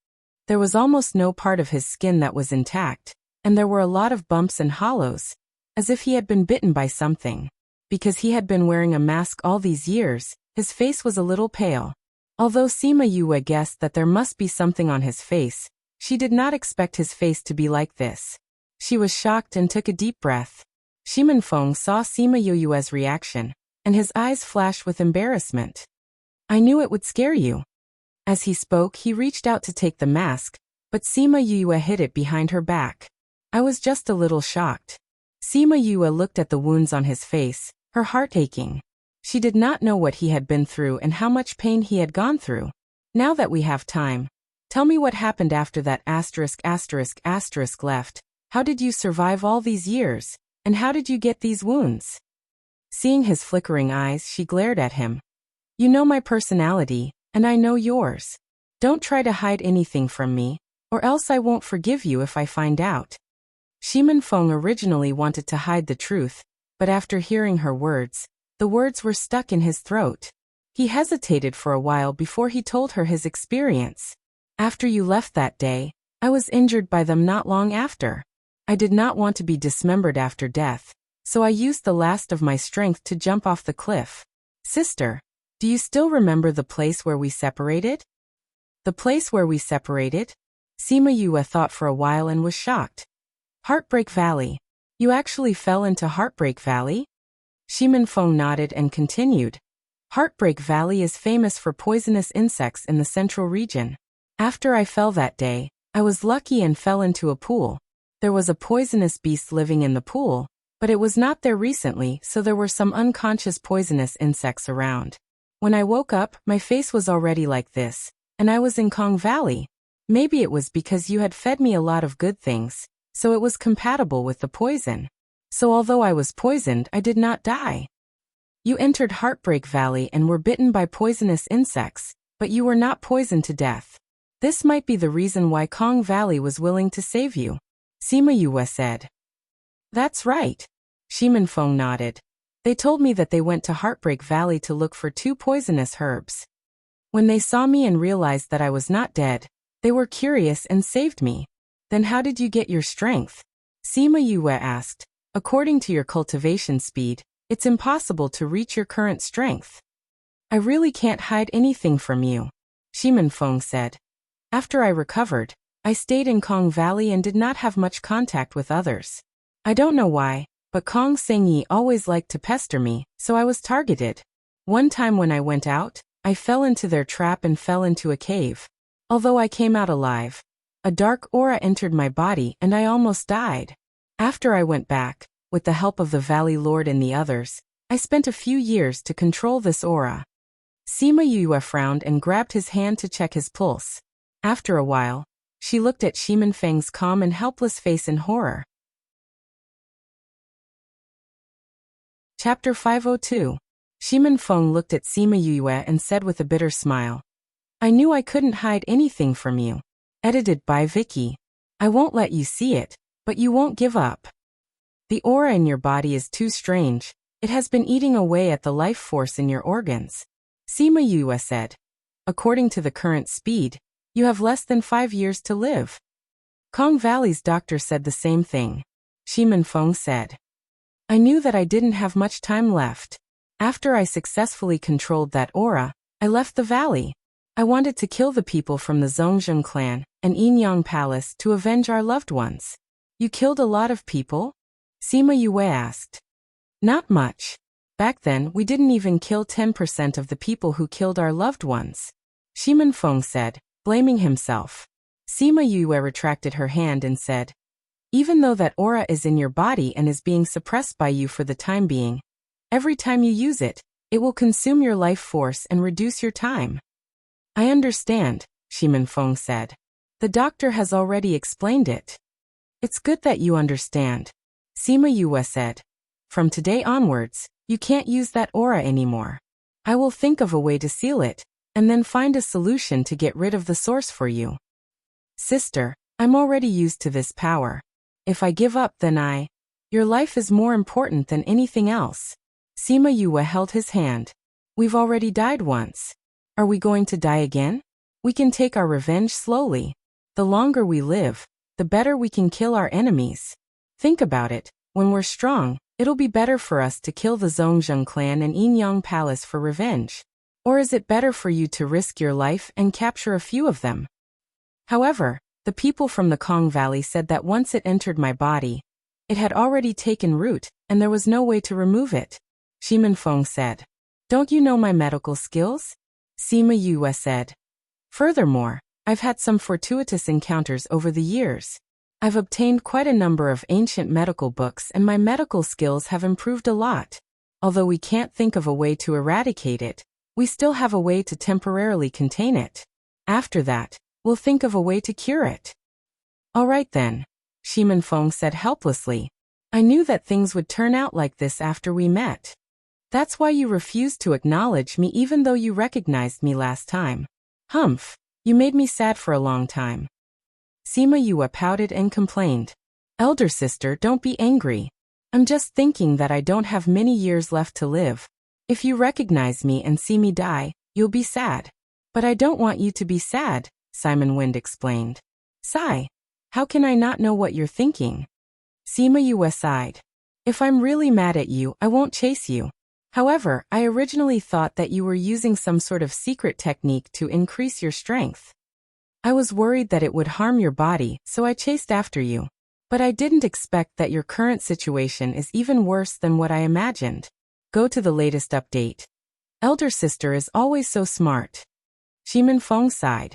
There was almost no part of his skin that was intact, and there were a lot of bumps and hollows, as if he had been bitten by something. Because he had been wearing a mask all these years, his face was a little pale. Although Sima Yue guessed that there must be something on his face, she did not expect his face to be like this. She was shocked and took a deep breath. Shimin Feng saw Sima Yue's reaction, and his eyes flashed with embarrassment. I knew it would scare you. As he spoke, he reached out to take the mask, but Sima Yue hid it behind her back. I was just a little shocked. Sima Yue looked at the wounds on his face, her heart aching. She did not know what he had been through and how much pain he had gone through. Now that we have time, tell me what happened after that **** left. How did you survive all these years, and how did you get these wounds? Seeing his flickering eyes, she glared at him. You know my personality, and I know yours. Don't try to hide anything from me, or else I won't forgive you if I find out. Shimin Feng originally wanted to hide the truth, but after hearing her words, the words were stuck in his throat. He hesitated for a while before he told her his experience. After you left that day, I was injured by them not long after. I did not want to be dismembered after death, so I used the last of my strength to jump off the cliff. Sister, do you still remember the place where we separated? The place where we separated? Sima Yue thought for a while and was shocked. Heartbreak Valley. You actually fell into Heartbreak Valley? Shimin Feng nodded and continued. Heartbreak Valley is famous for poisonous insects in the central region. After I fell that day, I was lucky and fell into a pool. There was a poisonous beast living in the pool, but it was not there recently, so there were some unconscious poisonous insects around. When I woke up, my face was already like this, and I was in Kong Valley. Maybe it was because you had fed me a lot of good things, so it was compatible with the poison. So although I was poisoned, I did not die. You entered Heartbreak Valley and were bitten by poisonous insects, but you were not poisoned to death. This might be the reason why Kong Valley was willing to save you, Sima Yue said. That's right. Shimin Feng nodded. They told me that they went to Heartbreak Valley to look for 2 poisonous herbs. When they saw me and realized that I was not dead, they were curious and saved me. Then how did you get your strength? Sima Yue asked. According to your cultivation speed, it's impossible to reach your current strength. I really can't hide anything from you, Shimin Feng said. After I recovered, I stayed in Kong Valley and did not have much contact with others. I don't know why, but Kong Sengyi always liked to pester me, so I was targeted. One time when I went out, I fell into their trap and fell into a cave. Although I came out alive, a dark aura entered my body and I almost died. After I went back, with the help of the Valley Lord and the others, I spent a few years to control this aura. Sima Yue frowned and grabbed his hand to check his pulse. After a while, she looked at Shimin Feng's calm and helpless face in horror. Chapter 502. Shimin Feng looked at Sima Yue and said with a bitter smile, I knew I couldn't hide anything from you. Edited by Vicky. I won't let you see it, but you won't give up. The aura in your body is too strange. It has been eating away at the life force in your organs. Sima Yue said. According to the current speed, you have less than 5 years to live. Kong Valley's doctor said the same thing. Shimin Feng said. I knew that I didn't have much time left. After I successfully controlled that aura, I left the valley. I wanted to kill the people from the Zhongzheng clan and Yinyang Palace to avenge our loved ones. You killed a lot of people? Sima Yue asked. Not much. Back then, we didn't even kill 10% of the people who killed our loved ones. Shimin Feng said, blaming himself. Sima Yue retracted her hand and said, even though that aura is in your body and is being suppressed by you for the time being, every time you use it, it will consume your life force and reduce your time. I understand, Shimin Feng said. The doctor has already explained it. It's good that you understand. Sima Yue said. From today onwards, you can't use that aura anymore. I will think of a way to seal it, and then find a solution to get rid of the source for you. Sister, I'm already used to this power. If I give up, then your life is more important than anything else. Sima Yue held his hand. We've already died once. Are we going to die again? We can take our revenge slowly. The longer we live, the better we can kill our enemies. Think about it, when we're strong, it'll be better for us to kill the Zhongzheng clan and Yinyang Palace for revenge. Or is it better for you to risk your life and capture a few of them? However, the people from the Kong Valley said that once it entered my body, it had already taken root, and there was no way to remove it. Shimin Feng said. Don't you know my medical skills? Sima Yue said. Furthermore, I've had some fortuitous encounters over the years. I've obtained quite a number of ancient medical books and my medical skills have improved a lot. Although we can't think of a way to eradicate it, we still have a way to temporarily contain it. After that, we'll think of a way to cure it. All right then, Shimin Feng said helplessly. I knew that things would turn out like this after we met. That's why you refused to acknowledge me even though you recognized me last time. Humph, you made me sad for a long time. Sima Yue pouted and complained. Elder sister, don't be angry. I'm just thinking that I don't have many years left to live. If you recognize me and see me die, you'll be sad. But I don't want you to be sad, Simon Wind explained. Sigh. How can I not know what you're thinking? Sima Yue sighed. If I'm really mad at you, I won't chase you. However, I originally thought that you were using some sort of secret technique to increase your strength. I was worried that it would harm your body, so I chased after you. But I didn't expect that your current situation is even worse than what I imagined. Go to the latest update. Elder sister is always so smart. Shimin Feng sighed.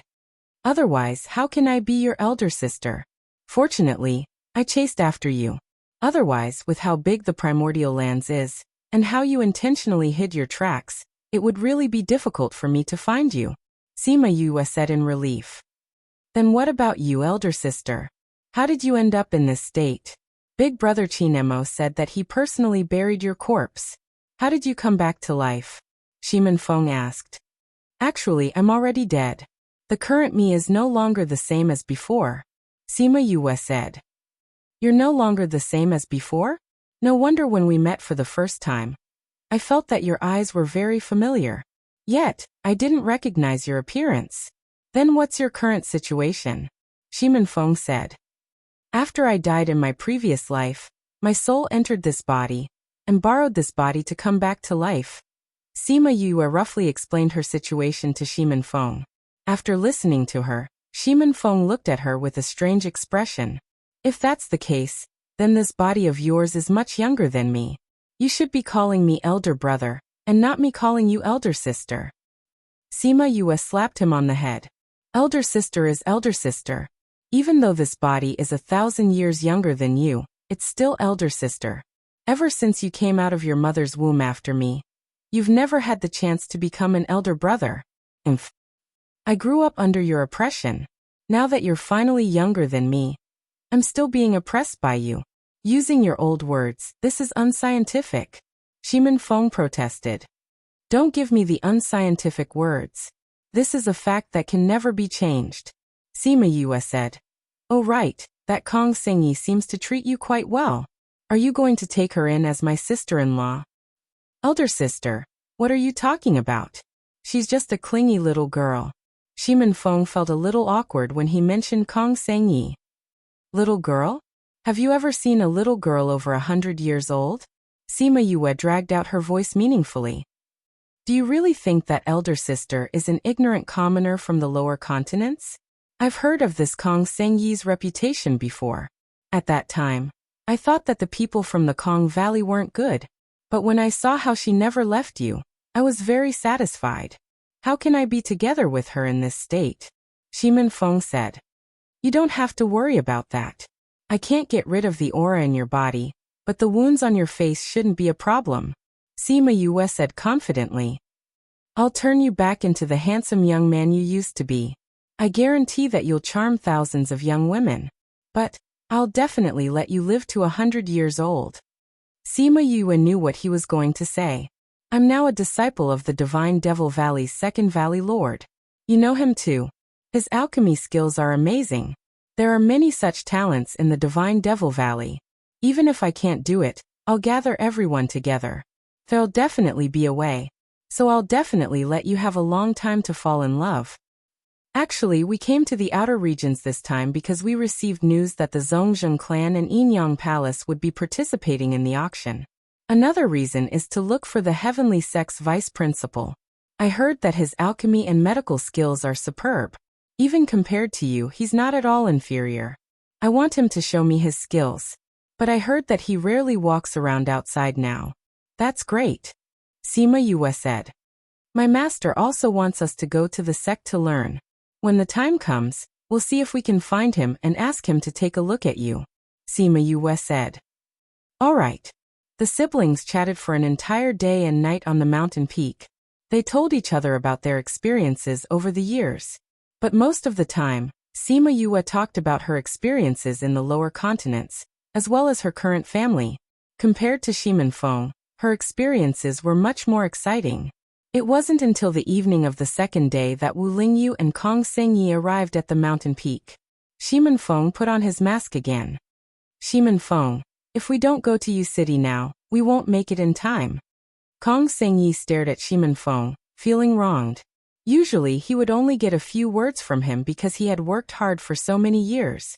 Otherwise, how can I be your elder sister? Fortunately, I chased after you. Otherwise, with how big the primordial lands is, and how you intentionally hid your tracks, it would really be difficult for me to find you. Sima Yue said in relief. Then what about you, elder sister? How did you end up in this state? Big brother Chinemo said that he personally buried your corpse. How did you come back to life? Shimin Feng asked. Actually, I'm already dead. The current me is no longer the same as before. Sima Yue said. You're no longer the same as before? No wonder when we met for the first time, I felt that your eyes were very familiar. Yet, I didn't recognize your appearance. Then what's your current situation? Shimin Feng said. After I died in my previous life, my soul entered this body, and borrowed this body to come back to life. Sima Yue roughly explained her situation to Shimin Feng. After listening to her, Shimin Feng looked at her with a strange expression. If that's the case, then this body of yours is much younger than me. You should be calling me elder brother, and not me calling you elder sister. Sima Yue slapped him on the head. Elder sister is elder sister. Even though this body is 1,000 years younger than you, it's still elder sister. Ever since you came out of your mother's womb after me, you've never had the chance to become an elder brother. I grew up under your oppression. Now that you're finally younger than me, I'm still being oppressed by you. Using your old words, this is unscientific. Shimin Feng protested. Don't give me the unscientific words. This is a fact that can never be changed. Sima Yue said. Oh right, that Kong Sengyi seems to treat you quite well. Are you going to take her in as my sister-in-law? Elder sister, what are you talking about? She's just a clingy little girl. Shimin Feng felt a little awkward when he mentioned Kong Sengyi. Little girl? Have you ever seen a little girl over 100 years old? Sima Yue dragged out her voice meaningfully. Do you really think that elder sister is an ignorant commoner from the lower continents? I've heard of this Kong Sengyi's reputation before. At that time, I thought that the people from the Kong Valley weren't good. But when I saw how she never left you, I was very satisfied. How can I be together with her in this state? Shimin Feng said. You don't have to worry about that. I can't get rid of the aura in your body, but the wounds on your face shouldn't be a problem. Sima Yue said confidently. I'll turn you back into the handsome young man you used to be. I guarantee that you'll charm thousands of young women. But I'll definitely let you live to 100 years old. Sima Yue knew what he was going to say. I'm now a disciple of the Divine Devil Valley's second Valley Lord. You know him too. His alchemy skills are amazing. There are many such talents in the Divine Devil Valley. Even if I can't do it, I'll gather everyone together. There'll definitely be a way. So I'll definitely let you have a long time to fall in love. Actually, we came to the outer regions this time because we received news that the Zhongzheng clan and Yinyang Palace would be participating in the auction. Another reason is to look for the Heavenly Sect's vice principal. I heard that his alchemy and medical skills are superb. Even compared to you, he's not at all inferior. I want him to show me his skills. But I heard that he rarely walks around outside now. That's great. Sima Yue said. My master also wants us to go to the sect to learn. When the time comes, we'll see if we can find him and ask him to take a look at you. Sima Yue said. All right. The siblings chatted for an entire day and night on the mountain peak. They told each other about their experiences over the years. But most of the time, Sima Yue talked about her experiences in the lower continents, as well as her current family. Compared to Shimin Feng, her experiences were much more exciting. It wasn't until the evening of the second day that Wu Lingyu and Kong Sengyi arrived at the mountain peak. Shimin Feng put on his mask again. Shimin Feng, if we don't go to Yu City now, we won't make it in time. Kong Sengyi stared at Shimin Feng, feeling wronged. Usually he would only get a few words from him because he had worked hard for so many years.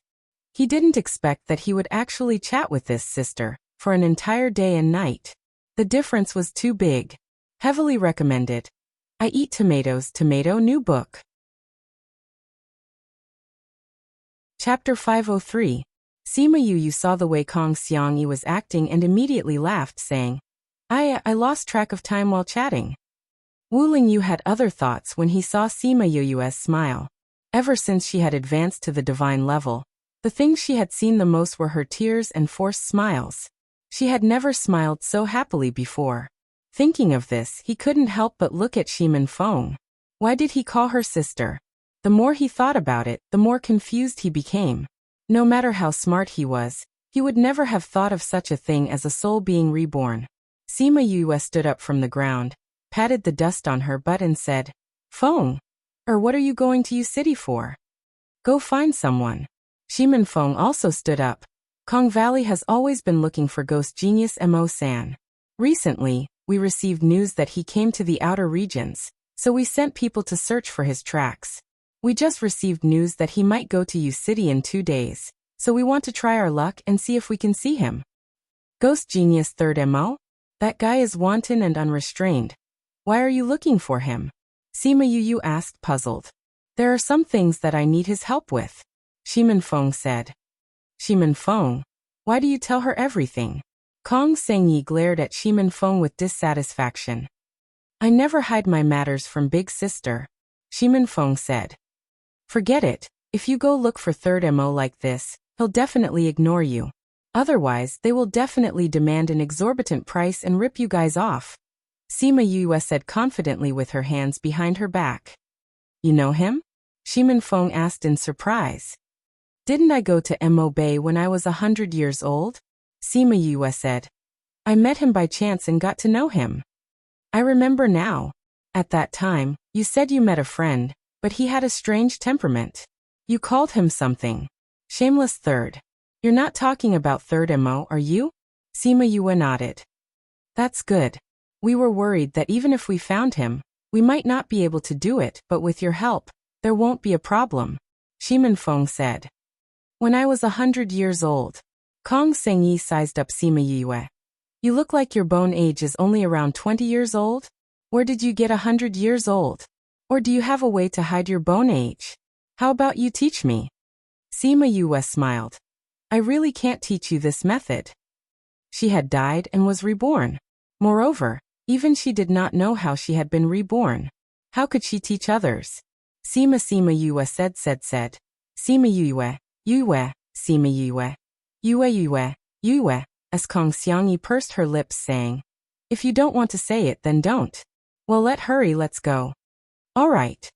He didn't expect that he would actually chat with this sister for an entire day and night. The difference was too big. Heavily recommended. I Eat Tomatoes, Tomato New Book. Chapter 503. Sima Yu saw the way Kong Xiangyi was acting and immediately laughed, saying, I lost track of time while chatting. Wu Lingyu had other thoughts when he saw Sima Yu's smile. Ever since she had advanced to the divine level, the things she had seen the most were her tears and forced smiles. She had never smiled so happily before. Thinking of this, he couldn't help but look at Shimin Feng. Why did he call her sister? The more he thought about it, the more confused he became. No matter how smart he was, he would never have thought of such a thing as a soul being reborn. Sima Yue stood up from the ground, patted the dust on her butt and said, Feng, what are you going to Yu City for? Go find someone. Shimin Feng also stood up. Kong Valley has always been looking for ghost genius Mo-san. Recently, we received news that he came to the outer regions, so we sent people to search for his tracks. We just received news that he might go to Yu City in 2 days, so we want to try our luck and see if we can see him. Ghost Genius 3rd Mo? That guy is wanton and unrestrained. Why are you looking for him? Sima Yu asked, puzzled. There are some things that I need his help with. Shimin Feng said. Shimin Feng, why do you tell her everything? Kong Sengyi glared at Shimin Feng with dissatisfaction. I never hide my matters from Big Sister. Shimin Feng said. Forget it. If you go look for 3rd Mo like this, he'll definitely ignore you. Otherwise, they will definitely demand an exorbitant price and rip you guys off. Sima Yue said confidently with her hands behind her back. You know him? Shimin Feng asked in surprise. Didn't I go to Mo Bay when I was 100 years old? Sima Yue said. I met him by chance and got to know him. I remember now. At that time, you said you met a friend, but he had a strange temperament. You called him something. Shameless third. You're not talking about third Mo, are you? Sima Yue nodded. That's good. We were worried that even if we found him, we might not be able to do it, but with your help, there won't be a problem. Shimin Feng said. When I was 100 years old, Kong Sengyi sized up Sima Yue. You look like your bone age is only around 20 years old? Where did you get 100 years old? Or do you have a way to hide your bone age? How about you teach me? Sima Yue smiled. I really can't teach you this method. She had died and was reborn. Moreover, even she did not know how she had been reborn. How could she teach others? Sima Yue said. Sima Yue, Sima Yue, as Kong Xiangyi pursed her lips saying, if you don't want to say it then don't. Well let's go. Alright.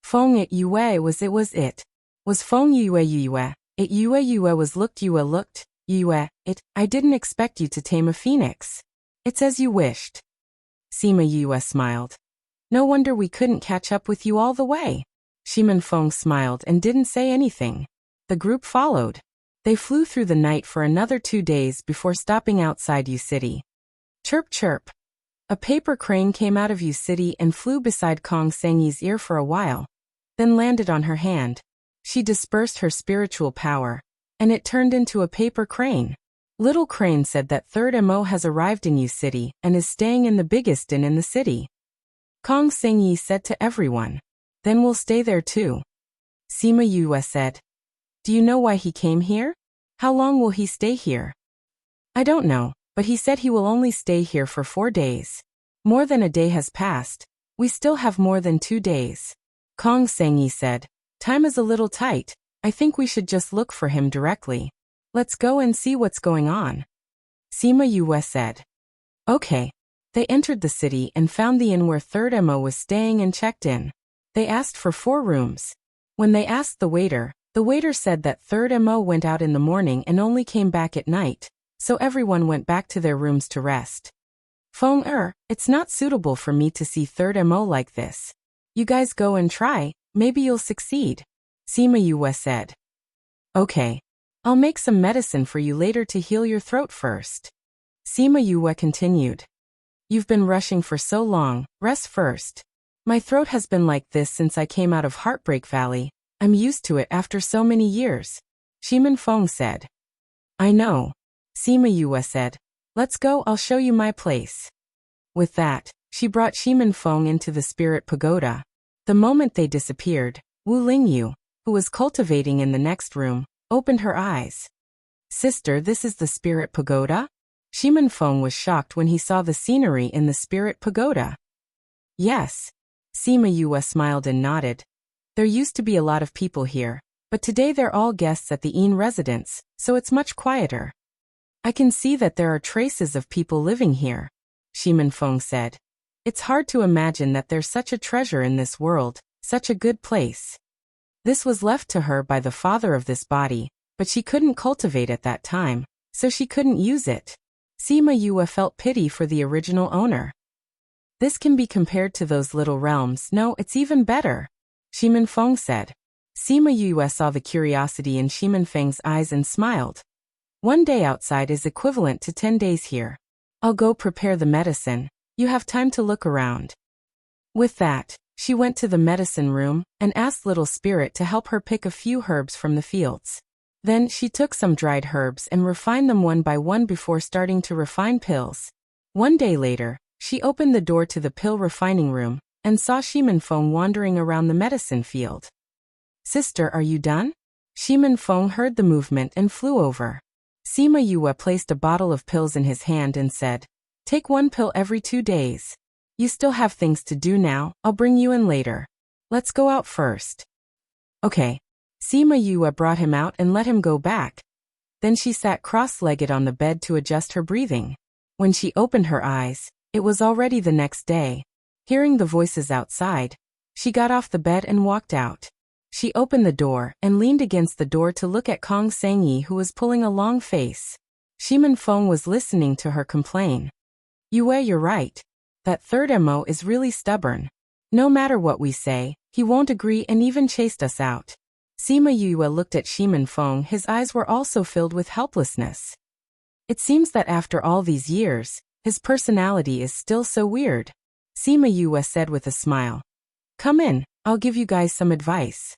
Feng it Yue was it. Was Feng Yue it Yue was looked Yue, it, I didn't expect you to tame a phoenix. It's as you wished. Sima Yue smiled. No wonder we couldn't catch up with you all the way. Shimin Feng smiled and didn't say anything. The group followed. They flew through the night for another 2 days before stopping outside U City. Chirp chirp. A paper crane came out of U City and flew beside Kong Sengyi's ear for a while, then landed on her hand. She dispersed her spiritual power, and it turned into a paper crane. Little Crane said that Third Mo has arrived in U City and is staying in the biggest inn in the city. Kong Sengyi said to everyone, then we'll stay there too. Sima Yue said, do you know why he came here? How long will he stay here? I don't know, but he said he will only stay here for 4 days. More than a day has passed. We still have more than 2 days. Kong Sengyi said, time is a little tight. I think we should just look for him directly. Let's go and see what's going on. Sima Yue said. Okay. They entered the city and found the inn where Third Mo was staying and checked in. They asked for 4 rooms. When they asked the waiter said that Third Mo went out in the morning and only came back at night, so everyone went back to their rooms to rest. Feng it's not suitable for me to see Third Mo like this. You guys go and try, maybe you'll succeed. Sima Yue said. Okay. I'll make some medicine for you later to heal your throat first. Sima Yue continued. You've been rushing for so long, rest first. My throat has been like this since I came out of Heartbreak Valley. I'm used to it after so many years. Shimin Feng said. I know. Sima Yue said. Let's go, I'll show you my place. With that, she brought Shimin Feng into the spirit pagoda. The moment they disappeared, Wu Lingyu, who was cultivating in the next room, opened her eyes. Sister, this is the spirit pagoda? Shimin Feng was shocked when he saw the scenery in the spirit pagoda. Yes. Sima Yue smiled and nodded. There used to be a lot of people here, but today they're all guests at the inn residence, so it's much quieter. I can see that there are traces of people living here, Shimin Feng said. It's hard to imagine that there's such a treasure in this world, such a good place. This was left to her by the father of this body, but she couldn't cultivate at that time, so she couldn't use it. Sima Yue felt pity for the original owner. This can be compared to those little realms. No, it's even better, Shimin Feng said. Sima Yue saw the curiosity in Shimin Feng's eyes and smiled. 1 day outside is equivalent to 10 days here. I'll go prepare the medicine. You have time to look around. With that, she went to the medicine room and asked Little Spirit to help her pick a few herbs from the fields. Then she took some dried herbs and refined them one by one before starting to refine pills. 1 day later, she opened the door to the pill refining room and saw Shimin Feng wandering around the medicine field. Sister, are you done? Shimin Feng heard the movement and flew over. Sima Yue placed a bottle of pills in his hand and said, take 1 pill every 2 days. You still have things to do now, I'll bring you in later. Let's go out first. Okay. Sima Yue brought him out and let him go back. Then she sat cross-legged on the bed to adjust her breathing. When she opened her eyes, it was already the next day. Hearing the voices outside, she got off the bed and walked out. She opened the door and leaned against the door to look at Kong Sengyi, who was pulling a long face. Shimin Feng was listening to her complain. Yue, you're right. That third MO is really stubborn. No matter what we say, he won't agree and even chased us out. Sima Yue looked at Shimin Feng. His eyes were also filled with helplessness. It seems that after all these years, his personality is still so weird. Sima Yue said with a smile. Come in, I'll give you guys some advice.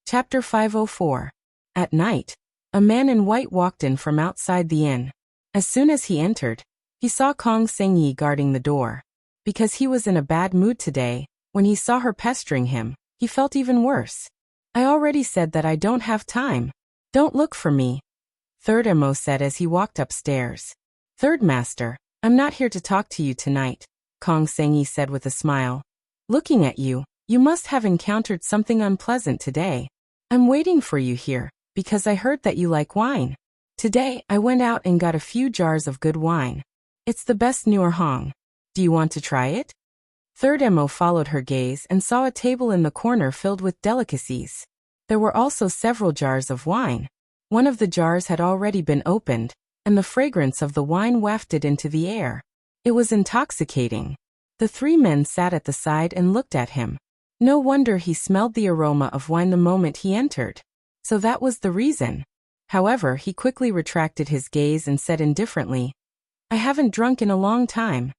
Chapter 504. At night, a man in white walked in from outside the inn. As soon as he entered, he saw Kong Sengyi guarding the door. Because he was in a bad mood today, when he saw her pestering him, he felt even worse. I already said that I don't have time. Don't look for me. Third MO said as he walked upstairs. Third Master, I'm not here to talk to you tonight, Kong Sengyi said with a smile. Looking at you, you must have encountered something unpleasant today. I'm waiting for you here, because I heard that you like wine. Today, I went out and got a few jars of good wine. It's the best Nuer Hong. Do you want to try it? Third MO followed her gaze and saw a table in the corner filled with delicacies. There were also several jars of wine. One of the jars had already been opened, and the fragrance of the wine wafted into the air. It was intoxicating. The three men sat at the side and looked at him. No wonder he smelled the aroma of wine the moment he entered. So that was the reason. However, he quickly retracted his gaze and said indifferently, I haven't drunk in a long time.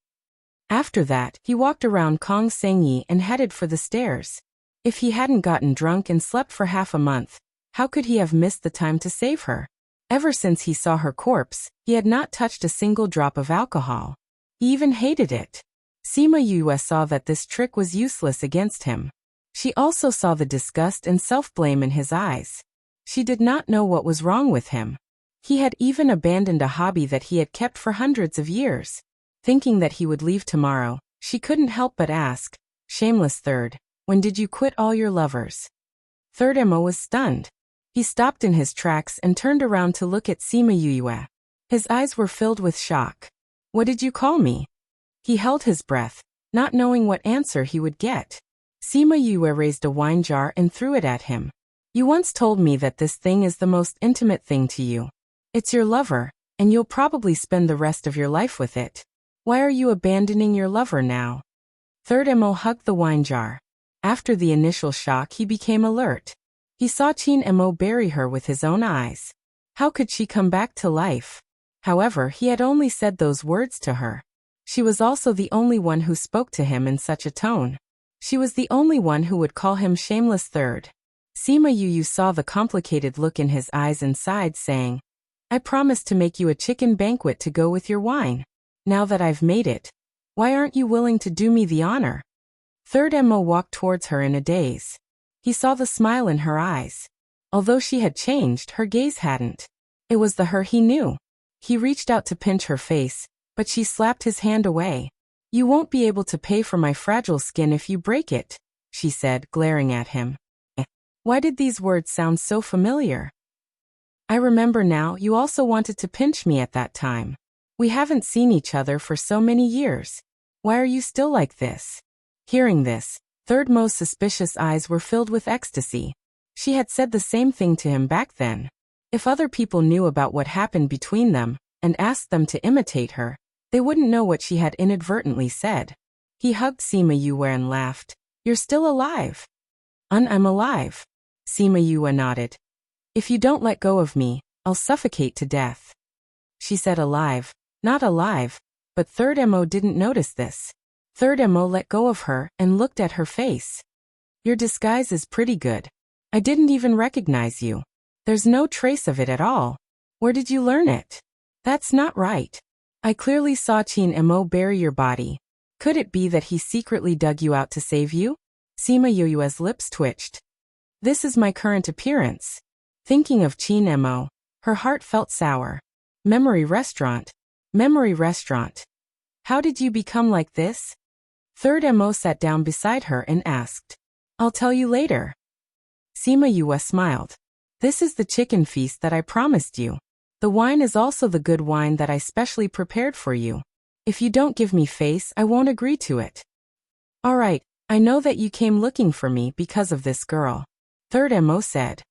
After that, he walked around Kong Sengyi and headed for the stairs. If he hadn't gotten drunk and slept for half a month, how could he have missed the time to save her? Ever since he saw her corpse, he had not touched a single drop of alcohol. He even hated it. Sima Yue saw that this trick was useless against him. She also saw the disgust and self-blame in his eyes. She did not know what was wrong with him. He had even abandoned a hobby that he had kept for hundreds of years. Thinking that he would leave tomorrow, she couldn't help but ask, Shameless Third, when did you quit all your lovers? Third MO was stunned. He stopped in his tracks and turned around to look at Sima Yue. His eyes were filled with shock. What did you call me? He held his breath, not knowing what answer he would get. Sima Yue raised a wine jar and threw it at him. You once told me that this thing is the most intimate thing to you. It's your lover, and you'll probably spend the rest of your life with it. Why are you abandoning your lover now? Third MO hugged the wine jar. After the initial shock, he became alert. He saw Chin Mo bury her with his own eyes. How could she come back to life? However, he had only said those words to her. She was also the only one who spoke to him in such a tone. She was the only one who would call him Shameless Third. Sima Yue saw the complicated look in his eyes and sighed, saying, I promised to make you a chicken banquet to go with your wine. Now that I've made it, why aren't you willing to do me the honor? Third Mo walked towards her in a daze. He saw the smile in her eyes. Although she had changed, her gaze hadn't. It was the her he knew. He reached out to pinch her face, but she slapped his hand away. You won't be able to pay for my fragile skin if you break it, she said, glaring at him. Why did these words sound so familiar? I remember now, you also wanted to pinch me at that time. We haven't seen each other for so many years. Why are you still like this? Hearing this, Third Mo's suspicious eyes were filled with ecstasy. She had said the same thing to him back then. If other people knew about what happened between them, and asked them to imitate her, they wouldn't know what she had inadvertently said. He hugged Sima Yue and laughed. You're still alive. I'm alive. Sima Yue nodded. If you don't let go of me, I'll suffocate to death. She said alive, not alive, but Third Mo didn't notice this. Third Mo let go of her and looked at her face. Your disguise is pretty good. I didn't even recognize you. There's no trace of it at all. Where did you learn it? That's not right. I clearly saw Chin Mo bury your body. Could it be that he secretly dug you out to save you? Sima Yue's lips twitched. This is my current appearance. Thinking of Chin Mo, her heart felt sour. Memory restaurant. Memory restaurant. How did you become like this? Third Mo sat down beside her and asked. I'll tell you later. Sima Yue smiled. This is the chicken feast that I promised you. The wine is also the good wine that I specially prepared for you. If you don't give me face, I won't agree to it. Alright, I know that you came looking for me because of this girl. Third Mo said.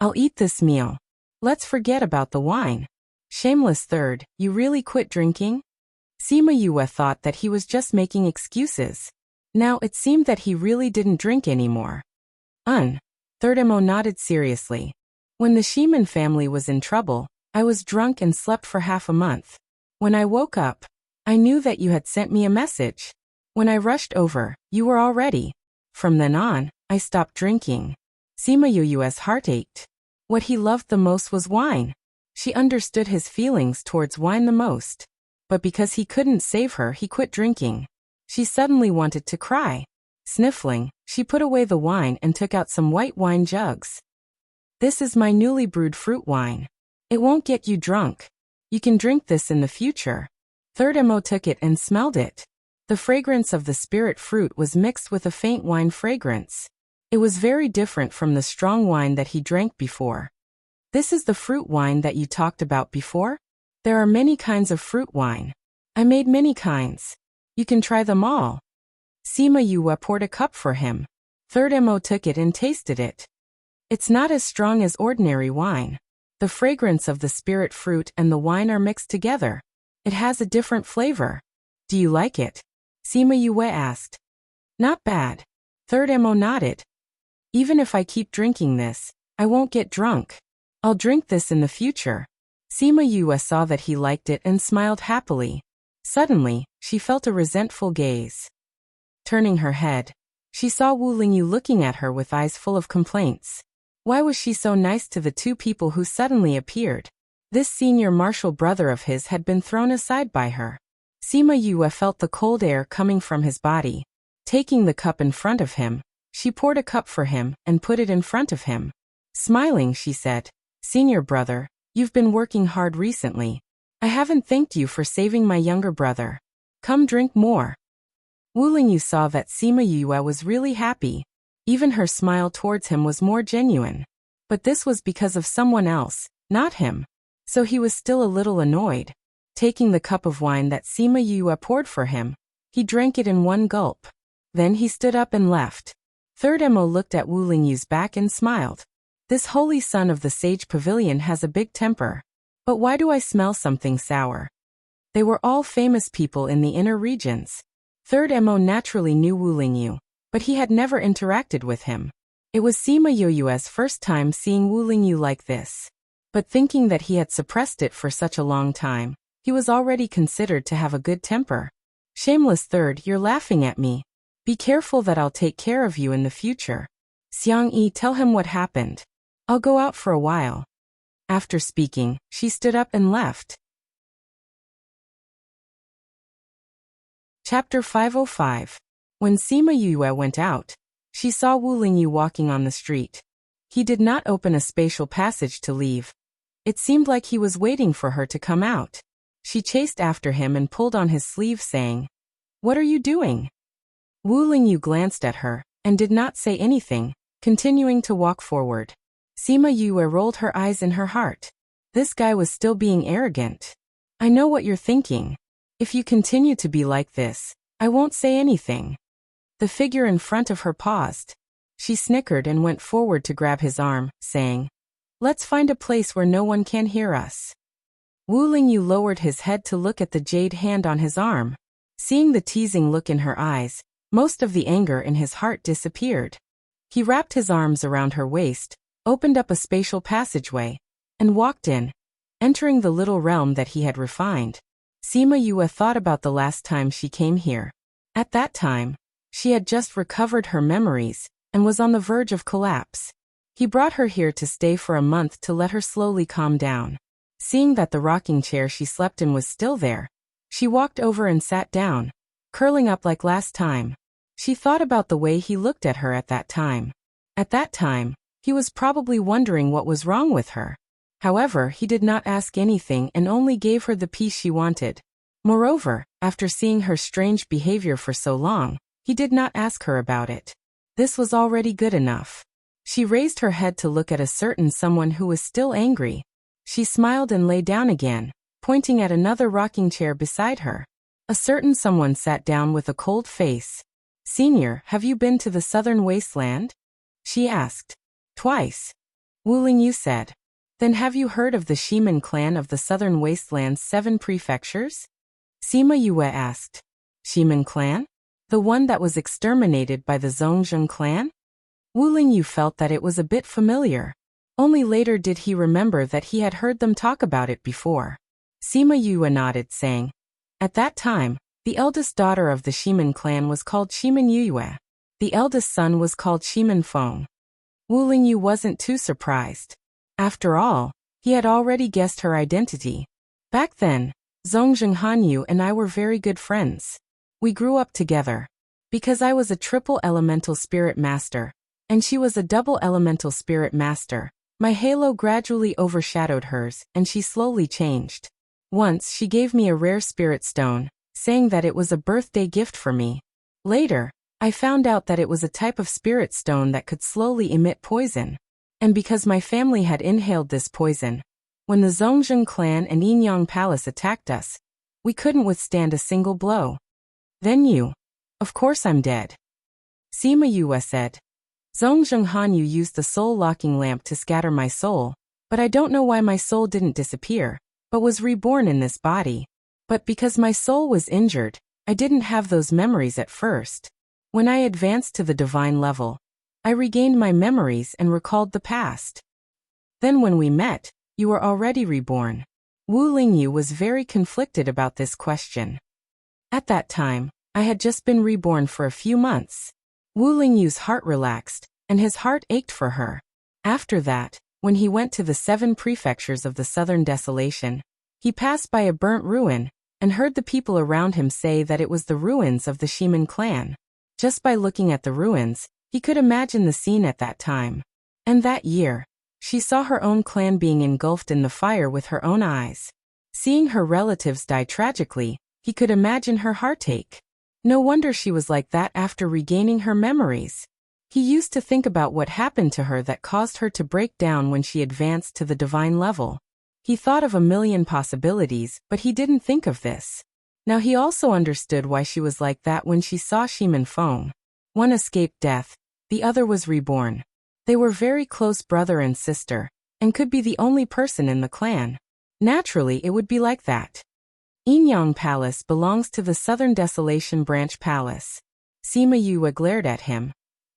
I'll eat this meal. Let's forget about the wine. Shameless third, you really quit drinking? Sima Yue thought that he was just making excuses. Now it seemed that he really didn't drink anymore. Third Mo nodded seriously. When the Shiman family was in trouble, I was drunk and slept for half a month. When I woke up, I knew that you had sent me a message. When I rushed over, you were already. From then on, I stopped drinking. Sima Yue's heart ached. What he loved the most was wine. She understood his feelings towards wine the most. But because he couldn't save her, he quit drinking. She suddenly wanted to cry. Sniffling, she put away the wine and took out some white wine jugs. This is my newly brewed fruit wine. It won't get you drunk. You can drink this in the future. Third Mo took it and smelled it. The fragrance of the spirit fruit was mixed with a faint wine fragrance. It was very different from the strong wine that he drank before. This is the fruit wine that you talked about before? There are many kinds of fruit wine. I made many kinds. You can try them all. Sima Yue poured a cup for him. Third Mo took it and tasted it. It's not as strong as ordinary wine. The fragrance of the spirit fruit and the wine are mixed together. It has a different flavor. Do you like it? Sima Yue asked. Not bad. Third Mo nodded. Even if I keep drinking this, I won't get drunk. I'll drink this in the future. Sima Yue saw that he liked it and smiled happily. Suddenly, she felt a resentful gaze. Turning her head, she saw Wu Lingyu looking at her with eyes full of complaints. Why was she so nice to the two people who suddenly appeared? This senior martial brother of his had been thrown aside by her. Sima Yue felt the cold air coming from his body. Taking the cup in front of him, she poured a cup for him and put it in front of him. Smiling, she said, Senior brother, you've been working hard recently. I haven't thanked you for saving my younger brother. Come drink more. Wu Lingyu saw that Sima Yue was really happy. Even her smile towards him was more genuine. But this was because of someone else, not him. So he was still a little annoyed. Taking the cup of wine that Sima Yue poured for him, he drank it in one gulp. Then he stood up and left. Third Mo looked at Wu Lingyu's back and smiled. This holy son of the sage pavilion has a big temper. But why do I smell something sour? They were all famous people in the inner regions. Third Mo naturally knew Wu Lingyu, but he had never interacted with him. It was Sima Yue's first time seeing Wu Lingyu like this. But thinking that he had suppressed it for such a long time, he was already considered to have a good temper. Shameless third, you're laughing at me. Be careful that I'll take care of you in the future. Xiang Yi, tell him what happened. I'll go out for a while. After speaking, she stood up and left. Chapter 505. When Sima Yue went out, she saw Wu Lingyu walking on the street. He did not open a spatial passage to leave. It seemed like he was waiting for her to come out. She chased after him and pulled on his sleeve, saying, "What are you doing?" Wu Lingyu glanced at her and did not say anything, continuing to walk forward. Sima Yue rolled her eyes in her heart. This guy was still being arrogant. I know what you're thinking. If you continue to be like this, I won't say anything. The figure in front of her paused. She snickered and went forward to grab his arm, saying, "Let's find a place where no one can hear us." Wu Lingyu lowered his head to look at the jade hand on his arm. Seeing the teasing look in her eyes, most of the anger in his heart disappeared. He wrapped his arms around her waist, opened up a spatial passageway, and walked in, entering the little realm that he had refined. Sima Yue thought about the last time she came here. At that time, she had just recovered her memories and was on the verge of collapse. He brought her here to stay for a month to let her slowly calm down. Seeing that the rocking chair she slept in was still there, she walked over and sat down, curling up like last time. She thought about the way he looked at her at that time. At that time, he was probably wondering what was wrong with her. However, he did not ask anything and only gave her the peace she wanted. Moreover, after seeing her strange behavior for so long, he did not ask her about it. This was already good enough. She raised her head to look at a certain someone who was still angry. She smiled and lay down again, pointing at another rocking chair beside her. A certain someone sat down with a cold face. "Senior, have you been to the southern wasteland?" she asked. "Twice," Wu Lingyu said. "Then have you heard of the Shiman clan of the southern wasteland's 7 prefectures?" Sima Yue asked. "Shiman clan? The one that was exterminated by the Zhongzheng clan?" Wu Lingyu felt that it was a bit familiar. Only later did he remember that he had heard them talk about it before. Sima Yue nodded, saying, "At that time, the eldest daughter of the Shiman clan was called Shiman Yue. The eldest son was called Shiman Feng." Wu Lingyu wasn't too surprised. After all, he had already guessed her identity. Back then, Zhongzheng Hanyu and I were very good friends. We grew up together. Because I was a triple elemental spirit master, and she was a double elemental spirit master, my halo gradually overshadowed hers, and she slowly changed. Once she gave me a rare spirit stone, saying that it was a birthday gift for me. Later, I found out that it was a type of spirit stone that could slowly emit poison. And because my family had inhaled this poison, when the Zhongzheng clan and Yinyang Palace attacked us, we couldn't withstand a single blow. Then you. Of course I'm dead. Sima Yue said. Zhongzheng Hanyu used the soul-locking lamp to scatter my soul, but I don't know why my soul didn't disappear, but was reborn in this body. But because my soul was injured, I didn't have those memories at first. When I advanced to the divine level, I regained my memories and recalled the past. Then when we met, you were already reborn. Wu Lingyu was very conflicted about this question. At that time, I had just been reborn for a few months. Wu Lingyu's heart relaxed, and his heart ached for her. After that, when he went to the 7 prefectures of the southern desolation, he passed by a burnt ruin, and heard the people around him say that it was the ruins of the Shiman clan. Just by looking at the ruins, he could imagine the scene at that time. And that year, she saw her own clan being engulfed in the fire with her own eyes. Seeing her relatives die tragically, he could imagine her heartache. No wonder she was like that after regaining her memories. He used to think about what happened to her that caused her to break down when she advanced to the divine level. He thought of a million possibilities, but he didn't think of this. Now he also understood why she was like that when she saw Shiman Feng. One escaped death, the other was reborn. They were very close brother and sister, and could be the only person in the clan. Naturally it would be like that. Yinyang Palace belongs to the Southern Desolation Branch Palace. Sima Yue glared at him.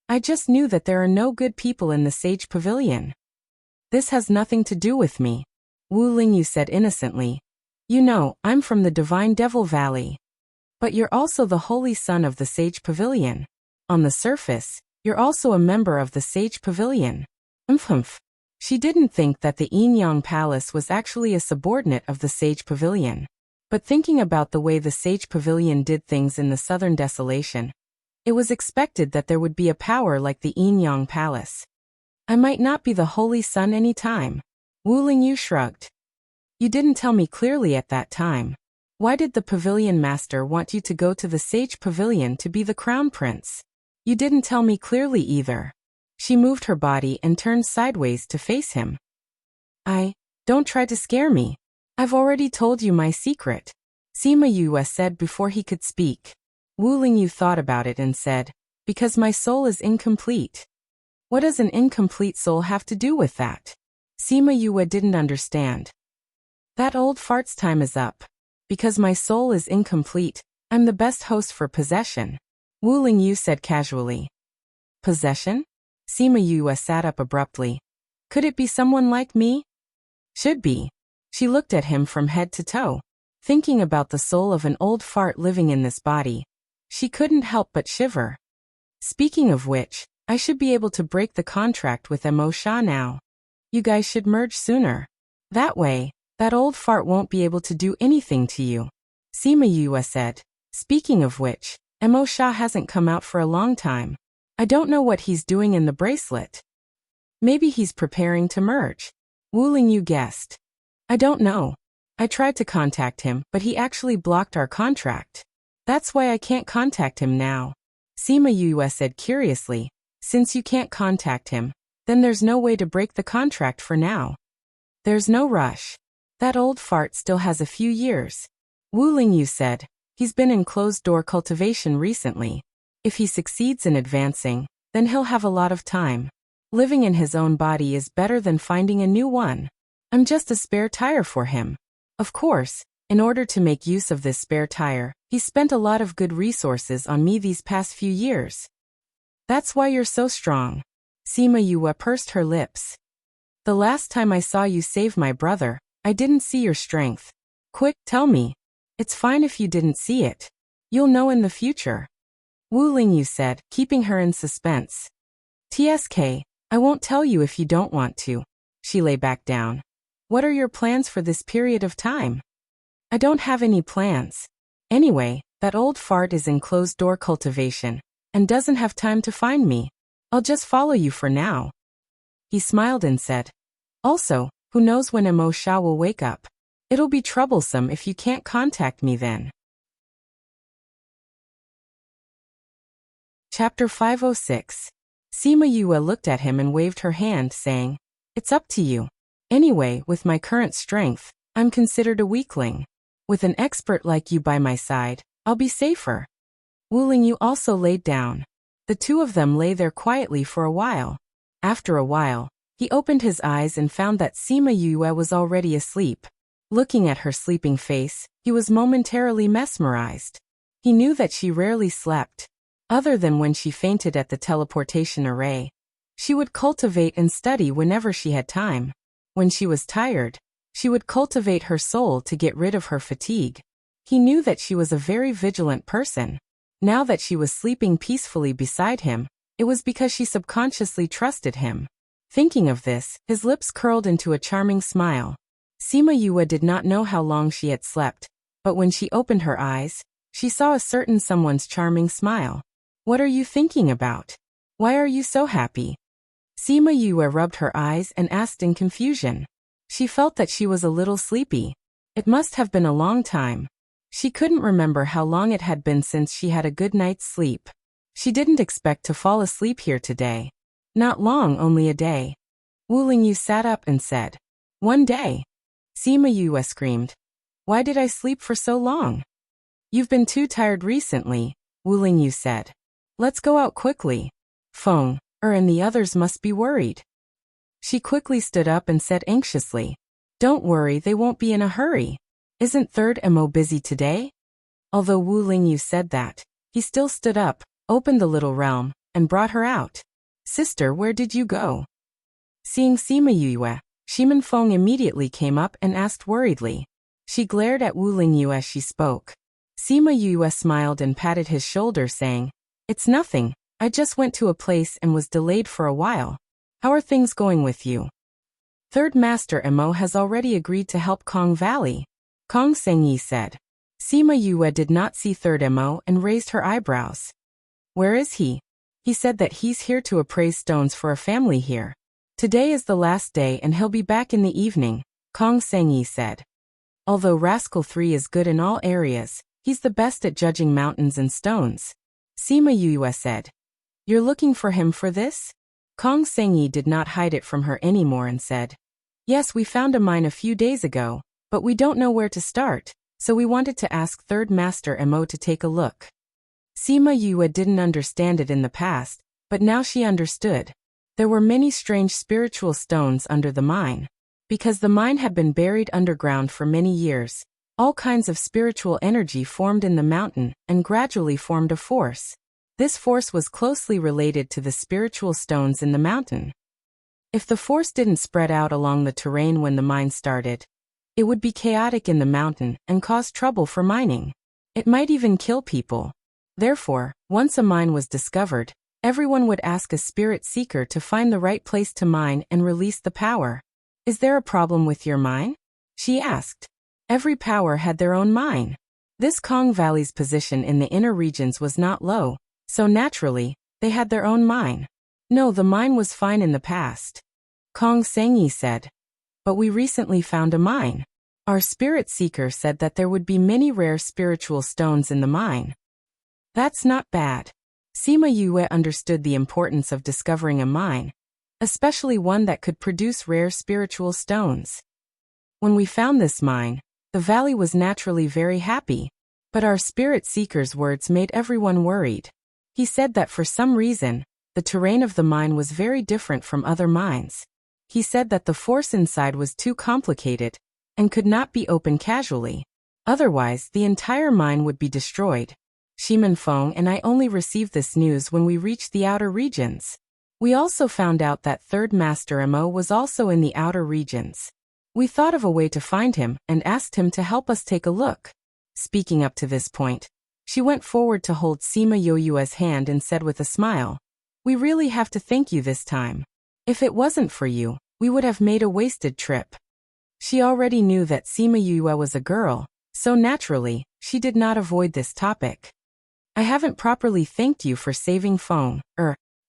I just knew that there are no good people in the Sage Pavilion. This has nothing to do with me, Wu Lingyu said innocently. You know, I'm from the Divine Devil Valley. But you're also the Holy Son of the Sage Pavilion. On the surface, you're also a member of the Sage Pavilion. Umph. She didn't think that the Yinyang Palace was actually a subordinate of the Sage Pavilion. But thinking about the way the Sage Pavilion did things in the Southern Desolation, it was expected that there would be a power like the Yinyang Palace. I might not be the Holy Son any time. Wu Lingyu shrugged. You didn't tell me clearly at that time. Why did the Pavilion Master want you to go to the Sage Pavilion to be the Crown Prince? You didn't tell me clearly either. She moved her body and turned sideways to face him. Don't try to scare me. I've already told you my secret, Sima Yue said before he could speak. Wu Lingyu thought about it and said, because my soul is incomplete. What does an incomplete soul have to do with that? Sima Yue didn't understand. That old fart's time is up. Because my soul is incomplete, I'm the best host for possession, Wu Lingyu said casually. Possession? Sima Yue sat up abruptly. Could it be someone like me? Should be. She looked at him from head to toe. Thinking about the soul of an old fart living in this body, she couldn't help but shiver. Speaking of which, I should be able to break the contract with Mo Sha now. You guys should merge sooner. That way, that old fart won't be able to do anything to you, Sima Yue said. Speaking of which, Mo Sha hasn't come out for a long time. I don't know what he's doing in the bracelet. Maybe he's preparing to merge, Wu Lingyu guessed. I don't know. I tried to contact him, but he actually blocked our contract. That's why I can't contact him now, Sima Yue said curiously. Since you can't contact him, Then there's no way to break the contract for now. There's no rush. That old fart still has a few years. Wu Lingyu said. He's been in closed-door cultivation recently. If he succeeds in advancing, then he'll have a lot of time. Living in his own body is better than finding a new one. I'm just a spare tire for him. Of course, in order to make use of this spare tire, he spent a lot of good resources on me these past few years. That's why you're so strong. Sima Yue pursed her lips. The last time I saw you save my brother, I didn't see your strength. Quick, tell me. It's fine if you didn't see it. You'll know in the future. Wu Lingyu said, keeping her in suspense. TSK, I won't tell you if you don't want to. She lay back down. What are your plans for this period of time? I don't have any plans. Anyway, that old fart is in closed-door cultivation, and doesn't have time to find me. I'll just follow you for now. He smiled and said, also, who knows when Mo Sha will wake up? It'll be troublesome if you can't contact me then. Chapter 506. Sima Yue looked at him and waved her hand, saying, It's up to you. Anyway, with my current strength, I'm considered a weakling. With an expert like you by my side, I'll be safer. Wu Lingyu also laid down. The two of them lay there quietly for a while. After a while, he opened his eyes and found that Sima Yue was already asleep. Looking at her sleeping face, he was momentarily mesmerized. He knew that she rarely slept, other than when she fainted at the teleportation array. She would cultivate and study whenever she had time. When she was tired, she would cultivate her soul to get rid of her fatigue. He knew that she was a very vigilant person. Now that she was sleeping peacefully beside him, it was because she subconsciously trusted him. Thinking of this, his lips curled into a charming smile. Sima Yue did not know how long she had slept, but when she opened her eyes, she saw a certain someone's charming smile. What are you thinking about? Why are you so happy? Sima Yue rubbed her eyes and asked in confusion. She felt that she was a little sleepy. It must have been a long time. She couldn't remember how long it had been since she had a good night's sleep. She didn't expect to fall asleep here today. Not long, only a day. Wu Lingyu sat up and said, One day. Sima Yue screamed. Why did I sleep for so long? You've been too tired recently, Wu Lingyu said. Let's go out quickly. Feng, and the others must be worried. She quickly stood up and said anxiously, Don't worry, they won't be in a hurry. Isn't Third Mo busy today? Although Wu Lingyu said that, he still stood up, opened the little realm, and brought her out. Sister, where did you go? Seeing Sima Yue, Shimen Feng immediately came up and asked worriedly. She glared at Wu Lingyu as she spoke. Sima Yue smiled and patted his shoulder, saying, It's nothing, I just went to a place and was delayed for a while. How are things going with you? Third Master Mo has already agreed to help Kong Valley, Kong Sengyi said. Sima Yue did not see Third Mo and raised her eyebrows. Where is he? He said that he's here to appraise stones for a family here. Today is the last day and he'll be back in the evening, Kong Sengyi said. Although Rascal 3 is good in all areas, he's the best at judging mountains and stones. Sima Yue said. You're looking for him for this? Kong Sengyi did not hide it from her anymore and said. Yes, we found a mine a few days ago, but we don't know where to start, so we wanted to ask Third Master Mo to take a look. Sima Yue didn't understand it in the past, but now she understood. There were many strange spiritual stones under the mine. Because the mine had been buried underground for many years, all kinds of spiritual energy formed in the mountain and gradually formed a force. This force was closely related to the spiritual stones in the mountain. If the force didn't spread out along the terrain when the mine started, it would be chaotic in the mountain and cause trouble for mining. It might even kill people. Therefore, once a mine was discovered, everyone would ask a spirit seeker to find the right place to mine and release the power. Is there a problem with your mine? She asked. Every power had their own mine. This Kong Valley's position in the inner regions was not low, so naturally, they had their own mine. No, the mine was fine in the past. Kong Sengyi said. But we recently found a mine. Our spirit seeker said that there would be many rare spiritual stones in the mine. That's not bad. Sima Yue understood the importance of discovering a mine. especially one that could produce rare spiritual stones. When we found this mine, the valley was naturally very happy, but our spirit seeker's words made everyone worried. He said that for some reason, the terrain of the mine was very different from other mines. He said that the force inside was too complicated and could not be opened casually. Otherwise, the entire mine would be destroyed. Shimin Feng and I only received this news when we reached the outer regions. We also found out that Third Master Mo was also in the outer regions. We thought of a way to find him and asked him to help us take a look. Speaking up to this point, she went forward to hold Sima Yoyue's hand and said with a smile, "We really have to thank you this time. If it wasn't for you, we would have made a wasted trip." She already knew that Sima Yue was a girl, so naturally, she did not avoid this topic. "I haven't properly thanked you for saving Feng,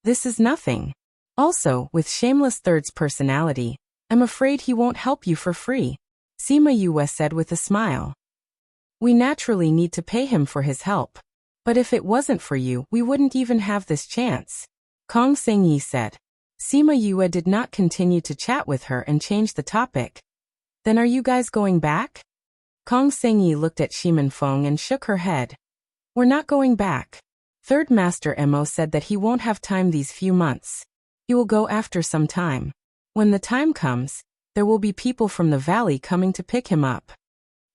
this is nothing. Also, with Shameless Third's personality, I'm afraid he won't help you for free," Sima Yue said with a smile. "We naturally need to pay him for his help. But if it wasn't for you, we wouldn't even have this chance," Kong Sengyi said. Sima Yue did not continue to chat with her and change the topic. "Then are you guys going back?" Kong Sengyi looked at Shimin Feng and shook her head. "We're not going back. Third Master Mo said that he won't have time these few months. He will go after some time. When the time comes, there will be people from the valley coming to pick him up."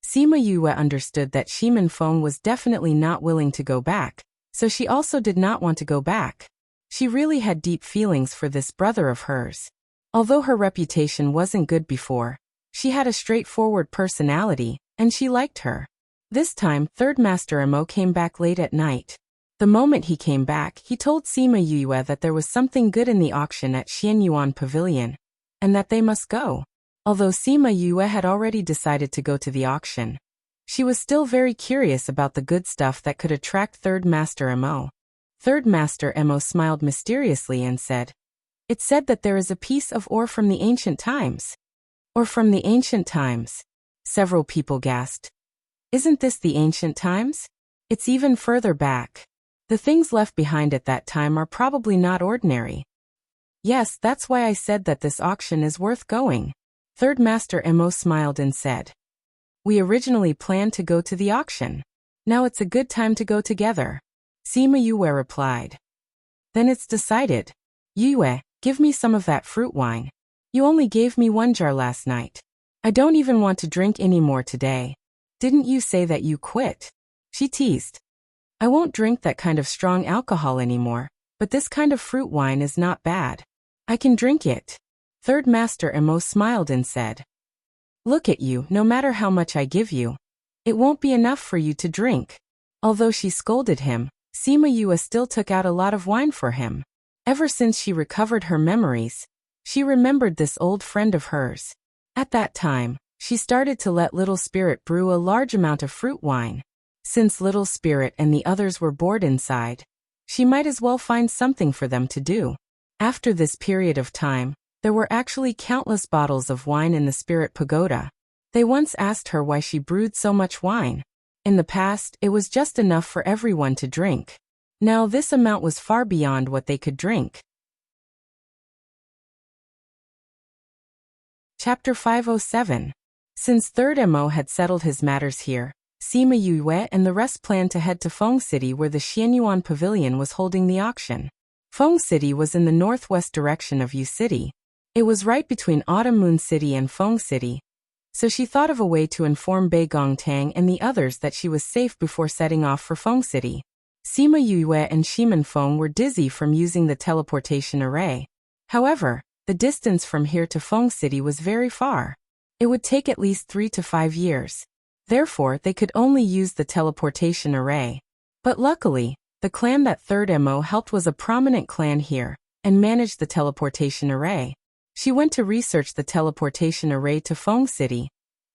Sima Yue understood that Shimin Feng was definitely not willing to go back, so she also did not want to go back. She really had deep feelings for this brother of hers. Although her reputation wasn't good before, she had a straightforward personality, and she liked her. This time, Third Master Mo came back late at night. The moment he came back, he told Sima Yue that there was something good in the auction at Xianyuan Pavilion, and that they must go. Although Sima Yue had already decided to go to the auction, she was still very curious about the good stuff that could attract Third Master Mo. Third Master Mo smiled mysteriously and said, "It said that there is a piece of ore from the ancient times." "Or from the ancient times?" Several people gasped. "Isn't this the ancient times? It's even further back. The things left behind at that time are probably not ordinary." "Yes, that's why I said that this auction is worth going." Third Master Mo smiled and said, "We originally planned to go to the auction. Now it's a good time to go together." Sima Yue replied. "Then it's decided. Yue, give me some of that fruit wine. You only gave me 1 jar last night. I don't even want to drink any more today. Didn't you say that you quit?" She teased. "I won't drink that kind of strong alcohol anymore, but this kind of fruit wine is not bad. I can drink it." Third Master Mo smiled and said, "Look at you, no matter how much I give you, it won't be enough for you to drink." Although she scolded him, Sima Yue still took out a lot of wine for him. Ever since she recovered her memories, she remembered this old friend of hers. At that time, she started to let Little Spirit brew a large amount of fruit wine. Since Little Spirit and the others were bored inside, she might as well find something for them to do. After this period of time, there were actually countless bottles of wine in the Spirit Pagoda. They once asked her why she brewed so much wine. In the past, it was just enough for everyone to drink. Now this amount was far beyond what they could drink. Chapter 507. Since Third Mo had settled his matters here, Sima Yue and the rest planned to head to Feng City where the Xianyuan Pavilion was holding the auction. Feng City was in the northwest direction of Yu City. It was right between Autumn Moon City and Feng City, so she thought of a way to inform Bei Gongtang and the others that she was safe before setting off for Feng City. Sima Yue and Shimin Feng were dizzy from using the teleportation array. However, the distance from here to Feng City was very far. It would take at least 3 to 5 years. Therefore, they could only use the teleportation array. But luckily, the clan that Third Mo helped was a prominent clan here, and managed the teleportation array. She went to research the teleportation array to Feng City,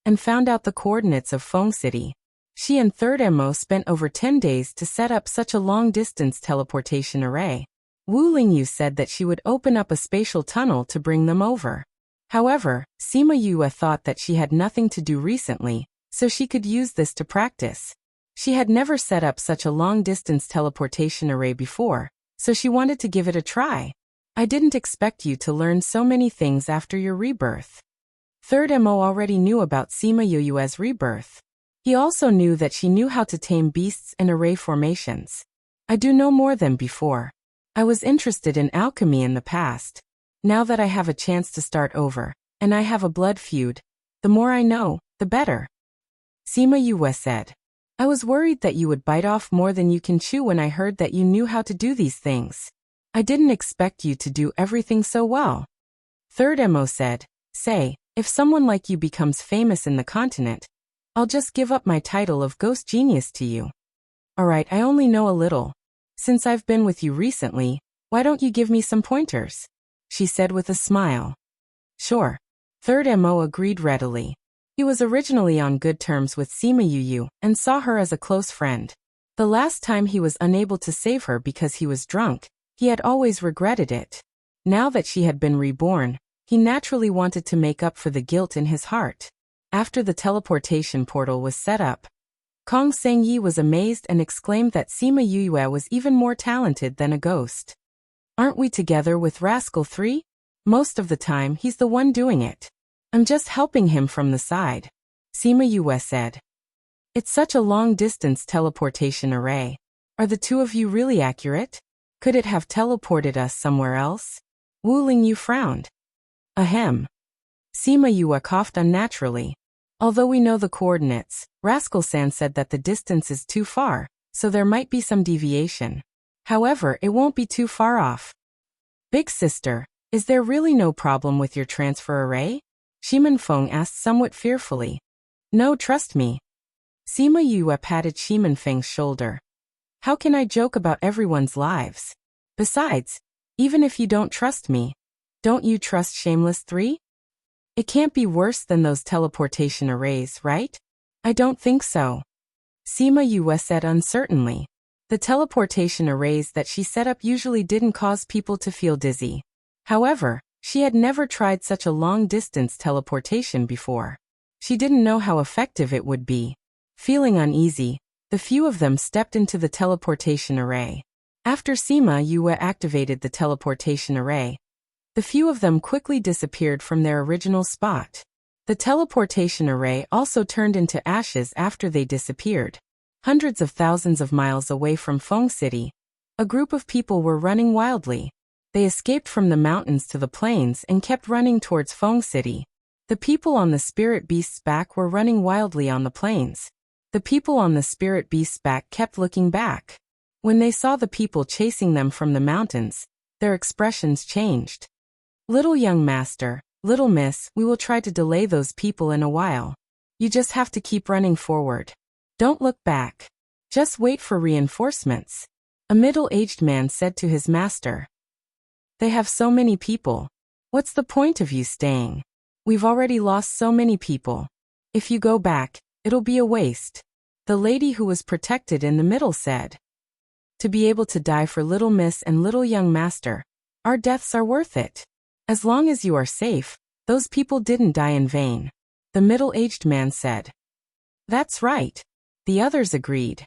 and found out the coordinates of Feng City. She and Third Mo spent over 10 days to set up such a long-distance teleportation array. Wu Lingyu said that she would open up a spatial tunnel to bring them over. However, Sima Yue thought that she had nothing to do recently, so she could use this to practice. She had never set up such a long-distance teleportation array before, so she wanted to give it a try. I didn't expect you to learn so many things after your rebirth. Third Mo already knew about Sima Yuyue's rebirth. He also knew that she knew how to tame beasts and array formations. I do know more than before. I was interested in alchemy in the past. Now that I have a chance to start over, and I have a blood feud, the more I know, the better. Sima Yue said. I was worried that you would bite off more than you can chew when I heard that you knew how to do these things. I didn't expect you to do everything so well. Third Mo said, Say, if someone like you becomes famous in the continent, I'll just give up my title of ghost genius to you. Alright, I only know a little. Since I've been with you recently, why don't you give me some pointers? She said with a smile. Sure. Third Mo agreed readily. He was originally on good terms with Sima Yuyu and saw her as a close friend. The last time he was unable to save her because he was drunk, he had always regretted it. Now that she had been reborn, he naturally wanted to make up for the guilt in his heart. After the teleportation portal was set up, Kong Sengyi was amazed and exclaimed that Sima Yuyue was even more talented than a ghost. Aren't we together with Rascal 3? Most of the time he's the one doing it. I'm just helping him from the side. Sima Yue said. It's such a long-distance teleportation array. Are the two of you really accurate? Could it have teleported us somewhere else? Wu Lingyu frowned. Ahem. Sima Yue coughed unnaturally. Although we know the coordinates, Rascal-san said that the distance is too far, so there might be some deviation. However, it won't be too far off. Big sister, is there really no problem with your transfer array? Shiman Feng asked somewhat fearfully. No, trust me. Sima Yue patted Shiman Feng's shoulder. How can I joke about everyone's lives? Besides, even if you don't trust me, don't you trust Shameless 3? It can't be worse than those teleportation arrays, right? I don't think so. Sima Yue said uncertainly. The teleportation arrays that she set up usually didn't cause people to feel dizzy. However, she had never tried such a long-distance teleportation before. She didn't know how effective it would be. Feeling uneasy, the few of them stepped into the teleportation array. After Sima Yue activated the teleportation array, the few of them quickly disappeared from their original spot. The teleportation array also turned into ashes after they disappeared. Hundreds of thousands of miles away from Feng City, a group of people were running wildly. They escaped from the mountains to the plains and kept running towards Feng City. The people on the spirit beast's back were running wildly on the plains. The people on the spirit beast's back kept looking back. When they saw the people chasing them from the mountains, their expressions changed. Little young master, little miss, we will try to delay those people in a while. You just have to keep running forward. Don't look back. Just wait for reinforcements. A middle-aged man said to his master. They have so many people. What's the point of you staying? We've already lost so many people. If you go back, it'll be a waste. The lady who was protected in the middle said. To be able to die for little miss and little young master, our deaths are worth it. As long as you are safe, those people didn't die in vain. The middle-aged man said. That's right. The others agreed.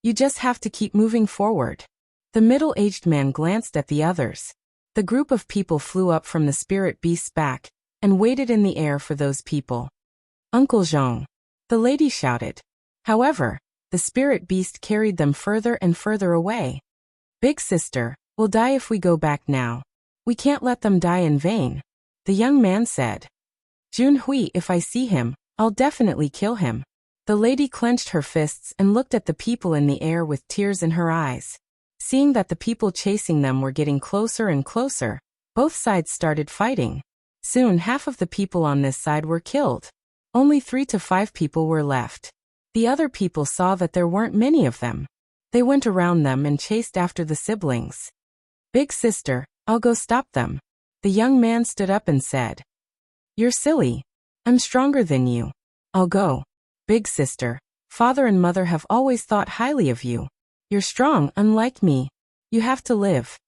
You just have to keep moving forward. The middle-aged man glanced at the others. The group of people flew up from the spirit beast's back and waited in the air for those people. Uncle Zhong. The lady shouted. However, the spirit beast carried them further and further away. Big sister, we'll die if we go back now. We can't let them die in vain. The young man said. Junhui, if I see him, I'll definitely kill him. The lady clenched her fists and looked at the people in the air with tears in her eyes. Seeing that the people chasing them were getting closer and closer, both sides started fighting. Soon half of the people on this side were killed. Only 3 to 5 people were left. The other people saw that there weren't many of them. They went around them and chased after the siblings. Big sister, I'll go stop them. The young man stood up and said. You're silly. I'm stronger than you. I'll go. Big sister, father and mother have always thought highly of you. You're strong, unlike me. You have to live.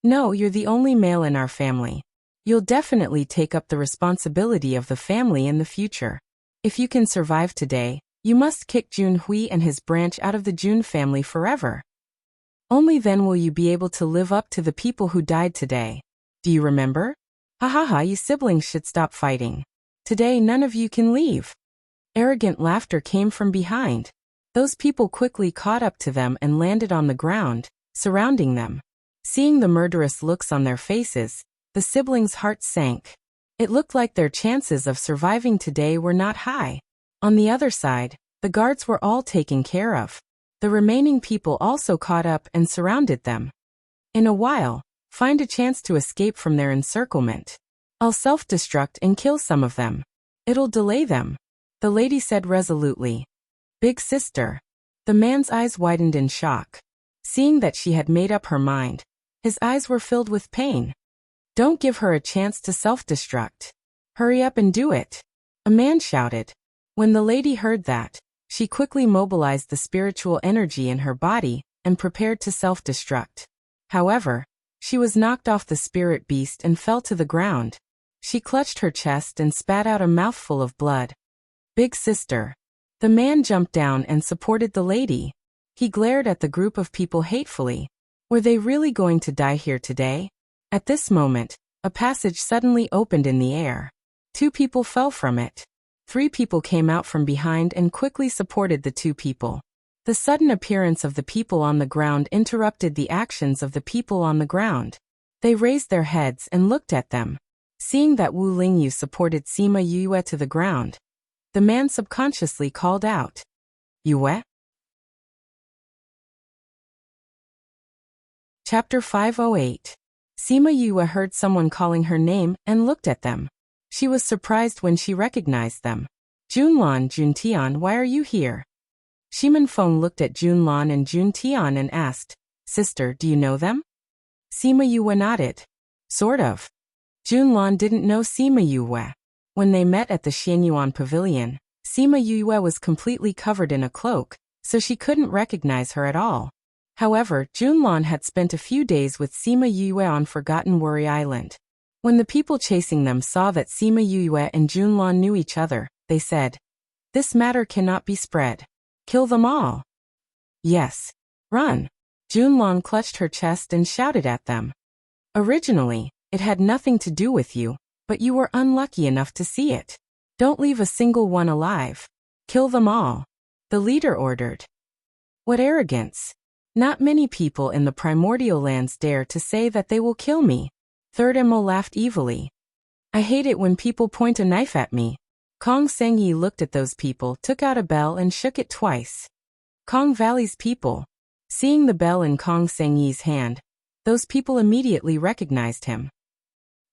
No, you're the only male in our family. You'll definitely take up the responsibility of the family in the future. If you can survive today, you must kick Junhui and his branch out of the Jun family forever. Only then will you be able to live up to the people who died today. Do you remember? Ha ha ha, you siblings should stop fighting. Today none of you can leave. Arrogant laughter came from behind. Those people quickly caught up to them and landed on the ground, surrounding them. Seeing the murderous looks on their faces, the siblings' hearts sank. It looked like their chances of surviving today were not high. On the other side, the guards were all taken care of. The remaining people also caught up and surrounded them. In a while, find a chance to escape from their encirclement. I'll self-destruct and kill some of them. It'll delay them, the lady said resolutely. Big sister. The man's eyes widened in shock. Seeing that she had made up her mind, his eyes were filled with pain. Don't give her a chance to self-destruct. Hurry up and do it, a man shouted. When the lady heard that, she quickly mobilized the spiritual energy in her body and prepared to self-destruct. However, she was knocked off the spirit beast and fell to the ground. She clutched her chest and spat out a mouthful of blood. Big sister. The man jumped down and supported the lady. He glared at the group of people hatefully. Were they really going to die here today? At this moment, a passage suddenly opened in the air. 2 people fell from it. 3 people came out from behind and quickly supported the 2 people. The sudden appearance of the people on the ground interrupted the actions of the people on the ground. They raised their heads and looked at them. Seeing that Wu Lingyu supported Sima Yue to the ground, the man subconsciously called out, Yue? Chapter 508. Sima Yue heard someone calling her name and looked at them. She was surprised when she recognized them. Junlan, Juntian, why are you here? Shiman Feng looked at Junlan and Juntian and asked, Sister, do you know them? Sima Yue nodded. Sort of. Junlan didn't know Sima Yue. When they met at the Xianyuan pavilion, Sima Yue was completely covered in a cloak, so she couldn't recognize her at all. However, Junlan had spent a few days with Sima Yue on Forgotten Worry Island. When the people chasing them saw that Sima Yue and Junlan knew each other, they said, This matter cannot be spread. Kill them all. Yes. Run. Junlan clutched her chest and shouted at them. Originally, it had nothing to do with you, but you were unlucky enough to see it. Don't leave a single one alive. Kill them all. The leader ordered. What arrogance. Not many people in the primordial lands dare to say that they will kill me. Third Emo laughed evilly. I hate it when people point a knife at me. Kong Sengyi looked at those people, took out a bell and shook it twice. Kong Valley's people. Seeing the bell in Kong Sengyi's hand, those people immediately recognized him.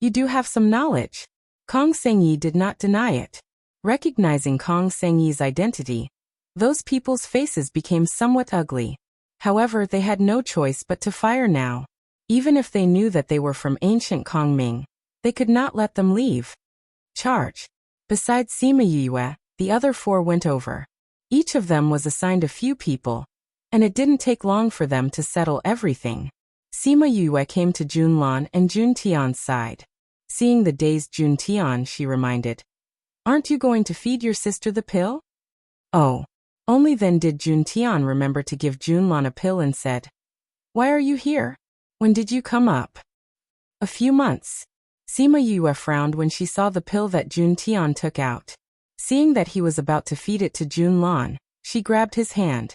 You do have some knowledge. Kong Sengyi did not deny it. Recognizing Kong Sengyi's identity, those people's faces became somewhat ugly. However, they had no choice but to fire now. Even if they knew that they were from ancient Kongming, they could not let them leave. Charge. Besides Sima Yue, the other 4 went over. Each of them was assigned a few people, and it didn't take long for them to settle everything. Sima Yue came to Junlan and Juntian's side. Seeing the dazed Juntian, she reminded, Aren't you going to feed your sister the pill? Oh. Only then did Juntian remember to give Junlan a pill and said, Why are you here? When did you come up? A few months. Sima Yue frowned when she saw the pill that Juntian took out. Seeing that he was about to feed it to Junlan, she grabbed his hand.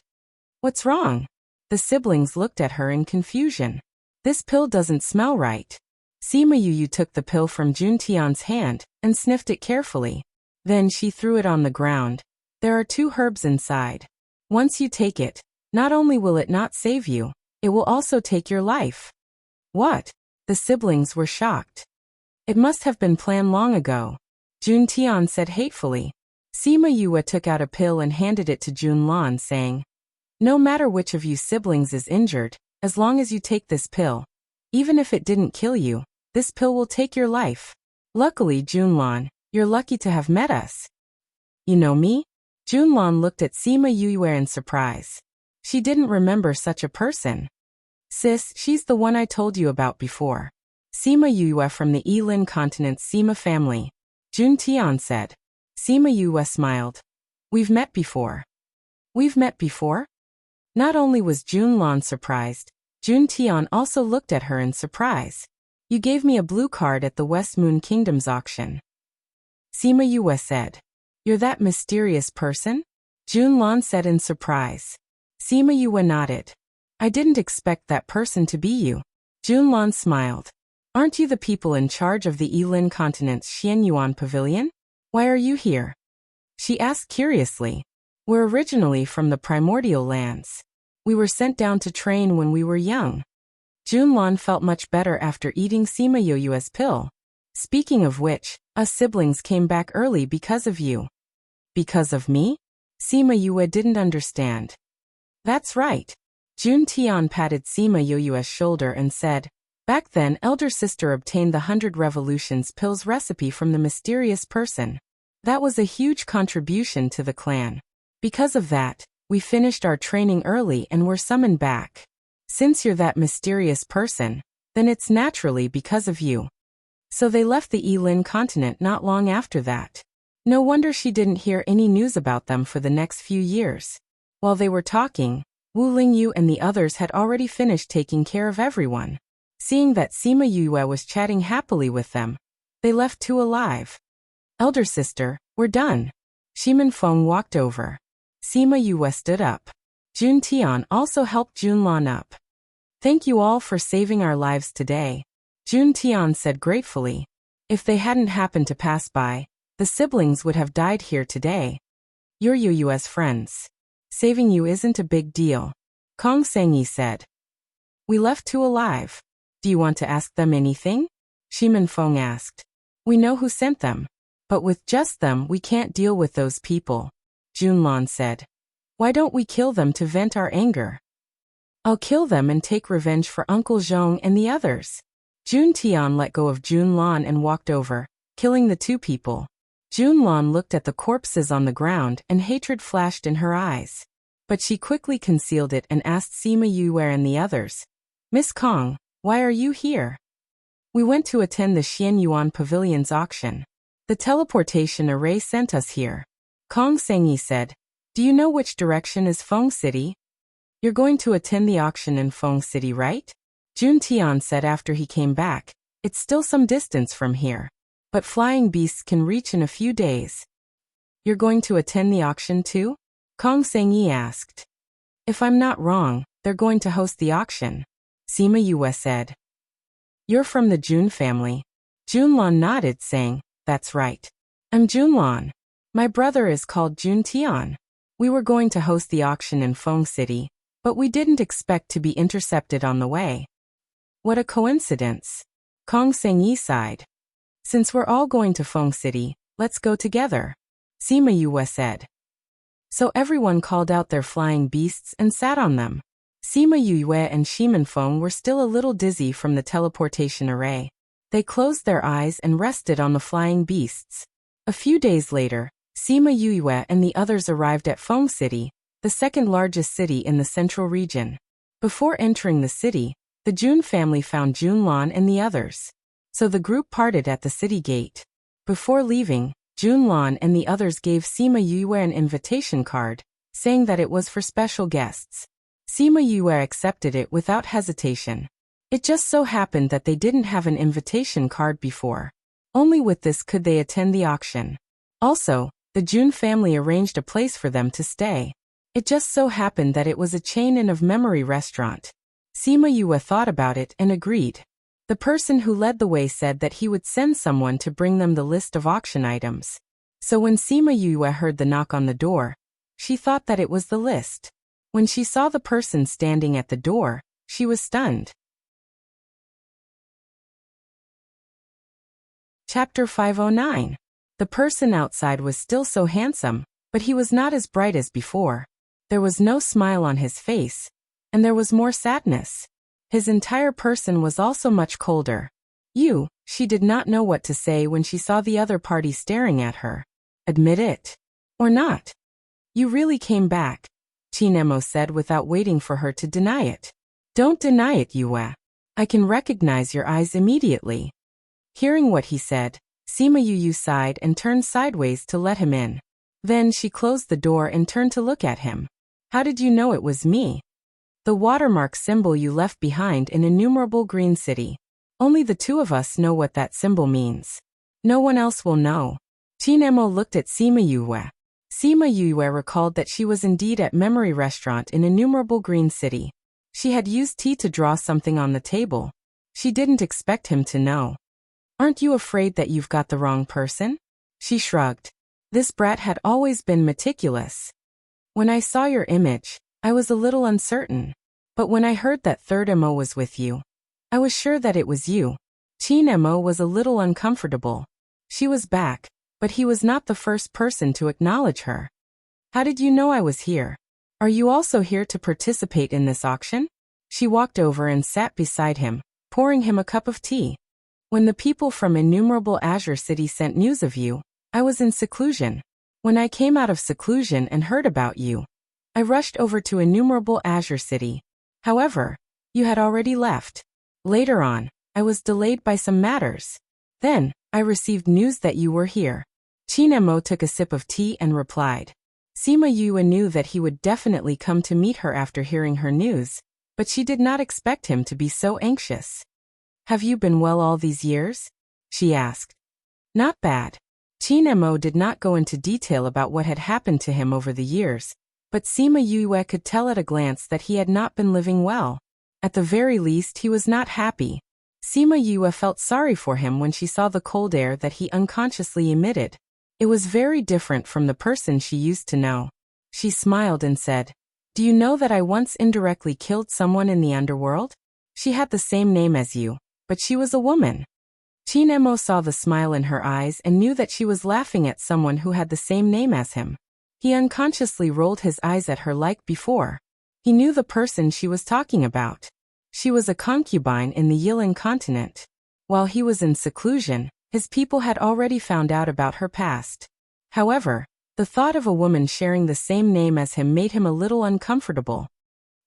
What's wrong? The siblings looked at her in confusion. This pill doesn't smell right. Sima Yue took the pill from Juntian's hand and sniffed it carefully. Then she threw it on the ground. There are 2 herbs inside. Once you take it, not only will it not save you, it will also take your life. What? The siblings were shocked. It must have been planned long ago. Juntian said hatefully. Sima Yue took out a pill and handed it to Junlan, saying, No matter which of you siblings is injured, as long as you take this pill, even if it didn't kill you, this pill will take your life. Luckily, Junlan, you're lucky to have met us. You know me? Junlan looked at Sima Yue in surprise. She didn't remember such a person. Sis, she's the one I told you about before. Sima Yue from the Yilin continent's Sima family. Juntian said. Sima Yue smiled. We've met before. We've met before? Not only was Junlan surprised, Jun Tian also looked at her in surprise. You gave me a blue card at the West Moon Kingdom's auction. Sima Yue said. You're that mysterious person? Jun Lan said in surprise. Sima Yue nodded. I didn't expect that person to be you. Jun Lan smiled. Aren't you the people in charge of the Yilin continent's Xianyuan pavilion? Why are you here? She asked curiously. We're originally from the primordial lands. We were sent down to train when we were young. Jun Lan felt much better after eating Sima Yue's pill. Speaking of which, us siblings came back early because of you. Because of me? Sima Yue didn't understand. That's right. Jun Tian patted Sima Yue's shoulder and said, back then elder sister obtained the 100 Revolutions pills recipe from the mysterious person. That was a huge contribution to the clan. Because of that, we finished our training early and were summoned back. Since you're that mysterious person, then it's naturally because of you. So they left the Yilin continent not long after that. No wonder she didn't hear any news about them for the next few years. While they were talking, Wu Lingyu and the others had already finished taking care of everyone. Seeing that Sima Yue was chatting happily with them, they left too alive. Elder sister, we're done. Shimin Feng walked over. Sima Yue stood up. Jun Tian also helped Jun Lan up. Thank you all for saving our lives today. Jun Tian said gratefully. If they hadn't happened to pass by, the siblings would have died here today. You're Yue's friends. Saving you isn't a big deal. Kong Sengyi said. We left two alive. Do you want to ask them anything? Shimin Feng asked. We know who sent them. But with just them we can't deal with those people. Jun Lan said. Why don't we kill them to vent our anger? I'll kill them and take revenge for Uncle Zhong and the others. Jun Tian let go of Jun Lan and walked over, killing the two people. Jun Lan looked at the corpses on the ground and hatred flashed in her eyes. But she quickly concealed it and asked Sima Yue and the others. Miss Kong, why are you here? We went to attend the Xianyuan Pavilion's auction. The teleportation array sent us here. Kong Sengyi said. Do you know which direction is Feng City? You're going to attend the auction in Feng City, right? Jun Tian said after he came back. It's still some distance from here. But flying beasts can reach in a few days. You're going to attend the auction too? Kong Sengyi asked. If I'm not wrong, they're going to host the auction. Sima Yue said. You're from the Jun family. Jun Lan nodded, saying, that's right. I'm Jun Lan. My brother is called Jun Tian. We were going to host the auction in Feng City, but we didn't expect to be intercepted on the way. What a coincidence. Kong Sengyi sighed. Since we're all going to Feng City, let's go together. Sima Yue said. So everyone called out their flying beasts and sat on them. Sima Yue and Shimin Feng were still a little dizzy from the teleportation array. They closed their eyes and rested on the flying beasts. A few days later, Sima Yue and the others arrived at Feng City, the second largest city in the central region. Before entering the city, the Jun family found Jun Lan and the others. So the group parted at the city gate. Before leaving, Jun Lan and the others gave Sima Yue an invitation card, saying that it was for special guests. Sima Yue accepted it without hesitation. It just so happened that they didn't have an invitation card before. Only with this could they attend the auction. Also, the Jun family arranged a place for them to stay. It just so happened that it was a chain of memory restaurant. Sima Yue thought about it and agreed. The person who led the way said that he would send someone to bring them the list of auction items. So when Sima Yue heard the knock on the door, she thought that it was the list. When she saw the person standing at the door, she was stunned. Chapter 509. The person outside was still so handsome, but he was not as bright as before. There was no smile on his face, and there was more sadness. His entire person was also much colder. She did not know what to say when she saw the other party staring at her. Admit it. Or not. You really came back, Chinemo said without waiting for her to deny it. Don't deny it, Yue. I can recognize your eyes immediately. Hearing what he said, Sima Yue sighed and turned sideways to let him in. Then she closed the door and turned to look at him. How did you know it was me? The watermark symbol you left behind in innumerable green city. Only the two of us know what that symbol means. No one else will know. Chinemo looked at Sima Yue. Sima Yue recalled that she was indeed at Memory Restaurant in innumerable green city. She had used tea to draw something on the table. She didn't expect him to know. Aren't you afraid that you've got the wrong person? She shrugged. This brat had always been meticulous. When I saw your image, I was a little uncertain. But when I heard that third Mo was with you, I was sure that it was you. Chin Mo was a little uncomfortable. She was back, but he was not the first person to acknowledge her. How did you know I was here? Are you also here to participate in this auction? She walked over and sat beside him, pouring him a cup of tea. When the people from innumerable Azure City sent news of you, I was in seclusion. When I came out of seclusion and heard about you, I rushed over to innumerable Azure City. However, you had already left. Later on, I was delayed by some matters. Then, I received news that you were here. Chinemo took a sip of tea and replied. Sima Yue knew that he would definitely come to meet her after hearing her news, but she did not expect him to be so anxious. Have you been well all these years? She asked. Not bad. Chinemo did not go into detail about what had happened to him over the years, but Sima Yue could tell at a glance that he had not been living well. At the very least, he was not happy. Sima Yue felt sorry for him when she saw the cold air that he unconsciously emitted. It was very different from the person she used to know. She smiled and said, Do you know that I once indirectly killed someone in the underworld? She had the same name as you, but she was a woman. Chinemo saw the smile in her eyes and knew that she was laughing at someone who had the same name as him. He unconsciously rolled his eyes at her like before. He knew the person she was talking about. She was a concubine in the Yilan continent. While he was in seclusion, his people had already found out about her past. However, the thought of a woman sharing the same name as him made him a little uncomfortable.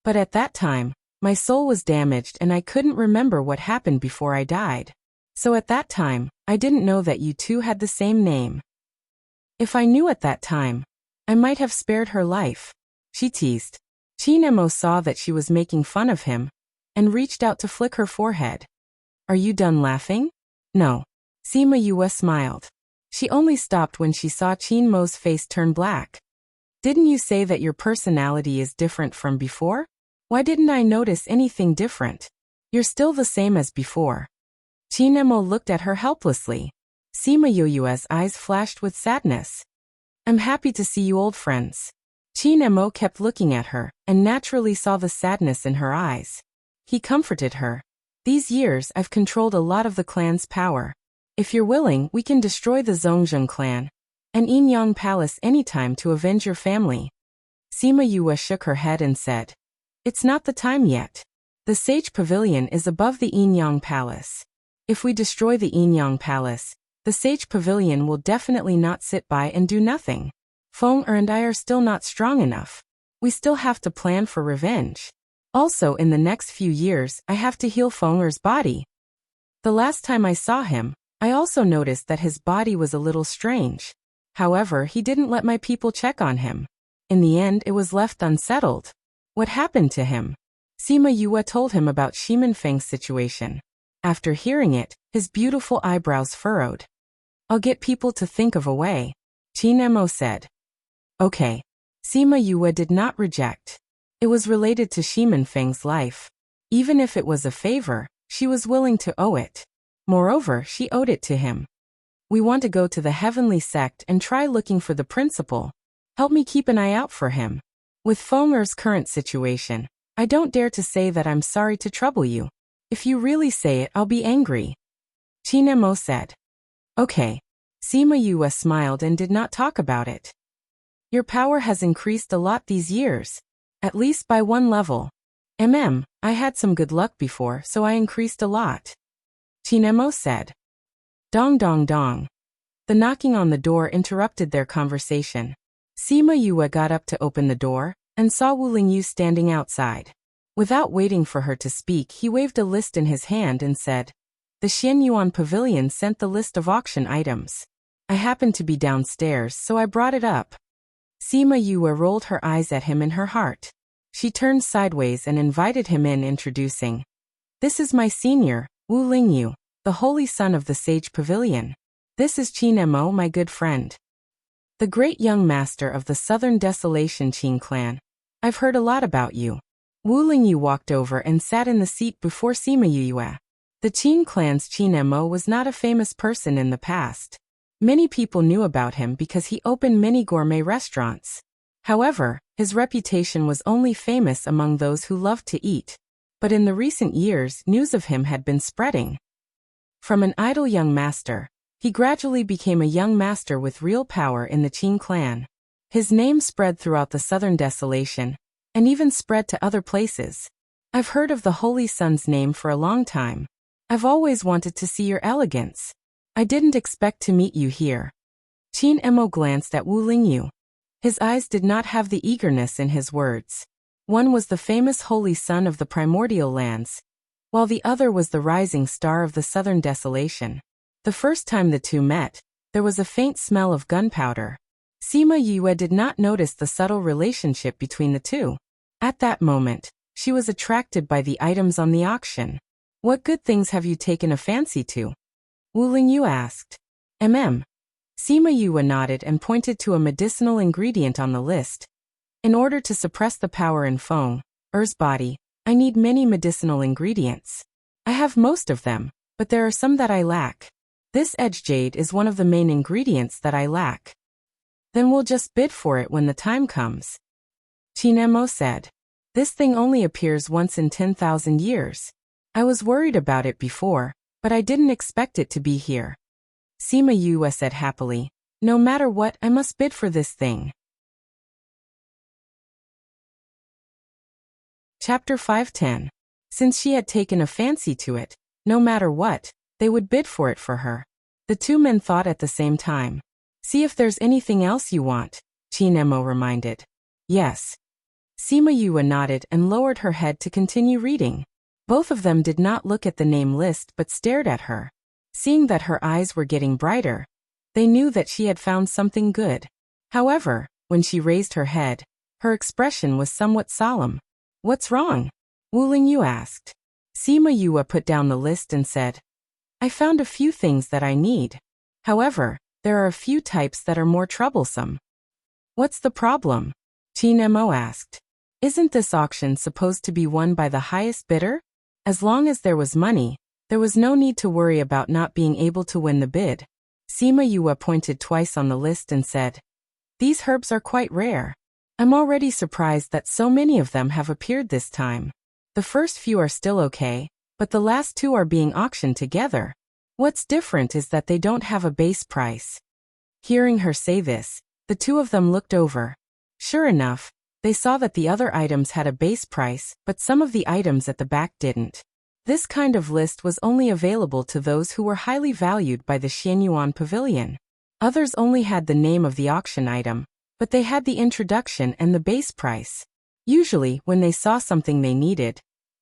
But at that time, my soul was damaged and I couldn't remember what happened before I died. So at that time, I didn't know that you two had the same name. If I knew at that time, I might have spared her life. She teased. Chinemo saw that she was making fun of him, and reached out to flick her forehead. Are you done laughing? No. Sima Yue smiled. She only stopped when she saw Chinmo's face turn black. Didn't you say that your personality is different from before? Why didn't I notice anything different? You're still the same as before. Chinemo looked at her helplessly. Sima Yue's eyes flashed with sadness. I'm happy to see you old friends. Chinemo kept looking at her, and naturally saw the sadness in her eyes. He comforted her. These years I've controlled a lot of the clan's power. If you're willing, we can destroy the Zhongzheng clan and Yinyang Palace anytime to avenge your family. Sima Yue shook her head and said, It's not the time yet. The Sage Pavilion is above the Yinyang Palace. If we destroy the Yinyang Palace, the Sage Pavilion will definitely not sit by and do nothing. Feng Er and I are still not strong enough. We still have to plan for revenge. Also, in the next few years, I have to heal Feng Er's body. The last time I saw him, I also noticed that his body was a little strange. However, he didn't let my people check on him. In the end, it was left unsettled. What happened to him? Sima Yue told him about Shimin Feng's situation. After hearing it, his beautiful eyebrows furrowed. I'll get people to think of a way, Chinemo said. Okay. Sima Yue did not reject. It was related to Shimin Feng's life. Even if it was a favor, she was willing to owe it. Moreover, she owed it to him. We want to go to the heavenly sect and try looking for the principal. Help me keep an eye out for him. With Feng Er's current situation, I don't dare to say that I'm sorry to trouble you. If you really say it, I'll be angry. Chinemo said. Okay. Sima Yue smiled and did not talk about it. Your power has increased a lot these years. At least by one level. I had some good luck before, so I increased a lot. Chinemo said. Dong dong dong. The knocking on the door interrupted their conversation. Sima Yue got up to open the door, and saw Wu Lingyu standing outside. Without waiting for her to speak, he waved a list in his hand and said, The Xianyuan Pavilion sent the list of auction items. I happened to be downstairs, so I brought it up. Sima Yue rolled her eyes at him in her heart. She turned sideways and invited him in, introducing, "This is my senior, Wu Lingyu, the holy son of the Sage Pavilion. This is Qin Mo, my good friend. The great young master of the Southern Desolation Qin clan. I've heard a lot about you." Wu Lingyu walked over and sat in the seat before Sima Yue. The Qin clan's Qin Mo was not a famous person in the past. Many people knew about him because he opened many gourmet restaurants. However, his reputation was only famous among those who loved to eat. But in the recent years, news of him had been spreading. From an idle young master, he gradually became a young master with real power in the Qin clan. His name spread throughout the Southern Desolation, and even spread to other places. "I've heard of the Holy Sun's name for a long time. I've always wanted to see your elegance. I didn't expect to meet you here." Qin Mo glanced at Wu Lingyu. His eyes did not have the eagerness in his words. One was the famous Holy Sun of the Primordial Lands, while the other was the rising star of the Southern Desolation. The first time the two met, there was a faint smell of gunpowder. Sima Yue did not notice the subtle relationship between the two. At that moment, she was attracted by the items on the auction. "What good things have you taken a fancy to?" Wu Lingyu asked. Sima Yue nodded and pointed to a medicinal ingredient on the list. "In order to suppress the power in Feng Er's body, I need many medicinal ingredients. I have most of them, but there are some that I lack. This edge jade is one of the main ingredients that I lack." "Then we'll just bid for it when the time comes," Qin Mo said. "This thing only appears once in 10,000 years. I was worried about it before, but I didn't expect it to be here." Sima Yue said happily, "No matter what, I must bid for this thing." Chapter 510. Since she had taken a fancy to it, no matter what, they would bid for it for her. The two men thought at the same time. "See if there's anything else you want," Qin Mo reminded. "Yes." Sima Yue nodded and lowered her head to continue reading. Both of them did not look at the name list but stared at her. Seeing that her eyes were getting brighter, they knew that she had found something good. However, when she raised her head, her expression was somewhat solemn. "What's wrong?" Wu Lingyu asked. Sima Yue put down the list and said, "I found a few things that I need. However, there are a few types that are more troublesome." "What's the problem?" Qin Mo asked. "Isn't this auction supposed to be won by the highest bidder? As long as there was money, there was no need to worry about not being able to win the bid." Sima Yue pointed twice on the list and said, "These herbs are quite rare. I'm already surprised that so many of them have appeared this time. The first few are still okay, but the last two are being auctioned together. What's different is that they don't have a base price." Hearing her say this, the two of them looked over. Sure enough, they saw that the other items had a base price, but some of the items at the back didn't. This kind of list was only available to those who were highly valued by the Xianyuan Pavilion. Others only had the name of the auction item, but they had the introduction and the base price. Usually, when they saw something they needed,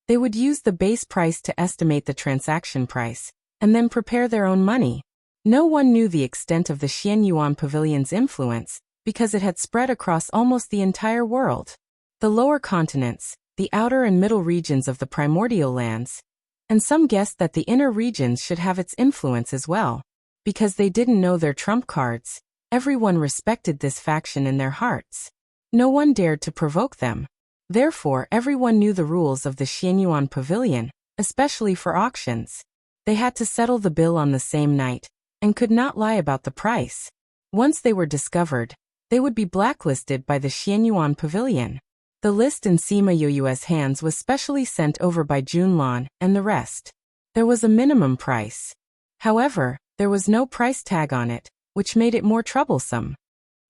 they would use the base price to estimate the transaction price, and then prepare their own money. No one knew the extent of the Xianyuan Pavilion's influence, because it had spread across almost the entire world. The lower continents, the outer and middle regions of the primordial lands, and some guessed that the inner regions should have its influence as well. Because they didn't know their trump cards, everyone respected this faction in their hearts. No one dared to provoke them. Therefore, everyone knew the rules of the Xianyuan Pavilion, especially for auctions. They had to settle the bill on the same night, and could not lie about the price. Once they were discovered, they would be blacklisted by the Xianyuan Pavilion. The list in Sima Yue's hands was specially sent over by Junlan and the rest. There was a minimum price. However, there was no price tag on it, which made it more troublesome.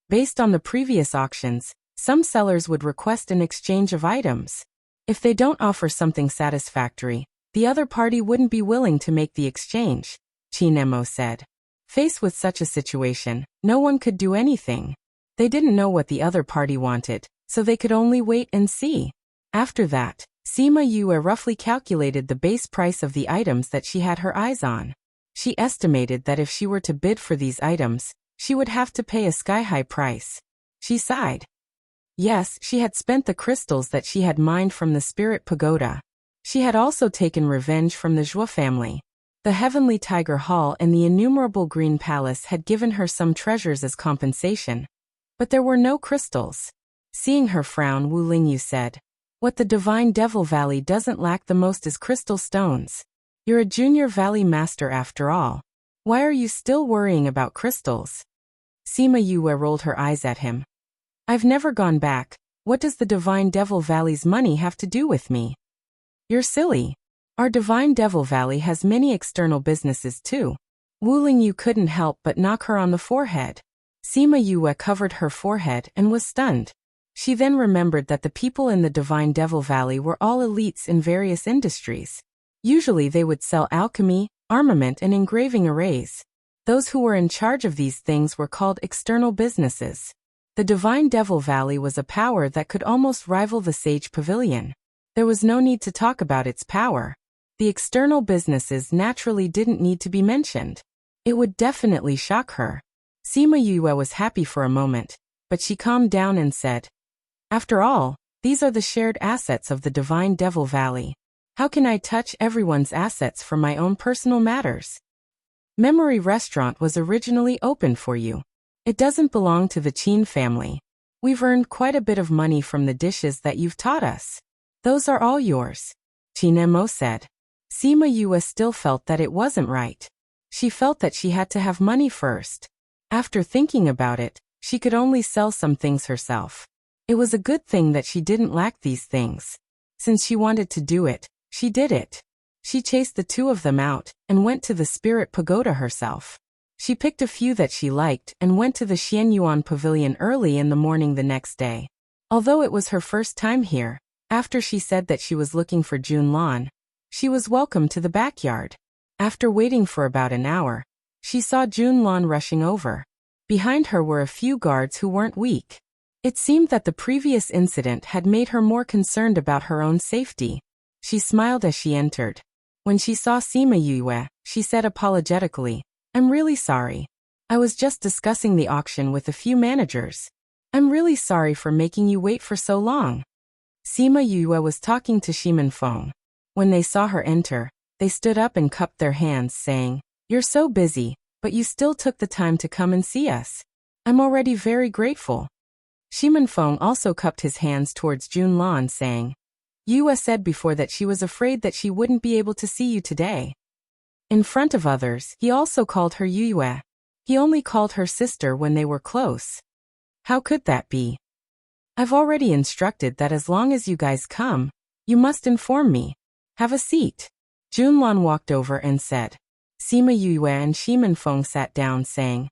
Based on the previous auctions, some sellers would request an exchange of items. If they don't offer something satisfactory, the other party wouldn't be willing to make the exchange, Qin Mo said. Faced with such a situation, no one could do anything. They didn't know what the other party wanted, so they could only wait and see. After that, Sima Yue roughly calculated the base price of the items that she had her eyes on. She estimated that if she were to bid for these items, she would have to pay a sky-high price. She sighed. Yes, she had spent the crystals that she had mined from the spirit pagoda. She had also taken revenge from the Zhua family. The Heavenly Tiger Hall and the innumerable Green Palace had given her some treasures as compensation. But there were no crystals. Seeing her frown, Wu Lingyu said, "What the Divine Devil Valley doesn't lack the most is crystal stones. You're a junior valley master after all. Why are you still worrying about crystals?" Sima Yue rolled her eyes at him. "I've never gone back. What does the Divine Devil Valley's money have to do with me?" "You're silly. Our Divine Devil Valley has many external businesses too." Wu Lingyu couldn't help but knock her on the forehead. Sima Yue covered her forehead and was stunned. She then remembered that the people in the Divine Devil Valley were all elites in various industries. Usually they would sell alchemy, armament and engraving arrays. Those who were in charge of these things were called external businesses. The Divine Devil Valley was a power that could almost rival the Sage Pavilion. There was no need to talk about its power. The external businesses naturally didn't need to be mentioned. It would definitely shock her. Sima Yue was happy for a moment, but she calmed down and said, "After all, these are the shared assets of the Divine Devil Valley. How can I touch everyone's assets for my own personal matters? Memory Restaurant was originally opened for you. It doesn't belong to the Qin family. We've earned quite a bit of money from the dishes that you've taught us. Those are all yours," Qin Mo said. Sima Yue still felt that it wasn't right. She felt that she had to have money first. After thinking about it, she could only sell some things herself. It was a good thing that she didn't lack these things. Since she wanted to do it, she did it. She chased the two of them out and went to the Spirit Pagoda herself. She picked a few that she liked and went to the Xianyuan Pavilion early in the morning the next day. Although it was her first time here, after she said that she was looking for Junlan, she was welcomed to the backyard. After waiting for about an hour, she saw Junlan rushing over. Behind her were a few guards who weren't weak. It seemed that the previous incident had made her more concerned about her own safety. She smiled as she entered. When she saw Sima Yue, she said apologetically, "I'm really sorry. I was just discussing the auction with a few managers. I'm really sorry for making you wait for so long." Sima Yue was talking to Shimen Feng. When they saw her enter, they stood up and cupped their hands, saying, "You're so busy, but you still took the time to come and see us. I'm already very grateful." Shimen Feng also cupped his hands towards Junlan, saying, "Yue said before that she was afraid that she wouldn't be able to see you today." In front of others, he also called her Yue. He only called her sister when they were close. How could that be? "I've already instructed that as long as you guys come, you must inform me. Have a seat." Junlan walked over and said. Sima Yue and Shimen Feng sat down, saying,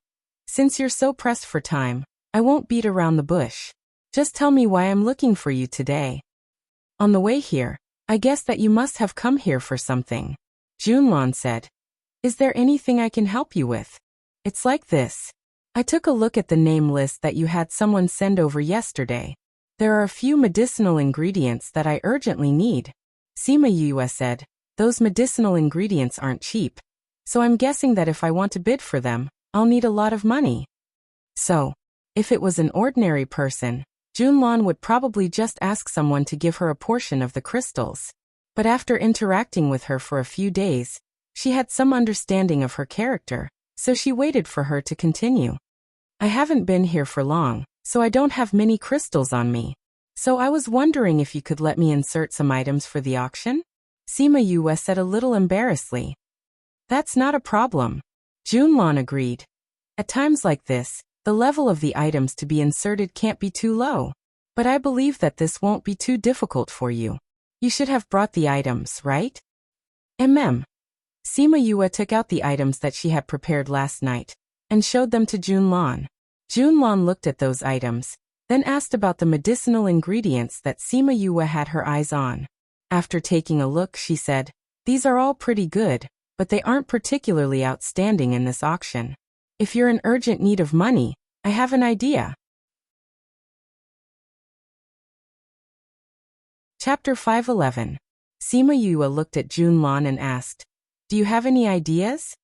"Since you're so pressed for time, I won't beat around the bush. Just tell me why I'm looking for you today." "On the way here, I guess that you must have come here for something," Junlan said. "Is there anything I can help you with?" "It's like this. I took a look at the name list that you had someone send over yesterday. There are a few medicinal ingredients that I urgently need." Sima Yue said, "Those medicinal ingredients aren't cheap. So I'm guessing that if I want to bid for them, I'll need a lot of money." So, if it was an ordinary person, Junlan would probably just ask someone to give her a portion of the crystals. But after interacting with her for a few days, she had some understanding of her character, so she waited for her to continue. "I haven't been here for long, so I don't have many crystals on me. So I was wondering if you could let me insert some items for the auction?" Sima Yue said a little embarrassedly. "That's not a problem," Junlan agreed. "At times like this, the level of the items to be inserted can't be too low. But I believe that this won't be too difficult for you. You should have brought the items, right?" Sima Yue took out the items that she had prepared last night and showed them to Junlan. Junlan looked at those items, then asked about the medicinal ingredients that Sima Yue had her eyes on. After taking a look, she said, "These are all pretty good, but they aren't particularly outstanding in this auction. If you're in urgent need of money, I have an idea." Chapter 511. Sima Yue looked at Junlan and asked, "Do you have any ideas?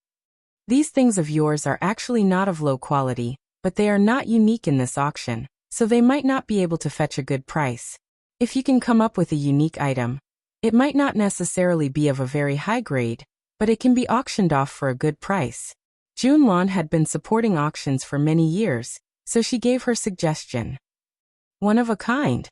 These things of yours are actually not of low quality, but they are not unique in this auction. so they might not be able to fetch a good price. If you can come up with a unique item, it might not necessarily be of a very high grade, but it can be auctioned off for a good price. Junlan had been supporting auctions for many years, so she gave her suggestion. One of a kind.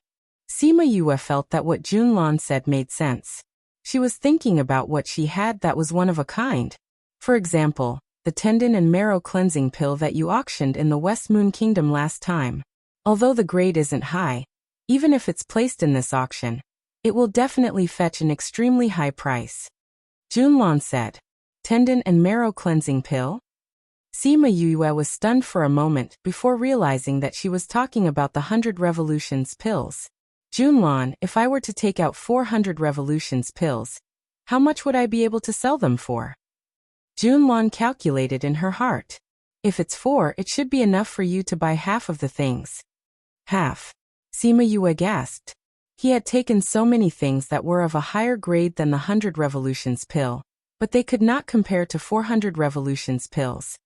Sima Yue felt that what Junlan said made sense. She was thinking about what she had that was one of a kind. For example, the tendon and marrow cleansing pill that you auctioned in the West Moon Kingdom last time. Although the grade isn't high, even if it's placed in this auction, it will definitely fetch an extremely high price. Junlan said. Tendon and marrow cleansing pill? Sima Yue was stunned for a moment before realizing that she was talking about the 100 revolutions pills. Junlan, if I were to take out 400 revolutions pills, how much would I be able to sell them for? Junlan calculated in her heart. If it's 4, it should be enough for you to buy half of the things. Half. Sima Yue gasped. He had taken so many things that were of a higher grade than the 100 revolutions pill, but they could not compare to 400 revolutions pills.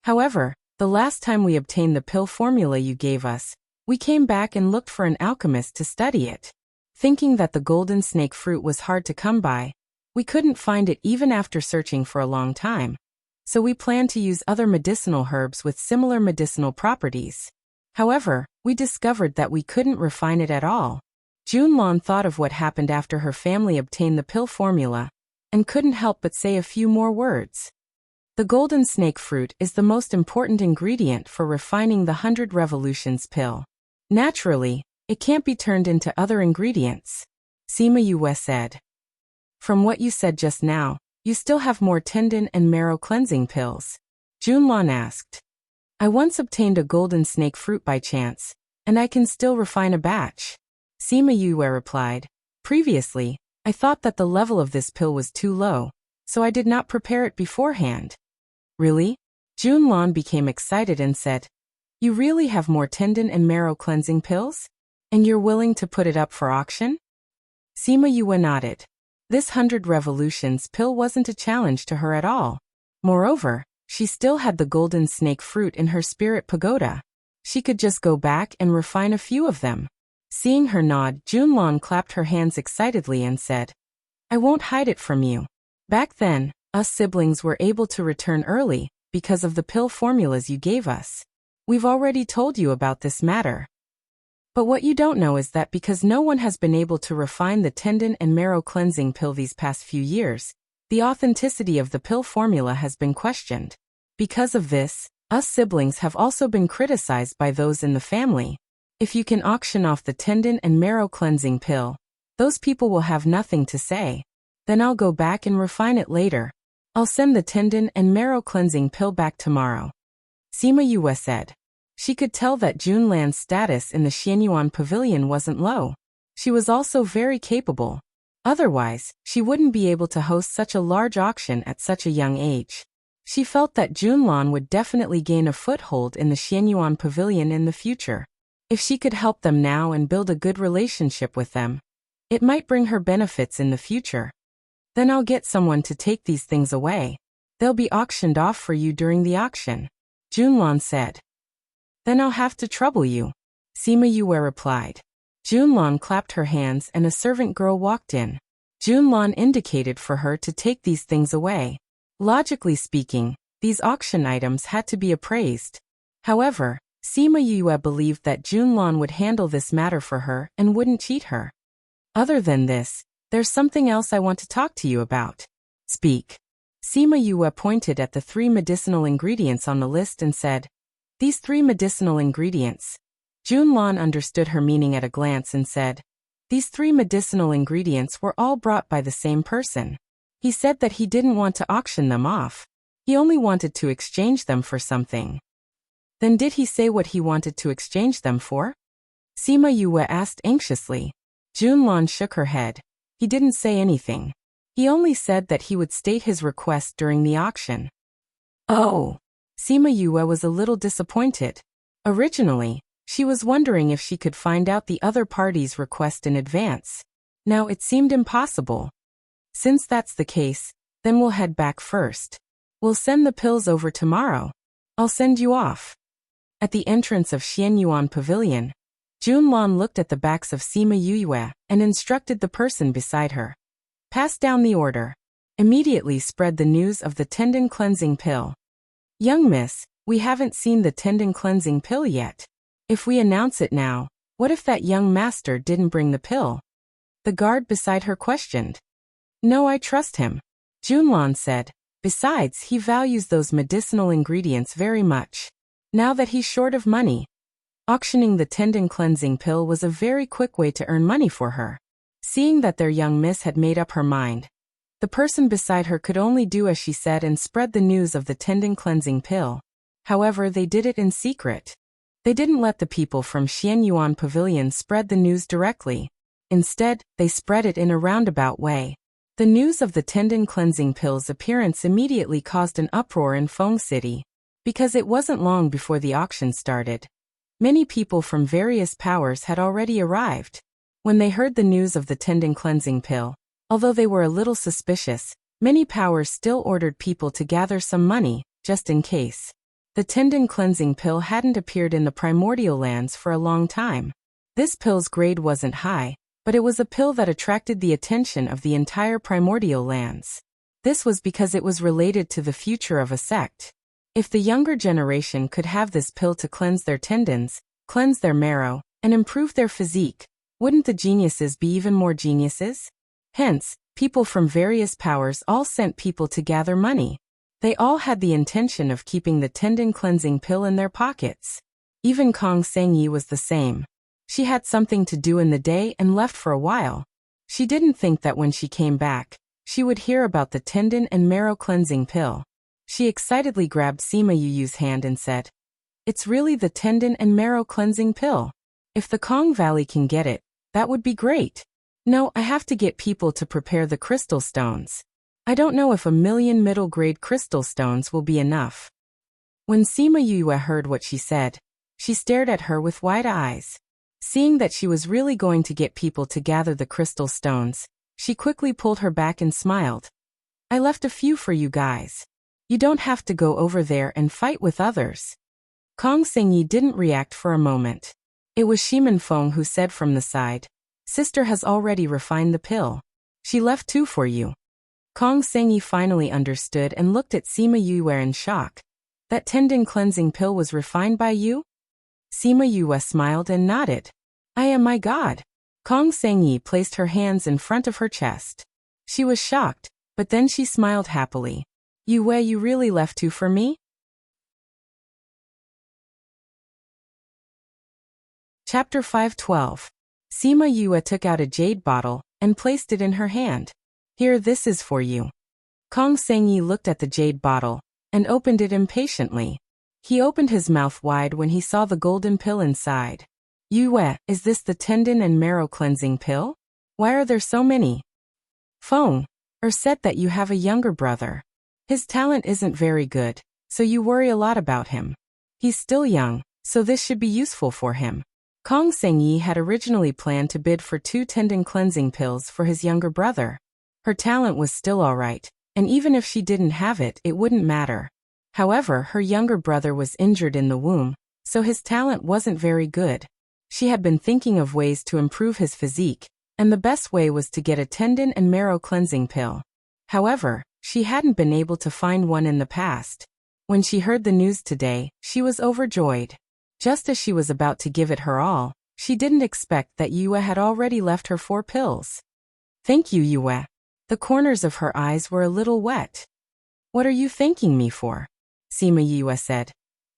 However, the last time we obtained the pill formula you gave us, we came back and looked for an alchemist to study it. Thinking that the golden snake fruit was hard to come by, we couldn't find it even after searching for a long time. So we planned to use other medicinal herbs with similar medicinal properties. However, we discovered that we couldn't refine it at all. Junlan thought of what happened after her family obtained the pill formula, and couldn't help but say a few more words. The golden snake fruit is the most important ingredient for refining the 100 revolutions pill. Naturally, it can't be turned into other ingredients, Sima Yue said. From what you said just now, you still have more tendon and marrow cleansing pills? Junlan asked. I once obtained a golden snake fruit by chance, and I can still refine a batch. Sima Yue replied. Previously, I thought that the level of this pill was too low, so I did not prepare it beforehand. Really? Junlan became excited and said, you really have more tendon and marrow cleansing pills? And you're willing to put it up for auction? Sima Yue nodded. This 100 revolutions pill wasn't a challenge to her at all. Moreover, she still had the golden snake fruit in her spirit pagoda. She could just go back and refine a few of them. Seeing her nod, Junlan clapped her hands excitedly and said, I won't hide it from you. Back then, us siblings were able to return early because of the pill formulas you gave us. We've already told you about this matter. But what you don't know is that because no one has been able to refine the tendon and marrow cleansing pill these past few years, the authenticity of the pill formula has been questioned. Because of this, us siblings have also been criticized by those in the family. If you can auction off the tendon and marrow cleansing pill, those people will have nothing to say. Then I'll go back and refine it later. I'll send the tendon and marrow cleansing pill back tomorrow. Sima Yue said. She could tell that Junlan's status in the Xianyuan pavilion wasn't low. She was also very capable. Otherwise, she wouldn't be able to host such a large auction at such a young age. She felt that Junlan would definitely gain a foothold in the Xianyuan pavilion in the future. If she could help them now and build a good relationship with them, it might bring her benefits in the future. Then I'll get someone to take these things away. They'll be auctioned off for you during the auction, Junlan said. Then I'll have to trouble you, Sima Yue replied. Junlan clapped her hands and a servant girl walked in. Junlan indicated for her to take these things away. Logically speaking, these auction items had to be appraised. However, Sima Yue believed that Junlan would handle this matter for her and wouldn't cheat her. Other than this, there's something else I want to talk to you about. Speak. Sima Yue pointed at the 3 medicinal ingredients on the list and said, These 3 medicinal ingredients. Junlan understood her meaning at a glance and said, These 3 medicinal ingredients were all brought by the same person. He said that he didn't want to auction them off. He only wanted to exchange them for something. Then did he say what he wanted to exchange them for? Sima Yue asked anxiously. Junlan shook her head. He didn't say anything. He only said that he would state his request during the auction. Oh! Sima Yue was a little disappointed. Originally, she was wondering if she could find out the other party's request in advance. Now it seemed impossible. Since that's the case, then we'll head back first. We'll send the pills over tomorrow. I'll send you off. At the entrance of Xianyuan Pavilion, Junlan looked at the backs of Sima Yue and instructed the person beside her. Pass down the order. Immediately spread the news of the tendon cleansing pill. Young miss, we haven't seen the tendon cleansing pill yet. If we announce it now, what if that young master didn't bring the pill? The guard beside her questioned. No, I trust him, Junlan said. Besides, he values those medicinal ingredients very much. Now that he's short of money, auctioning the tendon cleansing pill was a very quick way to earn money for her. Seeing that their young miss had made up her mind, the person beside her could only do as she said and spread the news of the tendon cleansing pill. However, they did it in secret. They didn't let the people from Xianyuan Pavilion spread the news directly. Instead, they spread it in a roundabout way. The news of the tendon cleansing pill's appearance immediately caused an uproar in Feng City. Because it wasn't long before the auction started. Many people from various powers had already arrived. When they heard the news of the tendon cleansing pill, although they were a little suspicious, many powers still ordered people to gather some money, just in case. The tendon cleansing pill hadn't appeared in the primordial lands for a long time. This pill's grade wasn't high, but it was a pill that attracted the attention of the entire primordial lands. This was because it was related to the future of a sect. If the younger generation could have this pill to cleanse their tendons, cleanse their marrow, and improve their physique, wouldn't the geniuses be even more geniuses? Hence, people from various powers all sent people to gather money. They all had the intention of keeping the tendon cleansing pill in their pockets. Even Kong Sengyi was the same. She had something to do in the day and left for a while. She didn't think that when she came back, she would hear about the tendon and marrow cleansing pill. She excitedly grabbed Sima Yu's hand and said, "It's really the tendon and marrow cleansing pill. If the Kong Valley can get it, that would be great. No, I have to get people to prepare the crystal stones. I don't know if 1,000,000 middle-grade crystal stones will be enough." When Sima Yu heard what she said, she stared at her with wide eyes. Seeing that she was really going to get people to gather the crystal stones, she quickly pulled her back and smiled. "I left a few for you guys. You don't have to go over there and fight with others." Kong Sengyi didn't react for a moment. It was Shimin Feng who said from the side, "Sister has already refined the pill. She left 2 for you." Kong Sengyi finally understood and looked at Sima Yu in shock. "That tendon cleansing pill was refined by you?" Sima Yu smiled and nodded. "I am, my God." Kong Sengyi placed her hands in front of her chest. She was shocked, but then she smiled happily. "Yue, you really left 2 for me?" Chapter 512. Sima Yue took out a jade bottle and placed it in her hand. "Here, this is for you." Kong Sengyi looked at the jade bottle and opened it impatiently. He opened his mouth wide when he saw the golden pill inside. "Yue, is this the tendon and marrow cleansing pill? Why are there so many?" "Feng, said that you have a younger brother. His talent isn't very good, so you worry a lot about him. He's still young, so this should be useful for him." Kong Sengyi had originally planned to bid for 2 tendon cleansing pills for his younger brother. Her talent was still alright, and even if she didn't have it, it wouldn't matter. However, her younger brother was injured in the womb, so his talent wasn't very good. She had been thinking of ways to improve his physique, and the best way was to get a tendon and marrow cleansing pill. However, she hadn't been able to find one in the past. When she heard the news today, she was overjoyed. Just as she was about to give it her all, she didn't expect that Yue had already left her 4 pills. "Thank you, Yue." The corners of her eyes were a little wet. "What are you thanking me for?" Sima Yue said.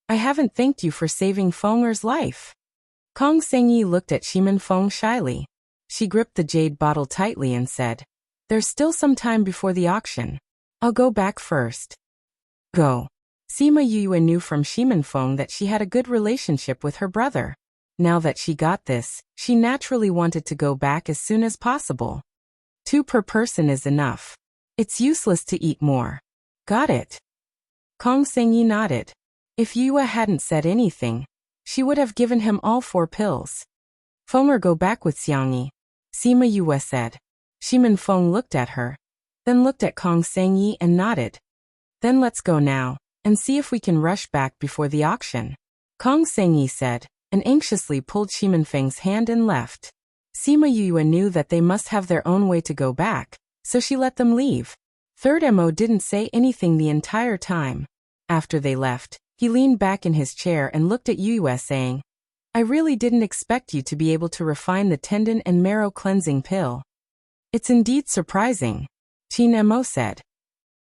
"I haven't thanked you for saving Feng's life." Kong Sengyi looked at Shimin Feng shyly. She gripped the jade bottle tightly and said, "There's still some time before the auction. I'll go back first." "Go." Sima Yue knew from Shimin Feng that she had a good relationship with her brother. Now that she got this, she naturally wanted to go back as soon as possible. 2 per person is enough. It's useless to eat more. Got it? Kong Sengyi nodded. If Yue hadn't said anything, she would have given him all 4 pills. Feng go back with Xiangyi, Sima Yue said. Shimin Feng looked at her, then looked at Kong Sengyi and nodded. Then let's go now, and see if we can rush back before the auction. Kong Sengyi said, and anxiously pulled Shimanfeng's hand and left. Sima Yue knew that they must have their own way to go back, so she let them leave. Third Mo didn't say anything the entire time. After they left, he leaned back in his chair and looked at Yue saying, I really didn't expect you to be able to refine the tendon and marrow cleansing pill. It's indeed surprising, Qin Mo said.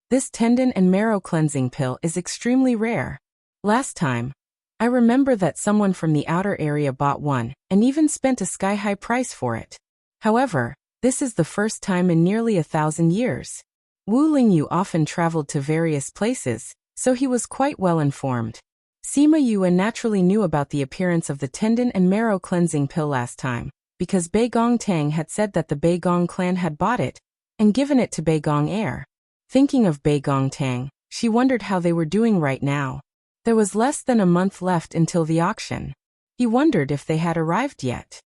This tendon and marrow cleansing pill is extremely rare. Last time, I remember that someone from the outer area bought one, and even spent a sky-high price for it. However, this is the first time in nearly 1,000 years. Wu Lingyu often traveled to various places, so he was quite well informed. Sima Yue naturally knew about the appearance of the tendon and marrow cleansing pill last time, because Bei Gong Tang had said that the Bei Gong clan had bought it, and given it to Bei Gong heir. Thinking of Bei Gong Tang, she wondered how they were doing right now. There was less than a month left until the auction. He wondered if they had arrived yet.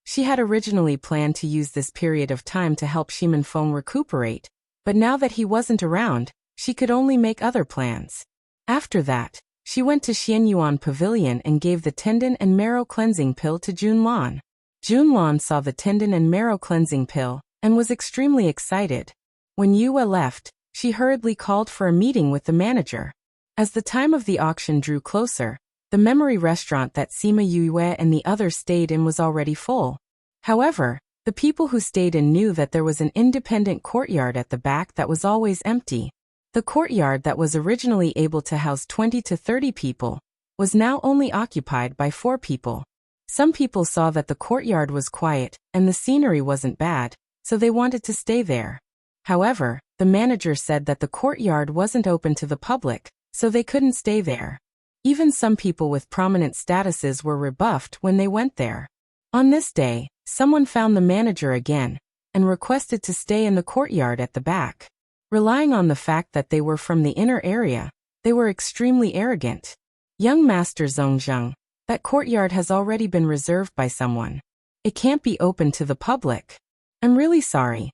She had originally planned to use this period of time to help Shimanfeng recuperate, but now that he wasn't around, she could only make other plans. After that, she went to Xianyuan Pavilion and gave the tendon and marrow cleansing pill to Junlan. Junlan saw the tendon and marrow cleansing pill, and was extremely excited. When Yue left, she hurriedly called for a meeting with the manager. As the time of the auction drew closer, the memory restaurant that Sima Yue and the others stayed in was already full. However, the people who stayed in knew that there was an independent courtyard at the back that was always empty. The courtyard that was originally able to house 20 to 30 people was now only occupied by 4 people. Some people saw that the courtyard was quiet and the scenery wasn't bad, so they wanted to stay there. However, the manager said that the courtyard wasn't open to the public, so they couldn't stay there. Even some people with prominent statuses were rebuffed when they went there. On this day, someone found the manager again, and requested to stay in the courtyard at the back. Relying on the fact that they were from the inner area, they were extremely arrogant. Young Master Zhongzheng, that courtyard has already been reserved by someone. It can't be open to the public. I'm really sorry.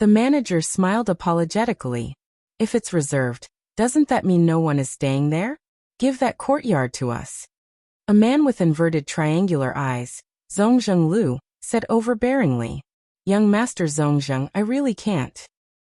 The manager smiled apologetically. If it's reserved, doesn't that mean no one is staying there? Give that courtyard to us. A man with inverted triangular eyes, Zhongzheng Lu, said overbearingly. Young Master Zhongzheng, I really can't.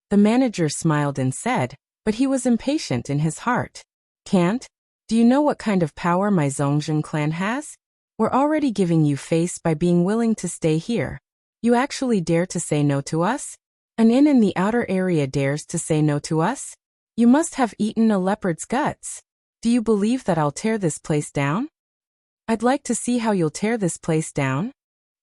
The manager smiled and said, but he was impatient in his heart. Can't? Do you know what kind of power my Zhongzheng clan has? We're already giving you face by being willing to stay here. You actually dare to say no to us? An inn in the outer area dares to say no to us? You must have eaten a leopard's guts. Do you believe that I'll tear this place down? I'd like to see how you'll tear this place down.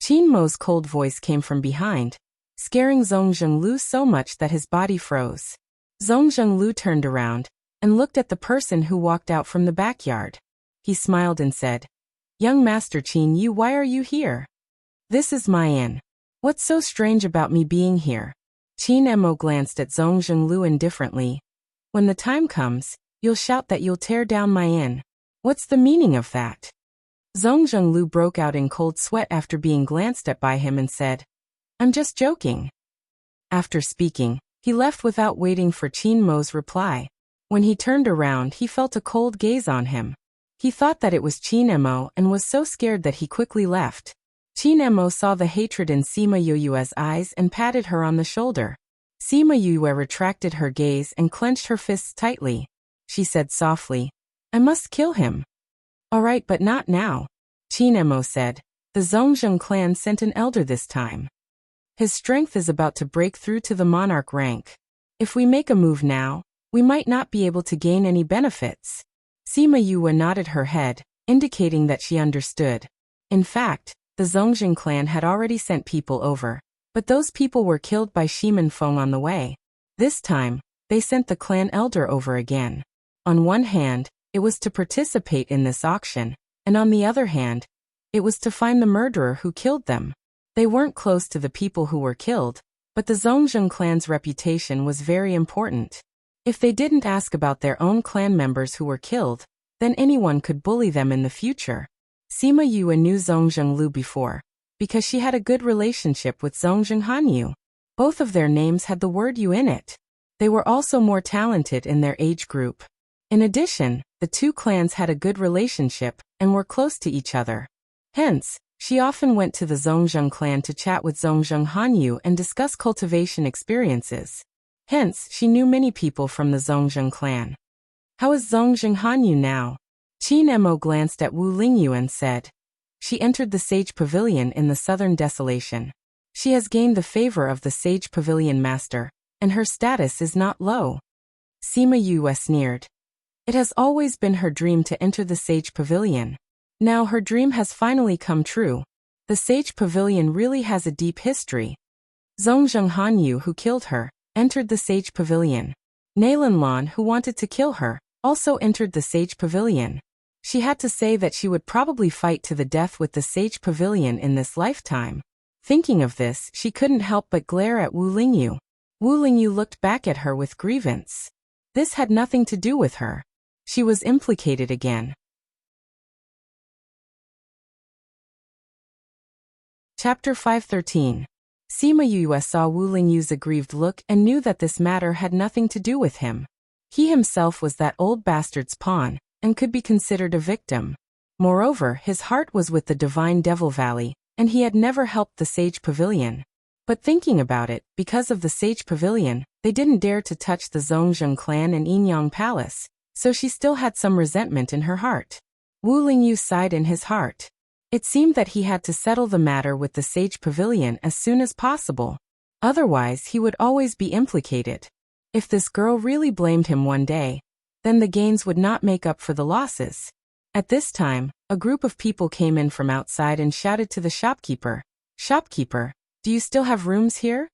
Qin Mo's cold voice came from behind, scaring Zhongzheng Lu so much that his body froze. Zhongzheng Lu turned around and looked at the person who walked out from the backyard. He smiled and said, Young Master Qin Yu, why are you here? This is my inn. What's so strange about me being here? Qin Mo glanced at Zhongzheng Lu indifferently. When the time comes, you'll shout that you'll tear down my inn. What's the meaning of that? Zhongzheng Lu broke out in cold sweat after being glanced at by him and said, I'm just joking. After speaking, he left without waiting for Qin Mo's reply. When he turned around, he felt a cold gaze on him. He thought that it was Qin Mo and was so scared that he quickly left. Qin Mo saw the hatred in Sima Yue's eyes and patted her on the shoulder. Sima Yue retracted her gaze and clenched her fists tightly. She said softly, I must kill him. All right, but not now, Qin Mo said. The Zhongzheng clan sent an elder this time. His strength is about to break through to the monarch rank. If we make a move now, we might not be able to gain any benefits. Sima Yue nodded her head, indicating that she understood. In fact, the Zhongzheng clan had already sent people over, but those people were killed by Shimanfeng on the way. This time, they sent the clan elder over again. On one hand, it was to participate in this auction, and on the other hand, it was to find the murderer who killed them. They weren't close to the people who were killed, but the Zhongzheng clan's reputation was very important. If they didn't ask about their own clan members who were killed, then anyone could bully them in the future. Sima Yue knew Zhongzheng Lu before, because she had a good relationship with Zhongzheng Hanyu. Both of their names had the word Yu in it. They were also more talented in their age group. In addition, The two clans had a good relationship and were close to each other. Hence, she often went to the Zhongzheng clan to chat with Zhongzheng Hanyu and discuss cultivation experiences. Hence, she knew many people from the Zhongzheng clan. How is Zhongzheng Hanyu now? Qin Mo glanced at Wu Lingyu and said. She entered the Sage Pavilion in the southern desolation. She has gained the favor of the Sage Pavilion Master, and her status is not low. Sima Yue sneered. It has always been her dream to enter the Sage Pavilion. Now her dream has finally come true. The Sage Pavilion really has a deep history. Zhongzheng Hanyu, who killed her, entered the Sage Pavilion. Nalan Lan, who wanted to kill her, also entered the Sage Pavilion. She had to say that she would probably fight to the death with the Sage Pavilion in this lifetime. Thinking of this, she couldn't help but glare at Wu Lingyu. Wu Lingyu looked back at her with grievance. This had nothing to do with her. She was implicated again. Chapter 513. Sima Yue saw Wu Lingyu's aggrieved look and knew that this matter had nothing to do with him. He himself was that old bastard's pawn, and could be considered a victim. Moreover, his heart was with the divine Devil Valley, and he had never helped the Sage Pavilion. But thinking about it, because of the Sage Pavilion, they didn't dare to touch the Zhongzheng clan and Yinyang Palace, so she still had some resentment in her heart. Wu Lingyu sighed in his heart. It seemed that he had to settle the matter with the Sage Pavilion as soon as possible. Otherwise, he would always be implicated. If this girl really blamed him one day, then the gains would not make up for the losses. At this time, a group of people came in from outside and shouted to the shopkeeper. Shopkeeper, do you still have rooms here?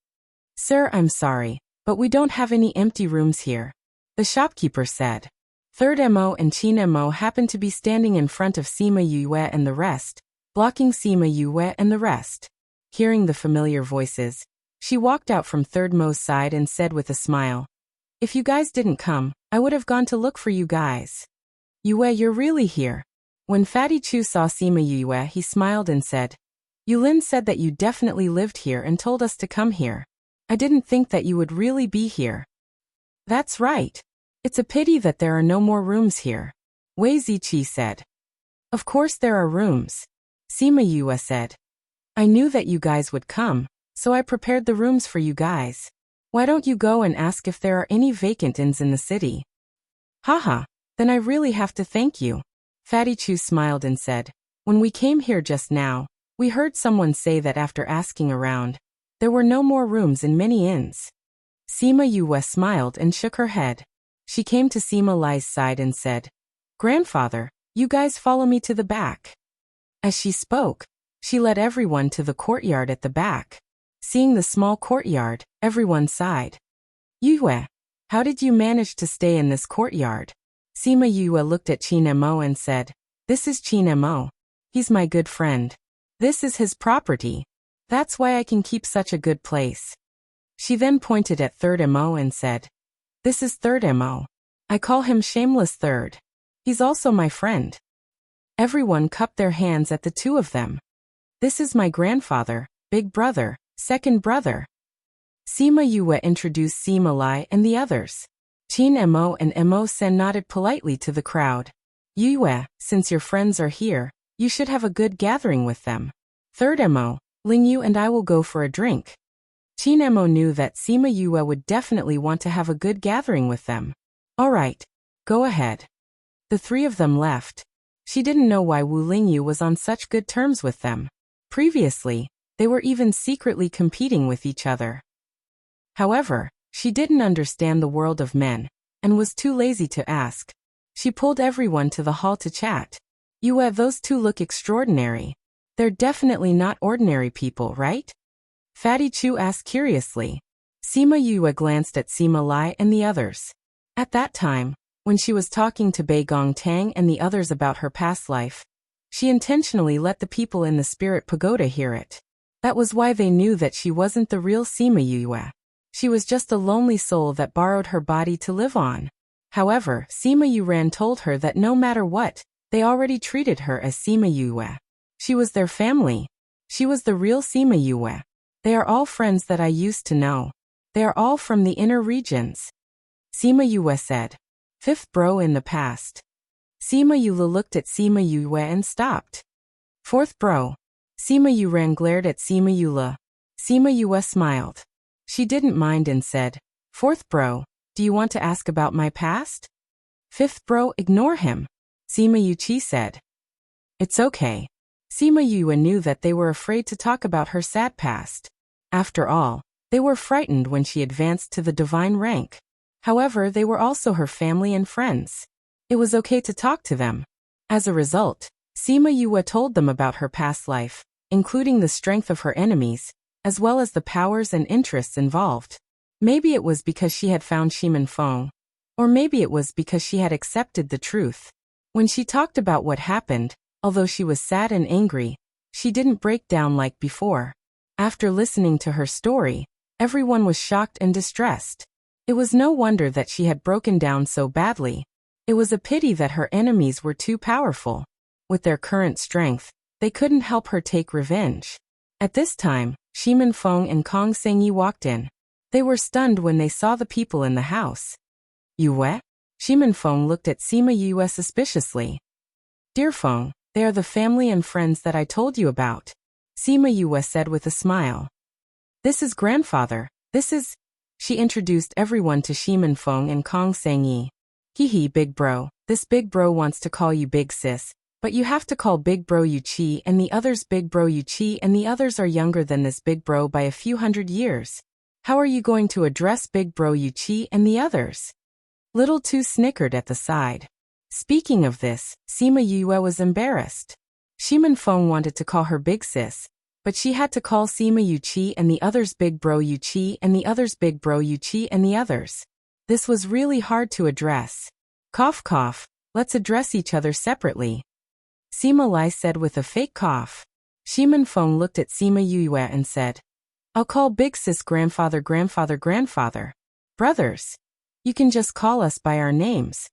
Sir, I'm sorry, but we don't have any empty rooms here. The shopkeeper said. Third Mo and Qin Mo happened to be standing in front of Sima Yue and the rest, blocking Sima Yue and the rest. Hearing the familiar voices, she walked out from Third Mo's side and said with a smile, if you guys didn't come, I would have gone to look for you guys. Yue, you're really here. When Fatty Chu saw Sima Yue, he smiled and said, Yulin said that you definitely lived here and told us to come here. I didn't think that you would really be here. That's right. It's a pity that there are no more rooms here. Wei Ziqi said. Of course there are rooms. Sima Yue said. I knew that you guys would come, so I prepared the rooms for you guys. Why don't you go and ask if there are any vacant inns in the city? Haha, then I really have to thank you. Fatty Chu smiled and said, when we came here just now, we heard someone say that after asking around, there were no more rooms in many inns. Sima Yue smiled and shook her head. She came to Sima Lai's side and said, Grandfather, you guys follow me to the back. As she spoke, she led everyone to the courtyard at the back. Seeing the small courtyard, everyone sighed. Yue, how did you manage to stay in this courtyard? Sima Yue looked at Qin Mo and said, this is Qin Mo. He's my good friend. This is his property. That's why I can keep such a good place. She then pointed at Third Mo and said, this is Third Mo. I call him Shameless Third. He's also my friend. Everyone cupped their hands at the two of them. This is my grandfather, big brother, second brother. Sima Yue introduced Sima Lai and the others. Qin Mo and Mo Sen nodded politely to the crowd. Yue, since your friends are here, you should have a good gathering with them. Third Mo, Lingyu and I will go for a drink. Qin Mo knew that Sima Yue would definitely want to have a good gathering with them. All right, go ahead. The three of them left. She didn't know why Wu Lingyu was on such good terms with them. Previously, they were even secretly competing with each other. However, she didn't understand the world of men, and was too lazy to ask. She pulled everyone to the hall to chat. Yue, those two look extraordinary. They're definitely not ordinary people, right? Fatty Chu asked curiously. Sima Yue glanced at Sima Lai and the others. At that time, when she was talking to Bei Gong Tang and the others about her past life, she intentionally let the people in the Spirit Pagoda hear it. That was why they knew that she wasn't the real Sima Yue. She was just a lonely soul that borrowed her body to live on. However, Sima Yuran told her that no matter what, they already treated her as Sima Yue. She was their family. She was the real Sima Yue. They are all friends that I used to know. They are all from the inner regions. Sima Yue said. Fifth bro in the past. Sima Yula looked at Sima Yue and stopped. Fourth bro. Sima Yuran glared at Sima Yula. Sima Yue smiled. She didn't mind and said, Fourth bro, do you want to ask about my past? Fifth bro, ignore him. Sima Yuchi said. It's okay. Sima Yue knew that they were afraid to talk about her sad past. After all, they were frightened when she advanced to the divine rank. However, they were also her family and friends. It was okay to talk to them. As a result, Sima Yue told them about her past life, including the strength of her enemies, as well as the powers and interests involved. Maybe it was because she had found Shimin Feng. Or maybe it was because she had accepted the truth. When she talked about what happened, although she was sad and angry, she didn't break down like before. After listening to her story, everyone was shocked and distressed. It was no wonder that she had broken down so badly. It was a pity that her enemies were too powerful. With their current strength, they couldn't help her take revenge. At this time, Shimin Feng and Kong Sengyi walked in. They were stunned when they saw the people in the house. Yue? Shimin Feng looked at Sima Yue suspiciously. Dear Feng, they are the family and friends that I told you about. Sima Yue said with a smile. This is grandfather, this is... She introduced everyone to Shimin Feng and Kong Sengyi. Hee big bro, this big bro wants to call you big sis, but you have to call big bro Yuchi and the others big bro Yuchi and the others are younger than this big bro by a few hundred years. How are you going to address big bro Yuchi and the others? Little Two snickered at the side. Speaking of this, Sima Yue was embarrassed. Shimin Feng wanted to call her big sis, but she had to call Sima Yuchi and the others big bro Yuchi and the others big bro Yuchi and the others. This was really hard to address. Cough cough, let's address each other separately. Sima Lai said with a fake cough. Shimin Feng looked at Sima Yue and said, I'll call big sis grandfather grandfather grandfather. Brothers. You can just call us by our names.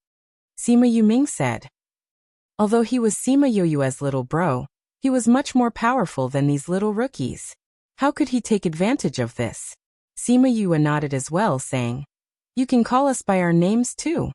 Sima Yuming said. Although he was Sima Yue's little bro, he was much more powerful than these little rookies. How could he take advantage of this? Sima Yue nodded as well, saying, You can call us by our names too.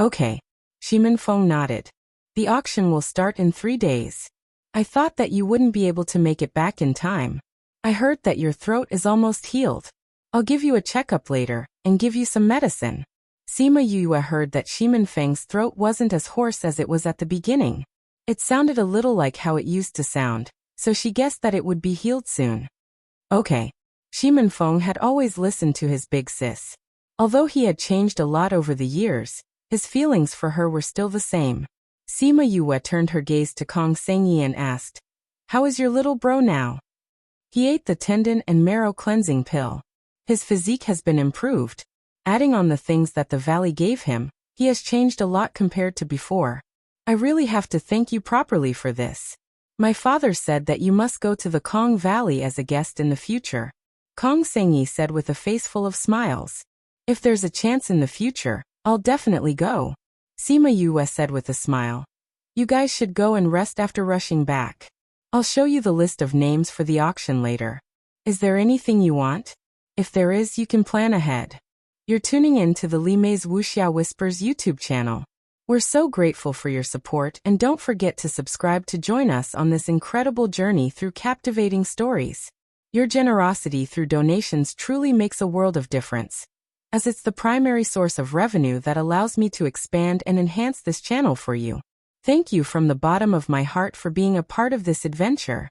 Okay. Shimin Feng nodded. The auction will start in 3 days. I thought that you wouldn't be able to make it back in time. I heard that your throat is almost healed. I'll give you a checkup later, and give you some medicine. Sima Yue heard that Shimin Feng's throat wasn't as hoarse as it was at the beginning. It sounded a little like how it used to sound, so she guessed that it would be healed soon. Okay. Shimin Feng had always listened to his big sis. Although he had changed a lot over the years, his feelings for her were still the same. Sima Yue turned her gaze to Kong Sengyi and asked, How is your little bro now? He ate the tendon and marrow cleansing pill. His physique has been improved. Adding on the things that the valley gave him, he has changed a lot compared to before. I really have to thank you properly for this. My father said that you must go to the Kong Valley as a guest in the future. Kong Sengyi said with a face full of smiles. If there's a chance in the future, I'll definitely go. Sima Yue said with a smile. You guys should go and rest after rushing back. I'll show you the list of names for the auction later. Is there anything you want? If there is, you can plan ahead. You're tuning in to the Li Mei's Wuxia Whispers YouTube channel. We're so grateful for your support and don't forget to subscribe to join us on this incredible journey through captivating stories. Your generosity through donations truly makes a world of difference, as it's the primary source of revenue that allows me to expand and enhance this channel for you. Thank you from the bottom of my heart for being a part of this adventure.